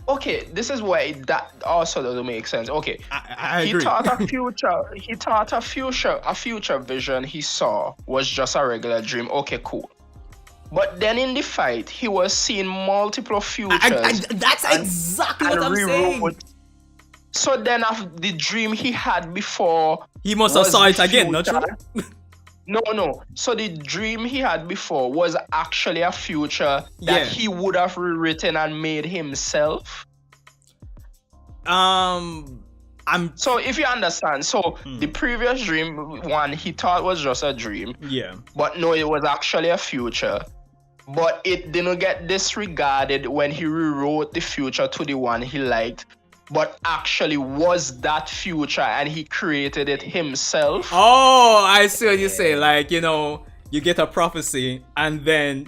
okay, this is why that also doesn't make sense. Okay, I he agree. thought a future. He thought a future vision he saw was just a regular dream. Okay, cool. But then in the fight, he was seeing multiple futures. That's and- exactly and what I'm saying. rewrote. So then, after the dream he had before, He must have was saw it the again, not true? future. No. So the dream he had before was actually a future that Yeah. he would have rewritten and made himself. I'm So if you understand, so the previous dream one he thought was just a dream, yeah. but no, it was actually a future. But it didn't get disregarded when he rewrote the future to the one he liked, but actually was that future and he created it himself. Oh, I see what you say. Like, you know, you get a prophecy and then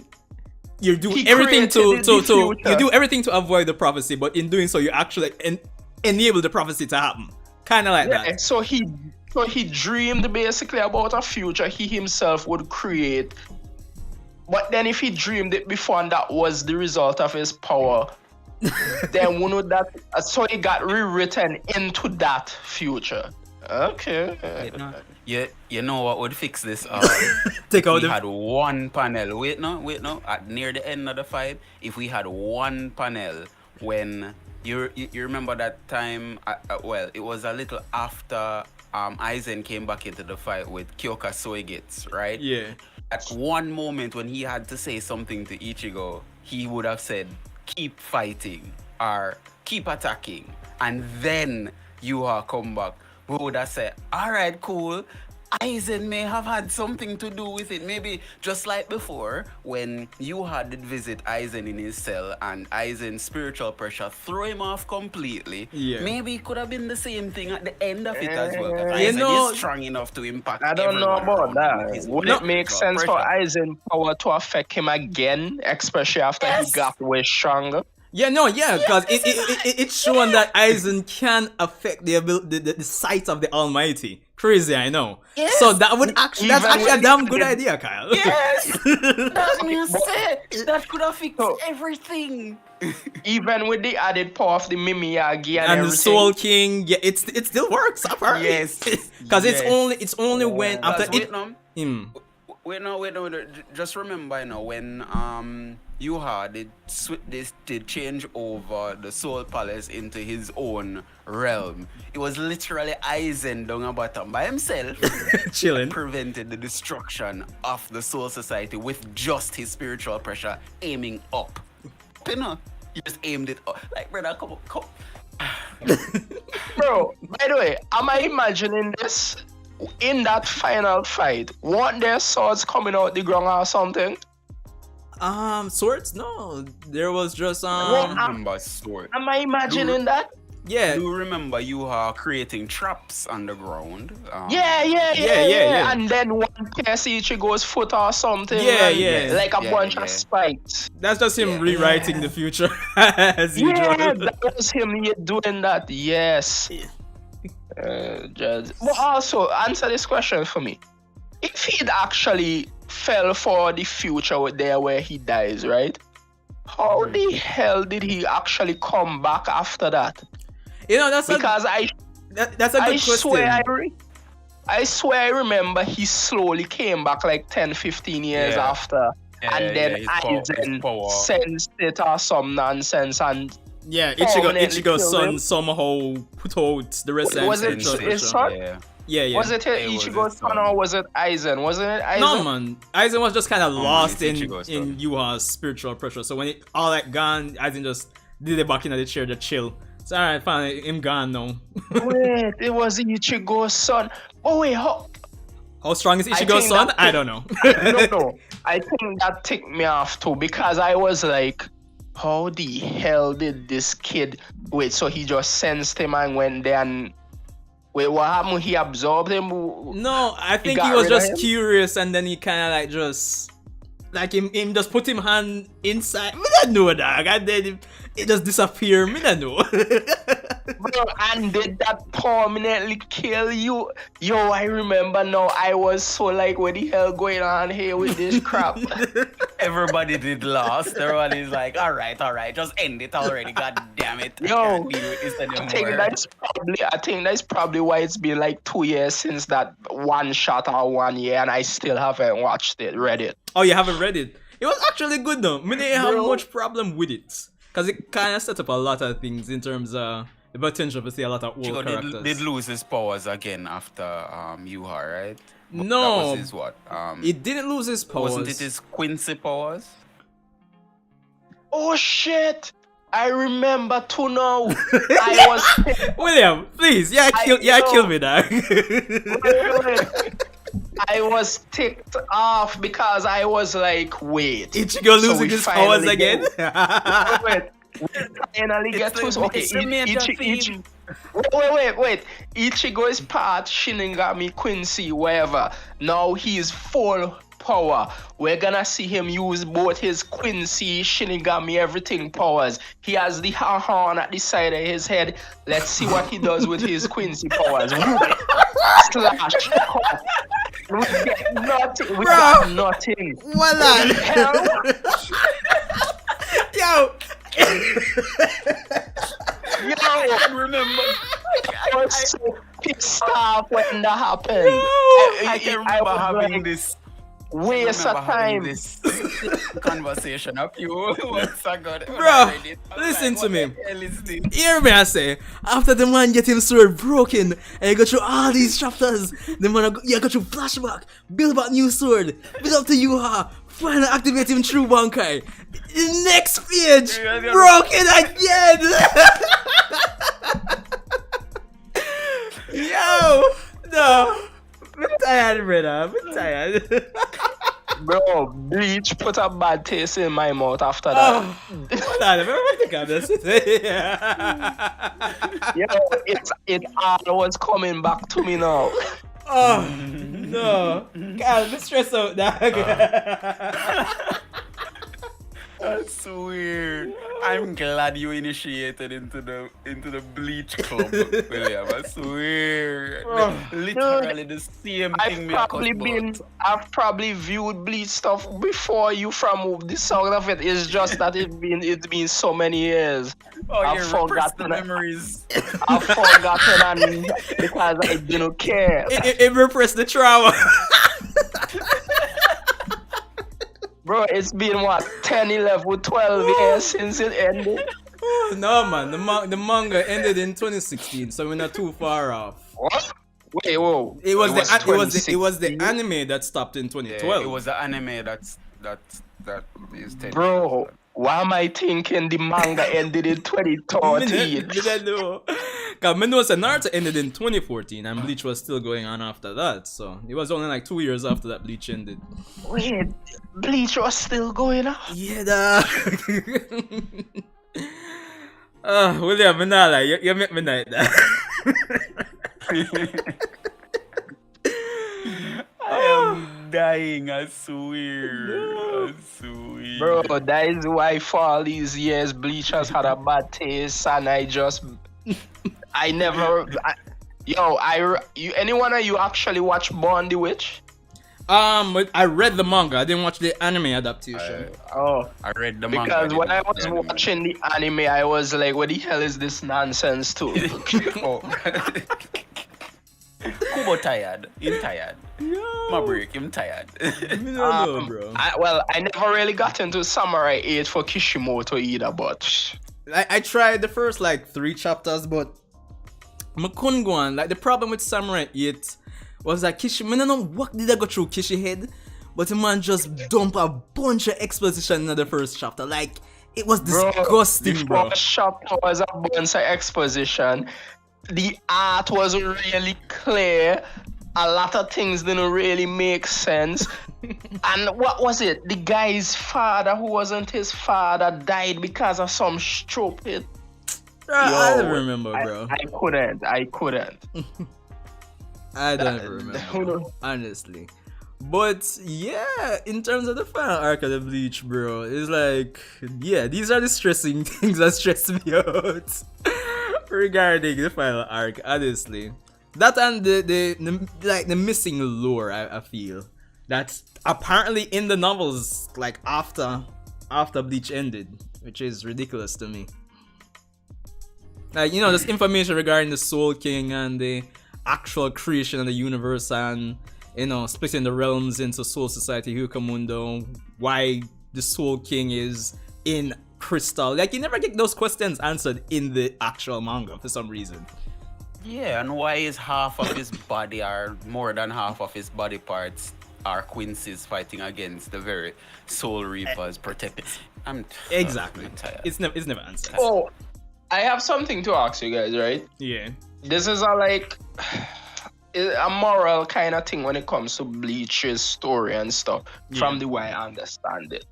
you do He everything created the future. you do everything to avoid the prophecy, but in doing so you actually enable the prophecy to happen. Kind of like Yeah, that. so he dreamed basically about a future he himself would create. But then if he dreamed it before and that was the result of his power, then we know that so it got rewritten into that future. Okay. You know what would fix this? Take out We the had one panel. Wait no. At near the end of the fight, if we had one panel when you remember that time? Well, it was a little after Aizen came back into the fight with Kyoka Soigits, right? yeah. At one moment when he had to say something to Ichigo, he would have said, "Keep fighting" or "Keep attacking," and then Yuha come back. we would have said, all right, cool. Aizen may have had something to do with it. Maybe just like before, when you did visit Aizen in his cell and Aizen's spiritual pressure threw him off completely. Yeah. Maybe it could have been the same thing at the end of it as well. You Aizen know- is strong enough to impact I don't know everyone about around him with that. his Would it make spiritual sense for pressure. Aizen power to affect him again, especially after Yes. he got way stronger? Yeah, no, yeah, because it's shown that Aizen can affect the sight of the Almighty. Crazy, I know. Yes. So that would actually that's Even actually a when damn he good did- idea, Kyle. Yes! That means that could have fixed So- everything. Even with the added power of the Mimiyagi and And the everything. Soul King, yeah, it still works apparently. Yes. Because Yes. it's only when after Wait, it. no. Wait, no. Just remember, when Uchiha did change over the Soul Palace into his own realm, it was literally Aizen down a bottom by himself Chilling. prevented the destruction of the Soul Society with just his spiritual pressure aiming up. You know, he just aimed it up. Like, brother, come on. Bro, by the way, am I imagining this? In that final fight, weren't there swords coming out the ground or something? Swords? No, there was just I remember sword. Am I imagining that? yeah. Do you remember creating traps on the ground? Yeah. And then one pierce Ichigo's foot or something. Yeah, and yeah. Like a Yeah, bunch yeah. of spikes. That's just him Yeah. rewriting the future as usual. Yeah, that was him doing that. Yes. But also, answer this question for me. If he'd actually fell for the future there where he dies, right? How the hell did he actually come back after that? You know, that's Because that's a good I question. swear I swear I remember he slowly came back like 10, 15 years Yeah. after. And then his power- Aizen sensed it or some nonsense and Yeah, permanently Ichigo's killed son him. somehow put out the rest Was of it his his son? Yeah. Was it It was Ichigo's his son son. or was it Aizen? Wasn't it Aizen? No man, Aizen was just kind of man, lost it's in Ichigo's in son. Yuha's spiritual pressure. So when it all that gone, Aizen just did it back into the chair to chill. So alright, fine, him gone now. Wait, it was Ichigo's son. Oh wait, how? How strong is I Ichigo's think son? that- I don't know. No. I think that ticked me off too because I was like, how the hell did this kid wait? So he just sensed him and went there and wait, what happened? He absorbed him. No, I think got he was rid of just him? curious and then he kind of like just like him just put him hand inside. Me don't know, dog. And then it just disappeared. Me don't know. Bro, and did that permanently kill you? Yo, I remember now. I was so like, what the hell going on here with this crap? Everybody did lost. Everybody's like, all right, just end it already. God damn it. I Yo, can't deal with this I think anymore. that's probably why it's been like 2 years since that one shot or 1 year, and I still haven't watched it, read it. Oh, you haven't read it? It was actually good though. Me didn't have Bro. much problem with it because it kind of set up a lot of things in terms of the potential to see a lot of old Chico characters. did lose his powers again after Yuha, right? But No. That was his what? It didn't lose his powers. Wasn't it his Quincy powers? Oh shit! I remember too now. I was William, please, kill me, dog. I was ticked off because I was like, wait. Ichigo So losing we his powers finally again. Wait, we finally get to okay. it's the major theme. Wait. Ichigo is part Shinigami, Quincy, wherever. Now he's full power. We're gonna see him use both his Quincy, Shinigami, everything powers. He has the horn at the side of his head. Let's see what he does with his Quincy powers. Slash. Cut. We get nothing. We got nothing. Voila. Hell? Yo. I remember. I was so pissed off when that happened. I can remember was having like, this. waste of time. This conversation a few months ago. when I Bro, read it. I was listen like, to me. what the hell is this? Hear me, I say. After the man get his sword broken and you go through all these chapters, the man you go through flashback, build back new sword, build up to Yuha, finally activate him through Bankai. The next page, broken again. Yo, No. I'm tired, brother. I'm tired. Bro, Bleach put a bad taste in my mouth after that. Hold on, remember what the comments You know, it all was coming back to me now. Oh, no. God, I'm stressed out, dog. That's weird. I'm glad you initiated into the Bleach club, William. I swear. Literally the same thing I've probably viewed Bleach stuff before you from the sound of it. It's just that it's been so many years. Oh, I've forgotten memories. I've forgotten and because I didn't care. It repressed the trauma. Bro, it's been what 10, 11, 12 years since it ended. No, man, the manga ended in 2016, so we're not too far off. What? Wait, whoa! It was the anime that stopped in 2012. Yeah, it was the anime that is 10. Bro, why am I thinking the manga ended in 2013? I know. Cause I know Naruto ended in 2014 and Bleach was still going on after that, so it was only like 2 years after that Bleach ended. Wait, Bleach was still going on? Yeah, dog. William, you make me night. I am dying, I swear. Bro, that is why for all these years Bleach has had a bad taste and anyone of you actually watch Born the Witch? But I read the manga. I didn't watch the anime adaptation. I read the manga. Because when I was watching the anime, I was like, what the hell is this nonsense too? Kubo tired. Him tired. My break. Him tired. No, bro. I never really got into Samurai 8 for Kishimoto either, but I tried the first like 3 chapters, but I couldn't go on. Like the problem with Samurai 8 was that Kishi, I don't know what did I go through Kishi head, but the man just dumped a bunch of exposition in the first chapter. Like it was disgusting, bro. The first chapter was a bunch of exposition. The art was really clear. A lot of things didn't really make sense. And what was it? The guy's father, who wasn't his father, died because of some stupid. I don't remember, bro. I couldn't. I don't even remember, honestly. But yeah, in terms of the final arc of the Bleach, bro, it's like, yeah, these are the stressing things that stress me out regarding the final arc, honestly. That and the missing lore, I feel. That's apparently in the novels, like after Bleach ended, which is ridiculous to me. Like, you know, there's information regarding the Soul King and the actual creation of the universe and, you know, splitting the realms into Soul Society, Hukamundo, why the Soul King is in Crystal. Like, you never get those questions answered in the actual manga for some reason. Yeah, and why is half of his body, or more than half of his body parts, are Quincy's fighting against the very Soul Reapers protected? Exactly. I'm tired. It's never answered. Oh, I have something to ask you guys, right? Yeah. This is a moral kind of thing when it comes to Bleach's story and stuff, from the way I understand it.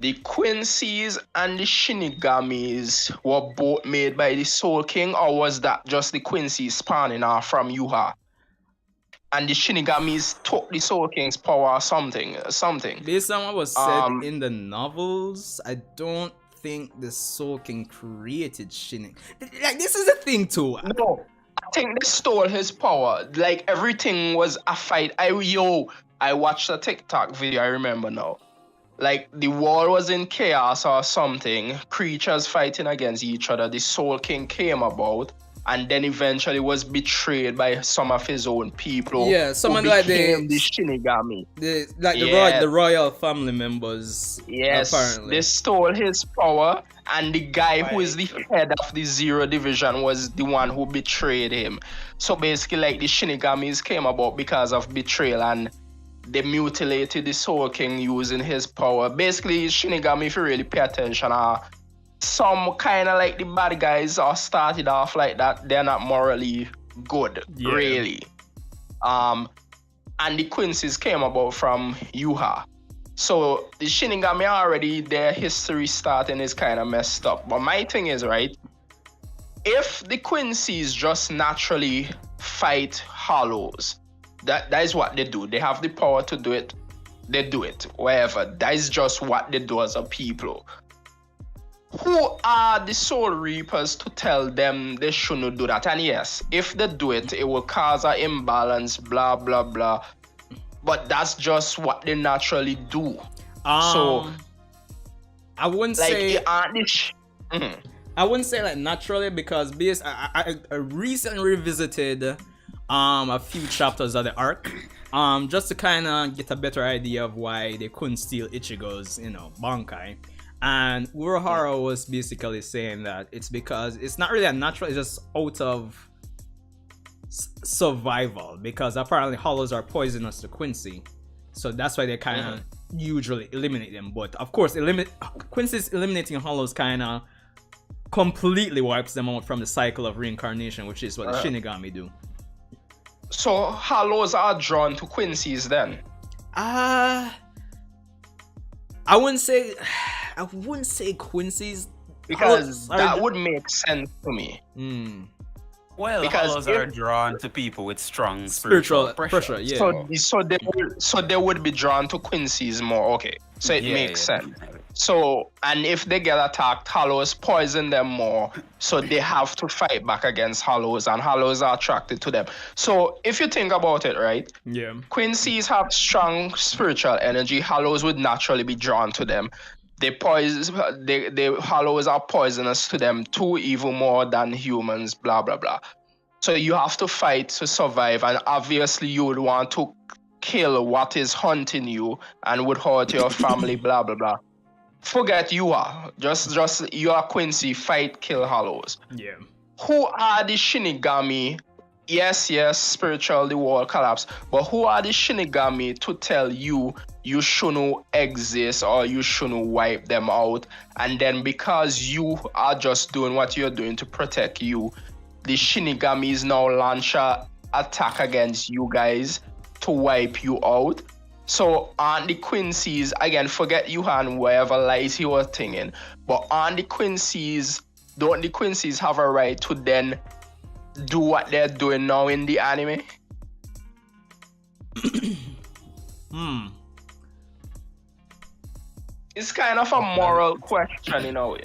The Quincy's and the Shinigamis were both made by the Soul King, or was that just the Quincy's spawning off from Uchiha? And the Shinigamis took the Soul King's power or something. Based on what was said in the novels, I don't think the Soul King created Shinig. Like, this is a thing too. No, I think they stole his power. Like, everything was a fight. I watched a TikTok video, I remember now. Like, the world was in chaos or something, creatures fighting against each other. The Soul King came about, and then eventually was betrayed by some of his own people. Yeah, someone like the Shinigami. The royal family members. Yes, apparently. They stole his power, and the guy who is the head of the Zero Division was the one who betrayed him. So basically, like, the Shinigamis came about because of betrayal, and they mutilated the Soul King using his power. Basically, Shinigami, if you really pay attention, are some kind of like the bad guys are started off like that. They're not morally good, really. And the Quincy's came about from Uchiha. So the Shinigami already, their history starting is kind of messed up. But my thing is, right, if the Quincy's just naturally fight hollows, that is what they do. They have the power to do it. They do it, wherever. That is just what they do as a people. Who are the Soul Reapers to tell them they shouldn't do that? And yes, if they do it, it will cause an imbalance, blah, blah, blah. But that's just what they naturally do. So I wouldn't like say I wouldn't say like naturally, because I recently revisited a few chapters of the arc just to kind of get a better idea of why they couldn't steal Ichigo's Bankai. And Urohara was basically saying that it's because it's not really a natural, it's just out of survival, because apparently hollows are poisonous to Quincy, so that's why they kind of usually eliminate them. But of course, Quincy's eliminating hollows kind of completely wipes them out from the cycle of reincarnation, which is what the Shinigami do. So hollows are drawn to Quincy's then? I wouldn't say Quincy's, because that would make sense to me. Well, Because hollows if- are drawn to people with strong spiritual pressure. yeah. So they would be drawn to Quincy's more. Okay, so it makes sense. definitely. So, and if they get attacked, hollows poison them more, so they have to fight back against hollows, and hollows are attracted to them. So if you think about it, right, Yeah. Quincy's have strong spiritual energy, hollows would naturally be drawn to them. The hollows are poisonous to them too, even more than humans, blah blah blah. So you have to fight to survive, and obviously you would want to kill what is hunting you and would hurt your family, blah blah blah. Forget you are. Just you are Quincy, fight, kill hollows. Yeah. Who are the Shinigami? Yes, spiritual, the world collapse. But who are the Shinigami to tell you you shouldn't exist or you shouldn't wipe them out? And then because you are just doing what you're doing to protect you, the Shinigamis now launch a attack against you guys to wipe you out. So on the Quincy's, again, forget Yuhan, wherever lies he was thinking, but on the Quincy's, don't the Quincy's have a right to then do what they're doing now in the anime? It's kind of a moral question in a way.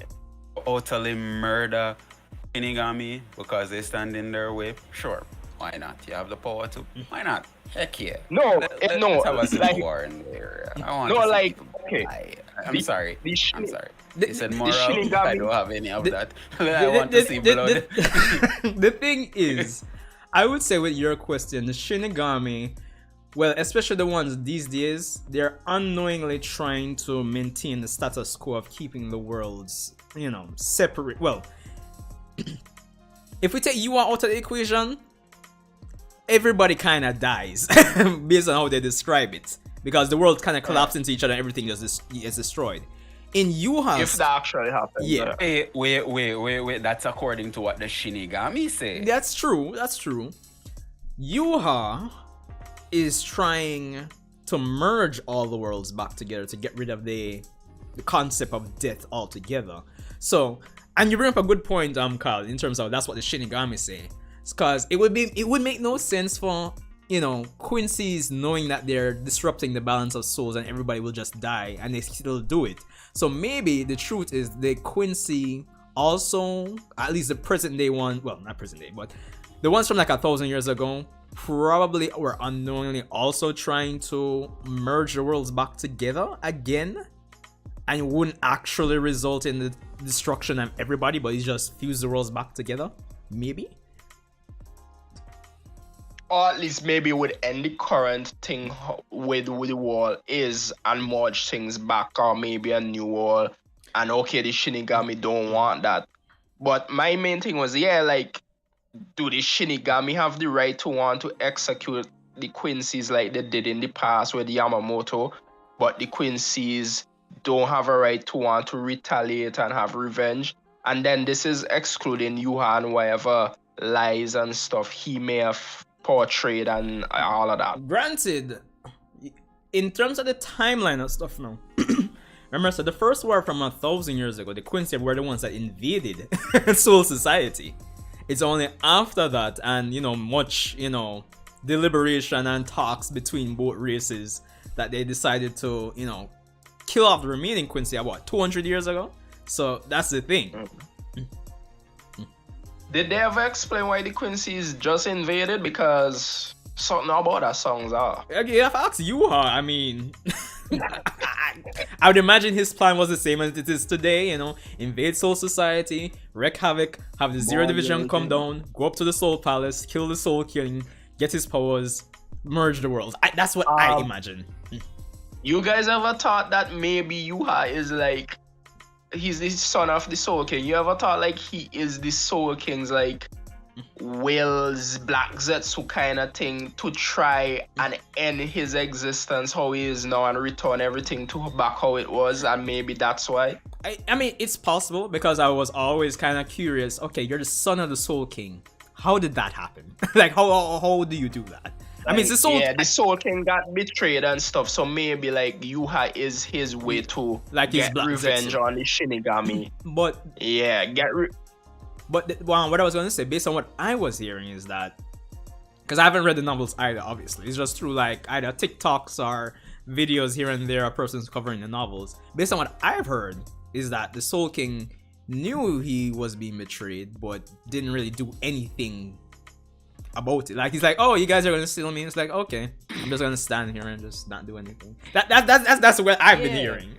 Totally murder Shinigami because they stand in their way. Sure, why not? You have the power to. Why not? Heck yeah. No, Let's have a civil like- war in the area. I want No, to see like, people okay. die. I'm The- sorry. the Shin- I'm sorry. the- You said the moral. Shinigami- I don't have any of that. I want to see blood. The thing is, I would say with your question, the Shinigami, well, especially the ones these days, they're unknowingly trying to maintain the status quo of keeping the worlds, separate. Well, if we take you out of the equation, everybody kind of dies based on how they describe it, because the world kind of collapses into each other and everything is destroyed. In Yuha's, If that actually happens. Yeah. Wait. That's according to what the Shinigami say. that's true. Yuha is trying to merge all the worlds back together to get rid of the concept of death altogether. So, and you bring up a good point, Carl, in terms of that's what the Shinigami say. Because it would make no sense for Quincy's knowing that they're disrupting the balance of souls and everybody will just die, and they still do it. So maybe the truth is the Quincy also, at least the present day one, well, not present day, but the ones from like 1,000 years ago, probably were unknowingly also trying to merge the worlds back together again, and it wouldn't actually result in the destruction of everybody, but it just fuse the worlds back together. Maybe. Or at least maybe would end the current thing with the wall is and merge things back, or maybe a new wall. And okay, the Shinigami don't want that. But my main thing was, like, do the Shinigami have the right to want to execute the Quincy's like they did in the past with Yamamoto, but the Quincy's don't have a right to want to retaliate and have revenge? And then this is excluding Yuhan, whatever lies and stuff he may have portrayed and all of that. Granted, in terms of the timeline of stuff now, remember, so the first war from 1,000 years ago, the Quincy were the ones that invaded Soul Society. It's only after that and, much, deliberation and talks between both races that they decided to, kill off the remaining Quincy about 200 years ago. So that's the thing. Did they ever explain why the Quincy's just invaded? Because something about that songs are. Okay, you have to ask Uchiha. I mean, I would imagine his plan was the same as it is today. Invade Soul Society, wreak havoc, have the Zero Division come down, go up to the Soul Palace, kill the Soul King, get his powers, merge the worlds. That's what I imagine. You guys ever thought that maybe Uchiha is like, he's the son of the Soul King? You ever thought like he is the Soul King's like Will's Black Zetsu kind of thing to try and end his existence how he is now and return everything to back how it was, and maybe that's why? I mean, it's possible because I was always kind of curious. Okay, you're the son of the Soul King. How did that happen? Like, how do you do that? I mean, it's the Soul. Yeah, the Soul King got betrayed and stuff, so maybe like Uchiha is his way to like his get Black revenge Zetsu on the Shinigami. But yeah, But what I was going to say, based on what I was hearing, is that, because I haven't read the novels either, obviously, it's just through like either TikToks or videos here and there of persons covering the novels. Based on what I've heard, is that the Soul King knew he was being betrayed, but didn't really do anything about it. Like, he's like, oh, you guys are going to steal me? It's like, okay, I'm just going to stand here and just not do anything. That's what I've been hearing.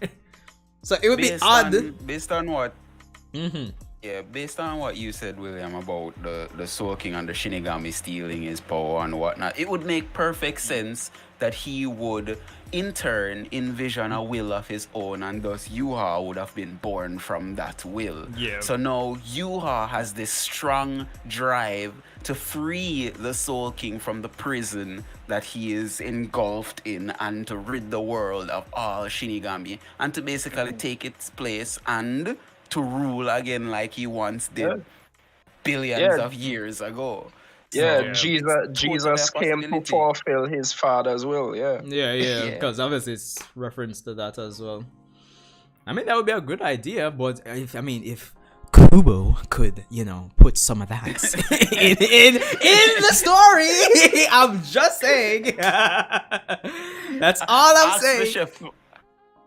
So it would be odd. Based on what? Mm-hmm. Yeah, based on what you said, William, about the Soul King and the Shinigami stealing his power and whatnot, it would make perfect sense that he would, in turn, envision a will of his own, and thus Uchiha would have been born from that will. Yeah. So now Uchiha has this strong drive to free the Soul King from the prison that he is engulfed in and to rid the world of all Shinigami and to basically take its place and to rule again like he once did billions of years ago. Yeah, Jesus came to fulfill his father's will, Yeah, because obviously it's reference to that as well. I mean, that would be a good idea, but if Kubo could, put some of that in the story, I'm just saying. That's all I'm saying.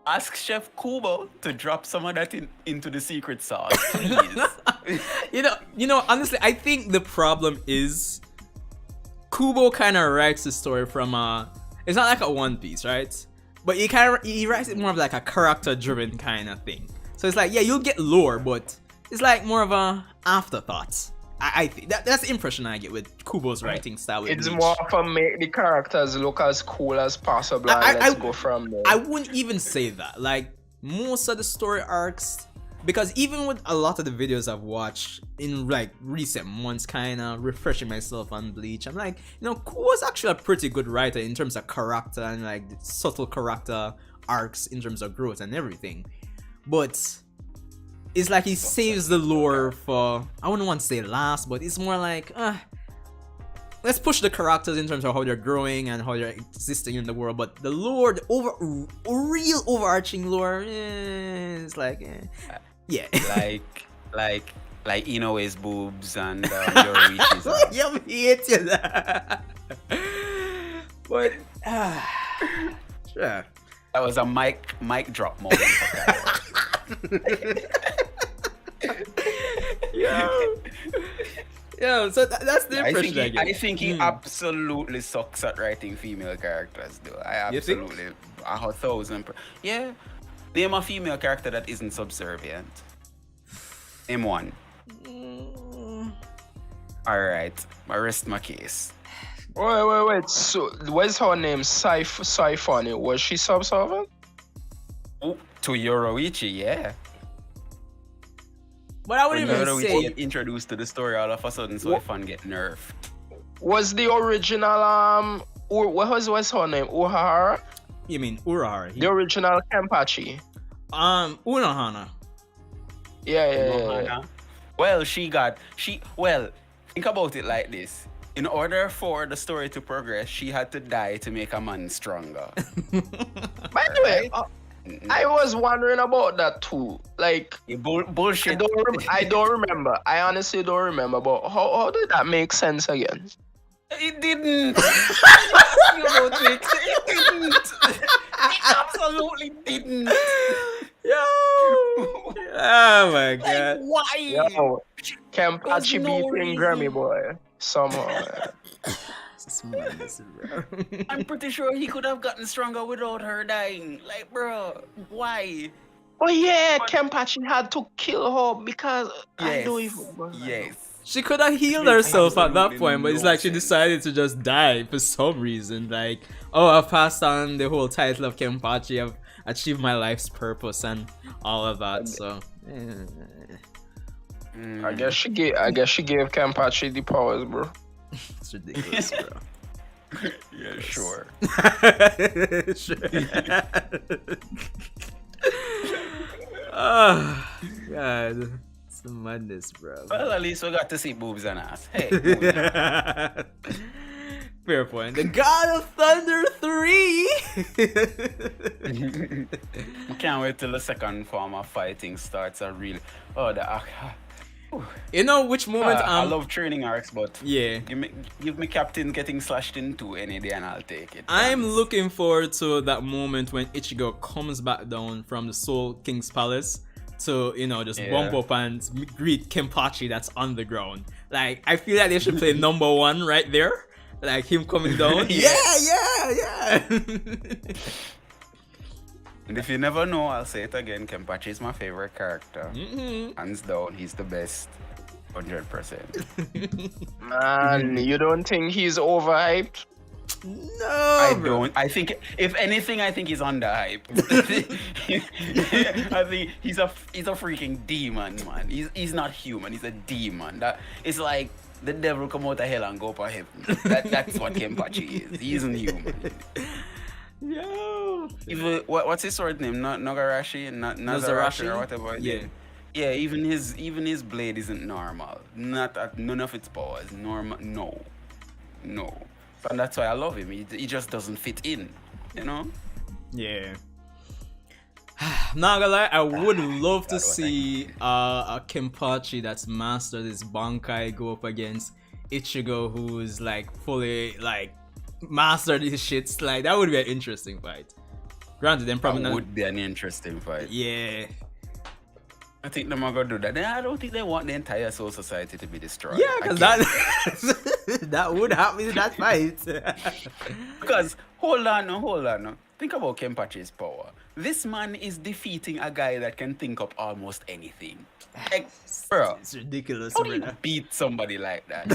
Ask Chef Kubo to drop some of that into the secret sauce, please. Honestly, I think the problem is Kubo kind of writes the story from it's not like a One Piece, right? But he writes it more of like a character-driven kind of thing. So it's like, yeah, you'll get lore, but it's like more of a afterthought. I think that's the impression I get with Kubo's writing style. It's more of a make the characters look as cool as possible. Let's go from there. I wouldn't even say that. Like, most of the story arcs, because even with a lot of the videos I've watched in like recent months, kind of refreshing myself on Bleach, I'm like, Kubo's actually a pretty good writer in terms of character and like subtle character arcs in terms of growth and everything. But it's like he saves the lore for, I wouldn't want to say last, but it's more like, let's push the characters in terms of how they're growing and how they're existing in the world. But the lore, the real overarching lore, it's like, yeah. like Inoue's boobs and Yorichi's. You hate you that. But, sure. That was a mic drop moment. Yeah, so that's the impression I think he absolutely sucks at writing female characters, though. I absolutely, 1,000%. Yeah, name a female character that isn't subservient. Name one. Alright, I rest my case. Wait. So, what's her name? Saifani. Was she subservient? Oh, to Yoroichi, yeah. But I wouldn't even say get introduced to the story all of a sudden, so Saifan get nerfed. Was the original what's her name? Urahara? You mean Urahara? The original Kenpachi. Unohana. Yeah. Well, think about it like this. In order for the story to progress, she had to die to make a man stronger. By the way, I was wondering about that too. Like, Bullshit. I don't remember. I honestly don't remember. But how did that make sense again? It didn't. It didn't. It absolutely didn't. Yo! Oh my god. Why? Yo, Kempachi no beating reason. Grammy boy somehow. This is madness, bro. I'm pretty sure he could have gotten stronger without her dying. Like, bro, why? Oh yeah, Kempachi had to kill her because I Yes. don't even. Yes. She could have healed herself at that absolutely point, but it's no like she sense. decided to just die for some reason. Like, oh, I've passed on the whole title of Kempachi. I've achieved my life's purpose and all of that. So, I guess she gave Kempachi the powers, bro. it's ridiculous, bro. Yeah, sure. Oh, God. It's the madness, bro. Well, at least we got to see boobs and ass. Hey, moving on. Fair point. The God of Thunder 3! I can't wait till the second form of fighting starts. You know which moment I love training arcs, but yeah. give me Captain getting slashed in two any day and I'll take it. I'm Thanks. looking forward to that moment when Ichigo comes back down from the Soul King's palace to, just bump up and greet Kenpachi that's on the ground. Like, I feel like they should play number 1 right there. Like, him coming down. Yeah. And if you never know, I'll say it again. Kenpachi is my favorite character. Mm-hmm. Hands down, he's the best. 100%. Man, you don't think he's overhyped? No, I bro. don't. I think, if anything, I think he's underhyped. I think he's a freaking demon, man. He's not human. He's a demon. That it's like the devil come out of hell and go up to heaven. That's what Kenpachi is. He isn't human. Yo. Even what's his sword name? Nagarashi, Nazarashi or whatever. Yeah. Yeah. Even his blade isn't normal. None of its powers normal. No. And that's why I love him. He just doesn't fit in. You know. Yeah. Not gonna lie, I would love to see a Kenpachi that's mastered this Bankai go up against Ichigo, who's like fully like mastered his shits. Like, that would be an interesting fight. Granted, then probably That not. would be an interesting fight. Yeah. I think they're gonna do that. I don't think they want the entire Soul Society to be destroyed. Yeah, because that that would happen in that fight. Because hold on now. Think about Kenpachi's power. This man is defeating a guy that can think up almost anything. Like, bro, It's ridiculous, how do you brother. beat somebody like that?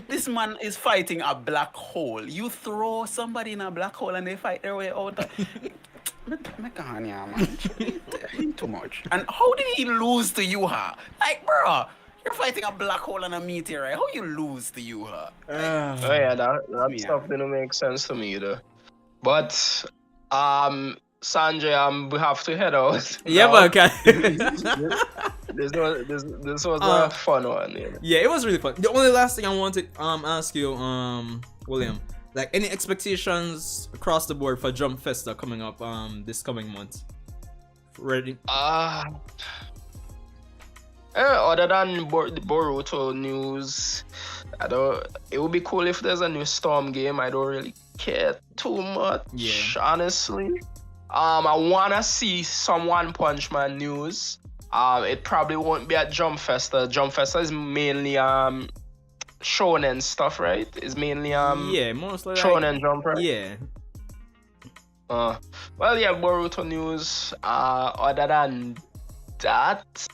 This man is fighting a black hole. You throw somebody in a black hole and they fight their way out. Man. Too much. And how did he lose to Uchiha? Like, bro, you're fighting a black hole and a meteorite. How you lose to Uchiha? Oh yeah, that Yeah. stuff didn't make sense to me either. But Sanjay, we have to head out. Yeah, now. but okay. This was a fun one. Yeah. Yeah, it was really fun. The only last thing I want to ask you, William, like, any expectations across the board for Jump Festa coming up this coming month? Ready? Other than the Boruto news, it would be cool if there's a new Storm game. I don't really care too much, honestly. I wanna see some One Punch Man news. It probably won't be at Jump Festa. Jump Festa is mainly shonen stuff, right? It's mainly yeah, mostly shonen Jump, right? Yeah. Well, yeah, Boruto news. Other than that,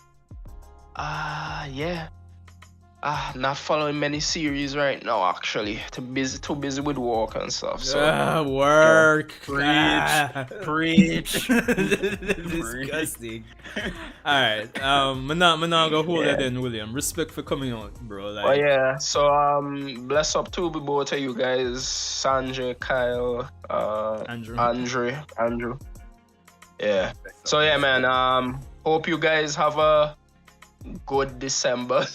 yeah. Not following many series right now, actually. Too busy with work and stuff. So Work. Preach. Disgusting. Alright. I'm not gonna hold it in, William. Respect for coming out, bro. Like, oh yeah. So bless up to both of you guys, Sanjay, Kyle, Andrew. Yeah. So yeah, man. Hope you guys have a good December.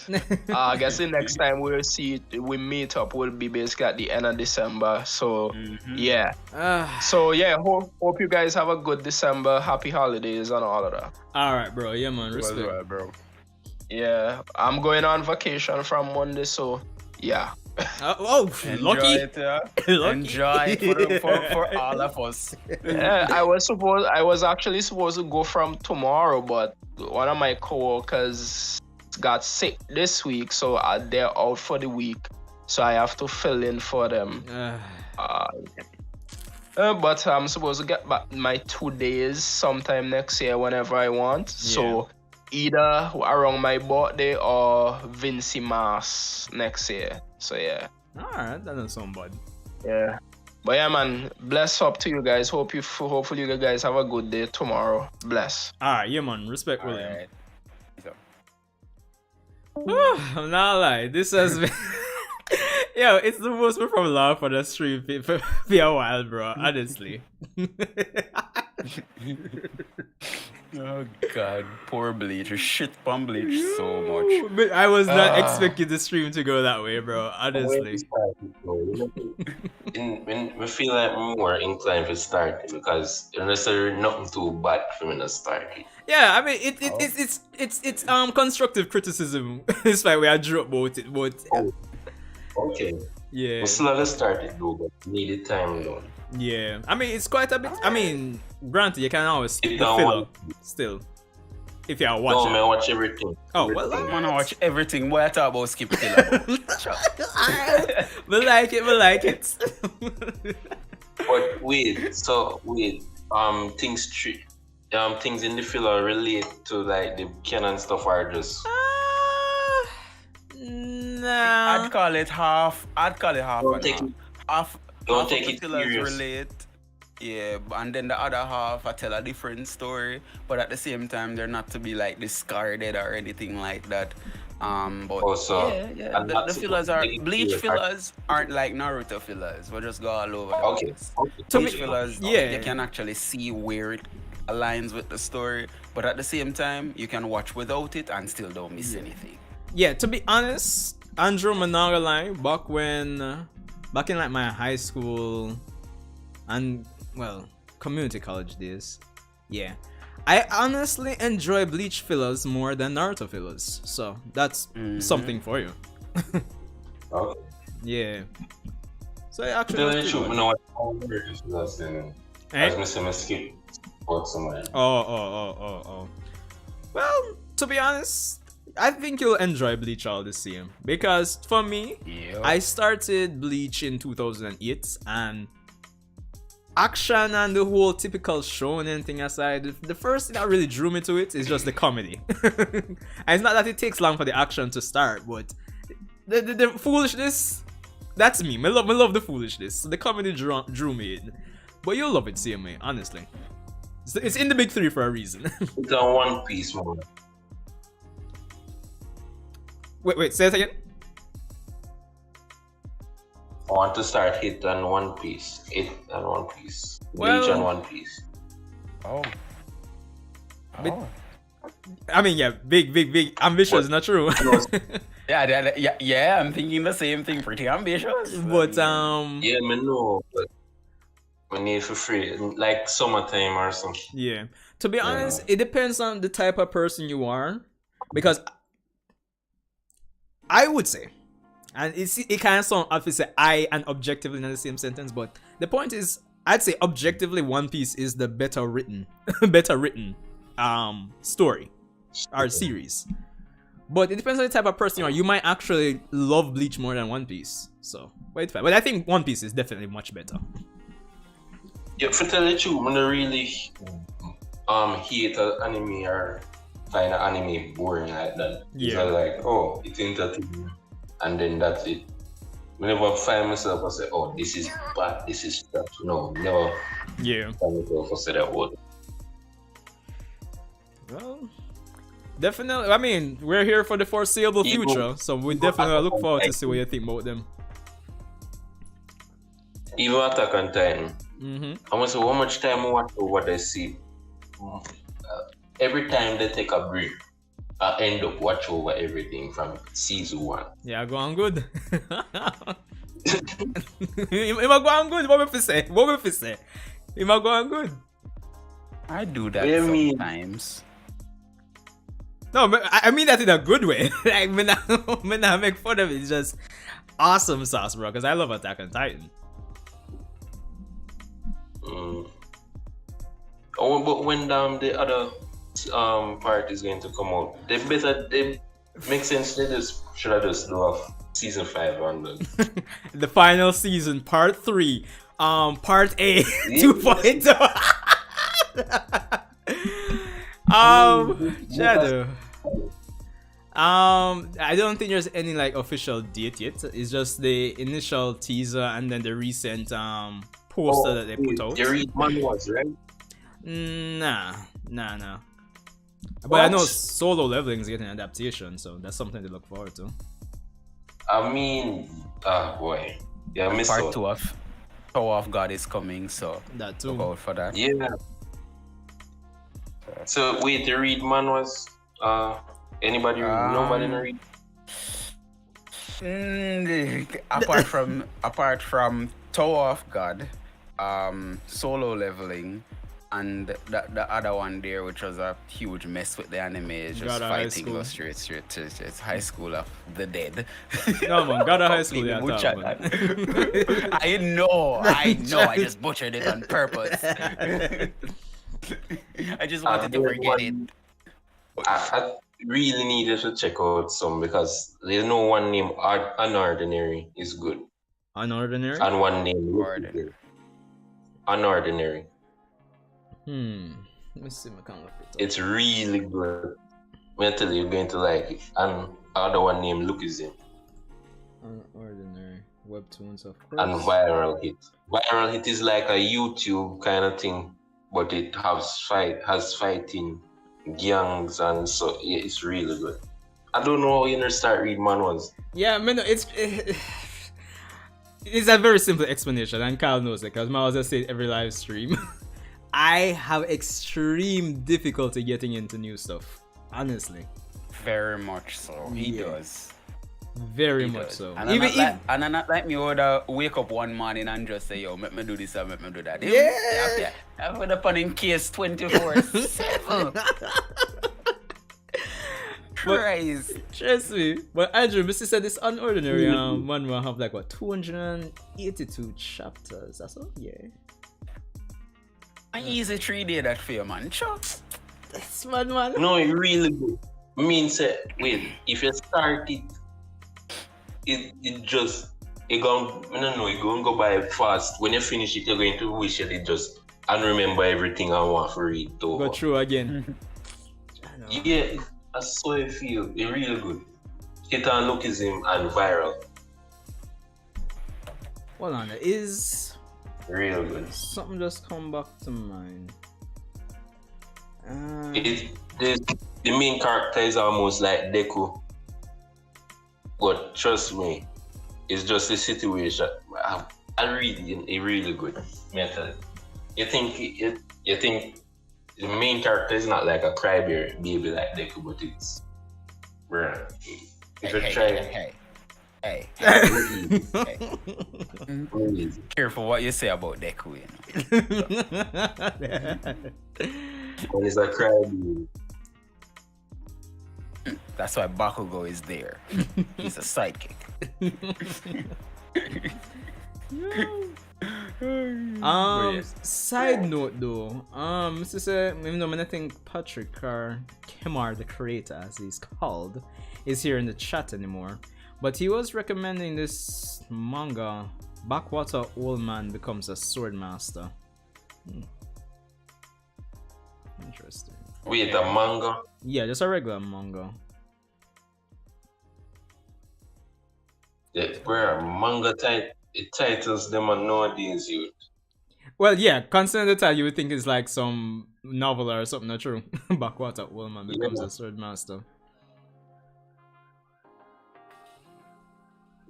I guess the next time we meet up will be basically at the end of December. So yeah. So yeah, hope you guys have a good December, happy holidays and all of that. Alright, bro. Yeah, man. Respect. Well, bro. Yeah, I'm going on vacation from Monday, so yeah. Enjoy lucky. it, yeah. Lucky. Enjoy it for all of us. Yeah, I was actually supposed to go from tomorrow, but one of my coworkers got sick this week, so they're out for the week. So I have to fill in for them. But I'm supposed to get back my 2 days sometime next year whenever I want. So either around my birthday or Vinci Mass next year. So yeah. Alright, that doesn't sound bad. Yeah. But yeah, man, bless up to you guys. Hopefully you guys have a good day tomorrow. Bless. Alright, yeah, man. Respect, William. Alright. I'm not lying. This has been. Yo, it's the most we from laugh on the stream for a while, bro. Honestly. Oh god, poor Bleach. Shit on Bleach so much. But I was not expecting the stream to go that way, bro. Honestly. When we feel like we're more inclined to start it because unless there's nothing too bad for me to start it. Yeah, I mean it's constructive criticism. It's like we are joke about it, but Okay. yeah. We still have to start it though, but needed time though. Yeah. I mean it's quite a bit. I mean, granted, you can always skip the don't filler want- still. If you're No, watching. man, watch everything. Oh, well, Everything. I wanna watch everything. What I talk about skip filler. we like it. But wait, things in the filler relate to like the canon stuff are just Nah. I'd call it half. Don't and take half. it- Half. don't half take of the it fillers serious. relate. Yeah, and then the other half I tell a different story, but at the same time they're not to be like discarded or anything like that. But Also, yeah, and the that's fillers what are they Bleach do. fillers aren't like Naruto fillers. We'll just go all over. the Okay. place. To Bleach me- fillers, yeah. you can actually see where it aligns with the story, but at the same time you can watch without it and still don't miss anything. Yeah, to be honest, Andrew Managa line back in like my high school and well community college days. Yeah, I honestly enjoy Bleach fillers more than Naruto fillers, so that's something for you. Okay. Yeah. So yeah, actually, Tell that's the pretty truth, good. I know what all Americans fillers then. Eh? As me say, me skip about somewhere. Oh. Well, to be honest, I think you'll enjoy Bleach all the same because for me, Yeah. I started Bleach in 2008 and action and the whole typical shonen thing aside, the first thing that really drew me to it is just the comedy. And it's not that it takes long for the action to start, but the foolishness, that's me. I love the foolishness. So the comedy drew me in. But you'll love it same way, honestly. It's in the big three for a reason. It's a One Piece man. Wait, say it again? I want to start Hit and One Piece. Hit and One Piece. Well- Bleach and One Piece. Oh. But- Oh. I mean, yeah, big ambitious, not true. Yeah, I'm thinking the same thing. Pretty ambitious. But Yeah, me know, but we need for free, like summertime or something. yeah. To be honest, it depends on the type of person you are, because I would say, and it kind of sounds obviously I and objectively in the same sentence, but the point is, I'd say objectively, One Piece is the better written story or series. But it depends on the type of person you are. You might actually love Bleach more than One Piece. So, but I think One Piece is definitely much better. Yeah, for tell the truth, I don't really hate an anime or find an anime boring like that. Yeah. So like, oh, it's entertaining, and then that's it. Whenever I find myself, I say, oh, this is bad, this is trash. No, never Yeah. find myself I say that word. Well, definitely. I mean, we're here for the foreseeable future, so we definitely look forward to see what you think about them. Even Attack on Titan, I must say, how much time I watch what I see. Every time they take a break, I end up watch over everything from season 1. Yeah, go on good. He might go on good. What if you say? What if you say? He might go on good. I do that Yeah, me. sometimes. No, but I mean that in a good way. Like, when I make fun of it, it's just awesome sauce, bro. Because I love Attack on Titan. Oh, but when the other part is going to come out, they make sense. Should I just do off season 5 on the The final season, part 3, part A, 2.0. Shadow. I don't think there's any like official date yet. It's just the initial teaser and then the recent poster that they put out. You read manhwas, right? Nah. But What? I know Solo Leveling is getting an adaptation, so that's something to look forward to. I mean, boy, yeah, I missed Part out. 2 of Tower of God is coming, so That look too. out for that. Yeah. So wait, the read manhwas. Anybody? Nobody in the read. Apart from Tower of God, Solo Leveling, and the other one there, which was a huge mess with the anime, is just God of High fighting School. go straight to it's High School of the Dead. No man, God of High School, yeah, Completely that butchered one. I know, I just butchered it on purpose. I just wanted to forget it. I really needed to check out some because there's no one named Unordinary is good, Unordinary? and one name Ordinary. Unordinary. Let me see if I can look it up. It's really good. Mentally, you're going to like it. And other one named Lookism Unordinary. Webtoons, of and course. Viral Hit. Viral Hit is like a YouTube kind of thing, but it has fighting gangs, and so yeah, it's really good. I don't know how you start reading manhwas. Yeah, man, it's a very simple explanation, and Kyle knows it because I was just say it every live stream. I have extreme difficulty getting into new stuff, honestly. Very much so. He Yeah. does. Very He much does. so. And Even I'm not like me would wake up one morning and just say, yo, make me do this or make me do that. Yeah. I put up on in case 24/7. Christ. trust me. But Andrew, Mr. said this Unordinary one will have like what 282 chapters. That's all. Yeah. I easy 3 day that for you, man. Sure. That's man. No, it really good. Means wait, if you start it, it just it gonna go by fast. When you finish it, you're going to wish it just and remember everything I want for it. Go through again. I know. Yeah, that's so I feel. It's really good. It and Lookism and Viral. Hold on, is Real good. something just come back to mind. The main character is almost like Deku. But trust me, it's just a situation. It's really good. Mentally. You think the main character is not like a crybaby like Deku, but it's bruh. If you try Hey. please. Careful what you say about Deku, you know. When it's a crybaby. That's why Bakugo is there. He's a sidekick. Side note though, Mr. Say, even though I think Patrick or Kemar, the creator as he's called, is here in the chat anymore, but he was recommending this manga, Backwater Old Man Becomes a Sword Master. Interesting. Wait, a manga? Yeah, just a regular manga. Yeah, bruh, manga titles them are nowadays, you. Well, yeah, considering the title, you would think it's like some novel or something, not true. Backwater Old Man Becomes a Sword Master.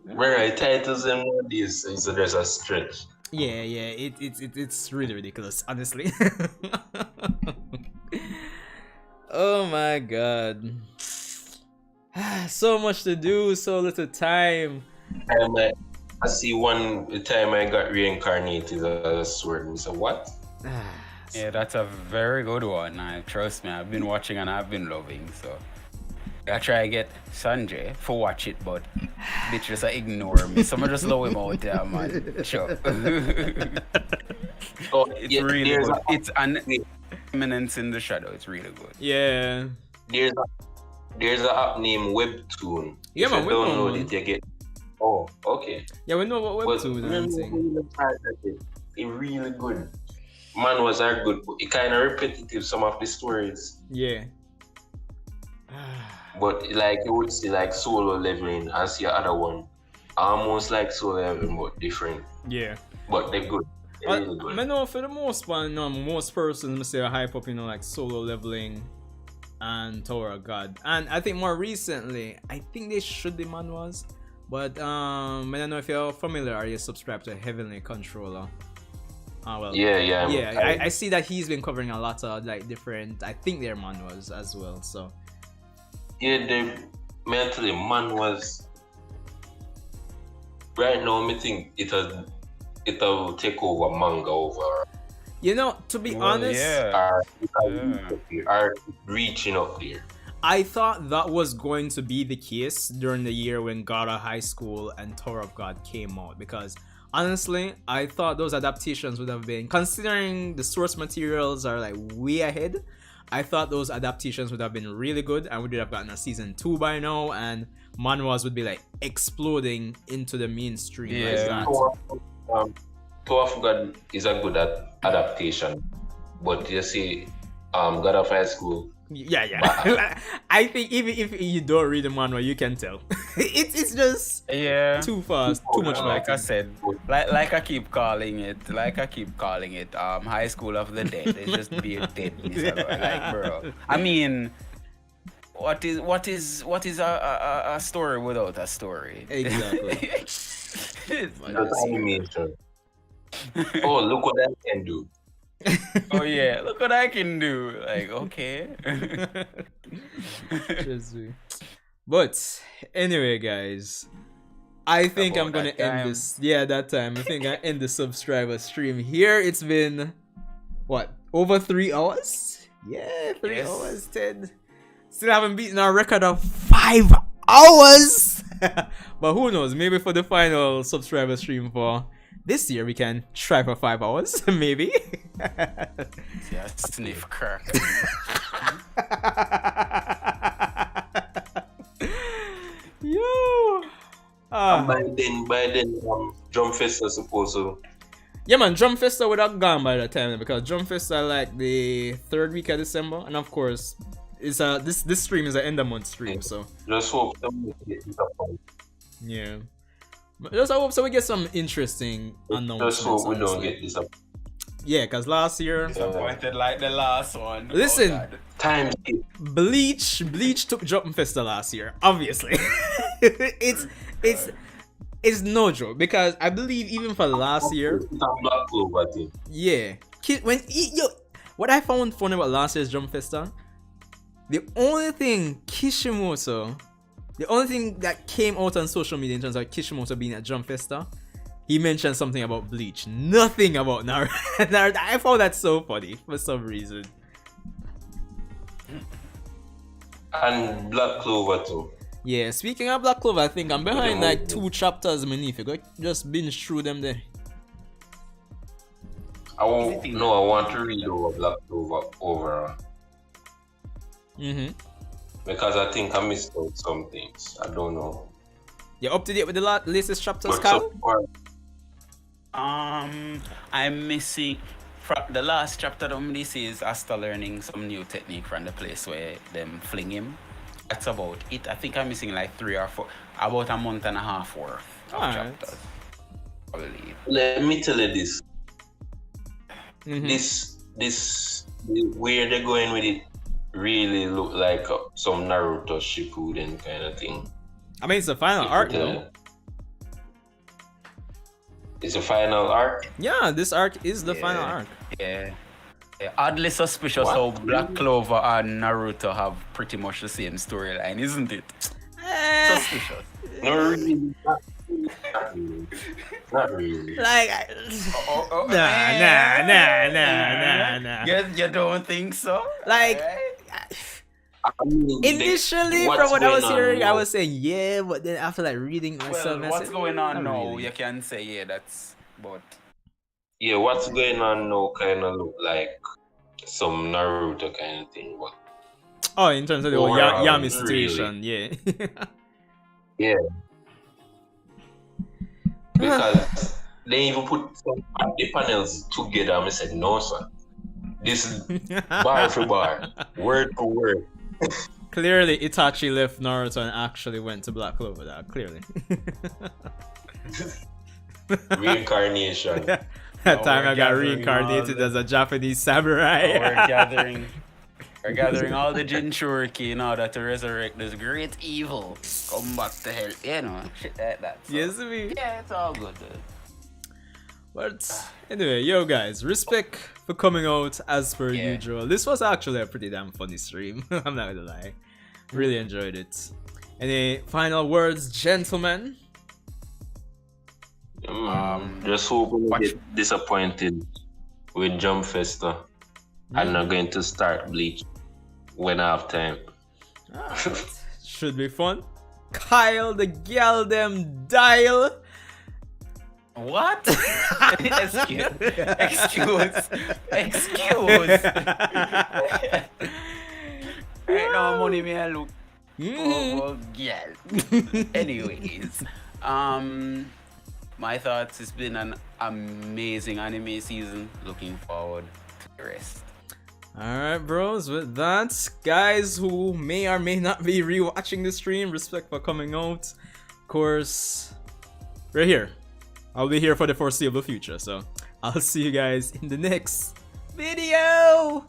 Bruh, titles them nowadays is there's a stretch. Yeah, it's really ridiculous, honestly. Oh my god. So much to do, so little time. And I see the time I got reincarnated as a sword. So what? Yeah, that's a very good one. Trust me, I've been watching and I've been loving. So I try to get Sanjay for watch it, but bitch just ignore me. Someone just low him out there, man. Sure. Oh, It's yeah, really good. It's an eminence in the shadow. It's really good. Yeah. There's an app named Webtoon. Yeah, If man, you we know, download man. it, you get. Oh, okay. Yeah, we know what But webtoon and thing. it really good. Manhwas are good, but it kind of repetitive some of the stories. Yeah. But like you would see like solo leveling as the other one, almost like solo leveling but different. Yeah. But they're good. They're really good. I know for the most part, most persons say hype up, like solo leveling and Tower of God. And I think more recently, I think they should be manhwas. But I don't know if you're familiar or you subscribe to Heavenly Controller. Well, yeah. I see that he's been covering a lot of like different. I think they're manhwas as well. So Yeah, they mentally manhwas. Right now, I think it'll take over manga over. to be honest, Are reaching up there. I thought that was going to be the case during the year when God of High School and Tower of God came out, because honestly, I thought those adaptations would have been, considering the source materials are like way ahead, I thought those adaptations would have been really good and we would have gotten a season 2 by now, and manhwas would be like exploding into the mainstream. Yeah. Tower of God is a good adaptation, but you see, God of High School. Yeah. I think even if you don't read the manhwa, you can tell. it's just too fast, too much. Like I said, like I keep calling it, High School of the Dead. It's just be a deadness. Like, bro. I mean, what is a story without a story? Exactly. That's animation. Oh, look what that can do. Oh yeah, look what I can do. Like, okay. But anyway, guys, I think I'm gonna end this. Yeah, that time. I think I end the subscriber stream here. It's been what, over 3 hours? Yeah, 3 hours, 10. Still haven't beaten our record of 5 hours. But who knows? Maybe for the final subscriber stream for this year we can try for 5 hours. Maybe. Yeah, sniff crack. Yo. By then, Jump Festa is supposed to. Yeah, man, Jump Festa would have gone by that time, because Jump Festa like the 3rd week of December, and of course, it's this stream is an end of month stream, so Just hope them get disappointed. yeah. But just I hope so we get some interesting announcements. Just hope we don't honestly. get disappointed. Yeah, because last year, Disappointed like the last one. Listen. Oh, God. Time skip. Bleach took Jump Festa last year. Obviously, it's no joke, because I believe even for last year, It's a Black Clover thing. yeah. What I found funny about last year's Jump Festa, the only thing that came out on social media in terms of Kishimoto being at Jump Festa, he mentioned something about Bleach, nothing about Naruto. I found that so funny for some reason. And Black Clover too. Yeah, speaking of Black Clover, I think I'm behind like 2 chapters beneath it. Go just binge through them there. I want to read over Black Clover overall. Because I think I missed out some things. I don't know. You're up to date with the latest chapters, But Carl? so far, I'm missing from the last chapter of this is Asta learning some new technique from the place where them fling him. That's about it. I think I'm missing like 3 or 4, about a month and a half worth of Alright. chapters. I believe. let me tell you this. Mhm. This where they're going with it really look like some Naruto Shippuden kind of thing. I mean, it's the final arc, Tell though. you. It's a final arc. Yeah, this arc is the final arc. Yeah. Oddly suspicious What? how Black Clover and Naruto have pretty much the same storyline, isn't it? Suspicious. No, really. Not really. Not really. Like, nah. You don't think so? Like, I mean, initially, what's from what I was going on hearing, I now? was saying yeah, but then after like reading myself, Well, what's going on not now? really. You can say, yeah, that's. But Yeah, what's going on now kind of look like some Naruto kind of thing, but Oh, in terms of the whole overall, Yami really. situation, yeah. Yeah, because they even put some of the panels together and I said, no, sir. This is bar for bar, word for word. Clearly, Itachi left Naruto and actually went to Black Clover. That clearly. Reincarnation. That Oh, time we're I got gathering reincarnated all as a Japanese samurai. we're gathering all the Jinchuriki in order to resurrect this great evil. Come back to hell, you know, shit like that. So, Yes, me. yeah, it's all good. But anyway, yo guys, respect for coming out as per Yeah. usual. This was actually a pretty damn funny stream. I'm not gonna lie. Really enjoyed it. Any final words, gentlemen? Just hope we watch- get disappointed with Jump Festa. I'm not going to start Bleach when I have time. Alright. Should be fun. Kyle the gal them dial. What? Excuse. Right now, money me I look. Oh, girl. Anyways, my thoughts. It's been an amazing anime season. Looking forward to the rest. Alright, bros, with that, guys who may or may not be rewatching the stream, respect for coming out. Of course, we're here. I'll be here for the foreseeable future, so I'll see you guys in the next video!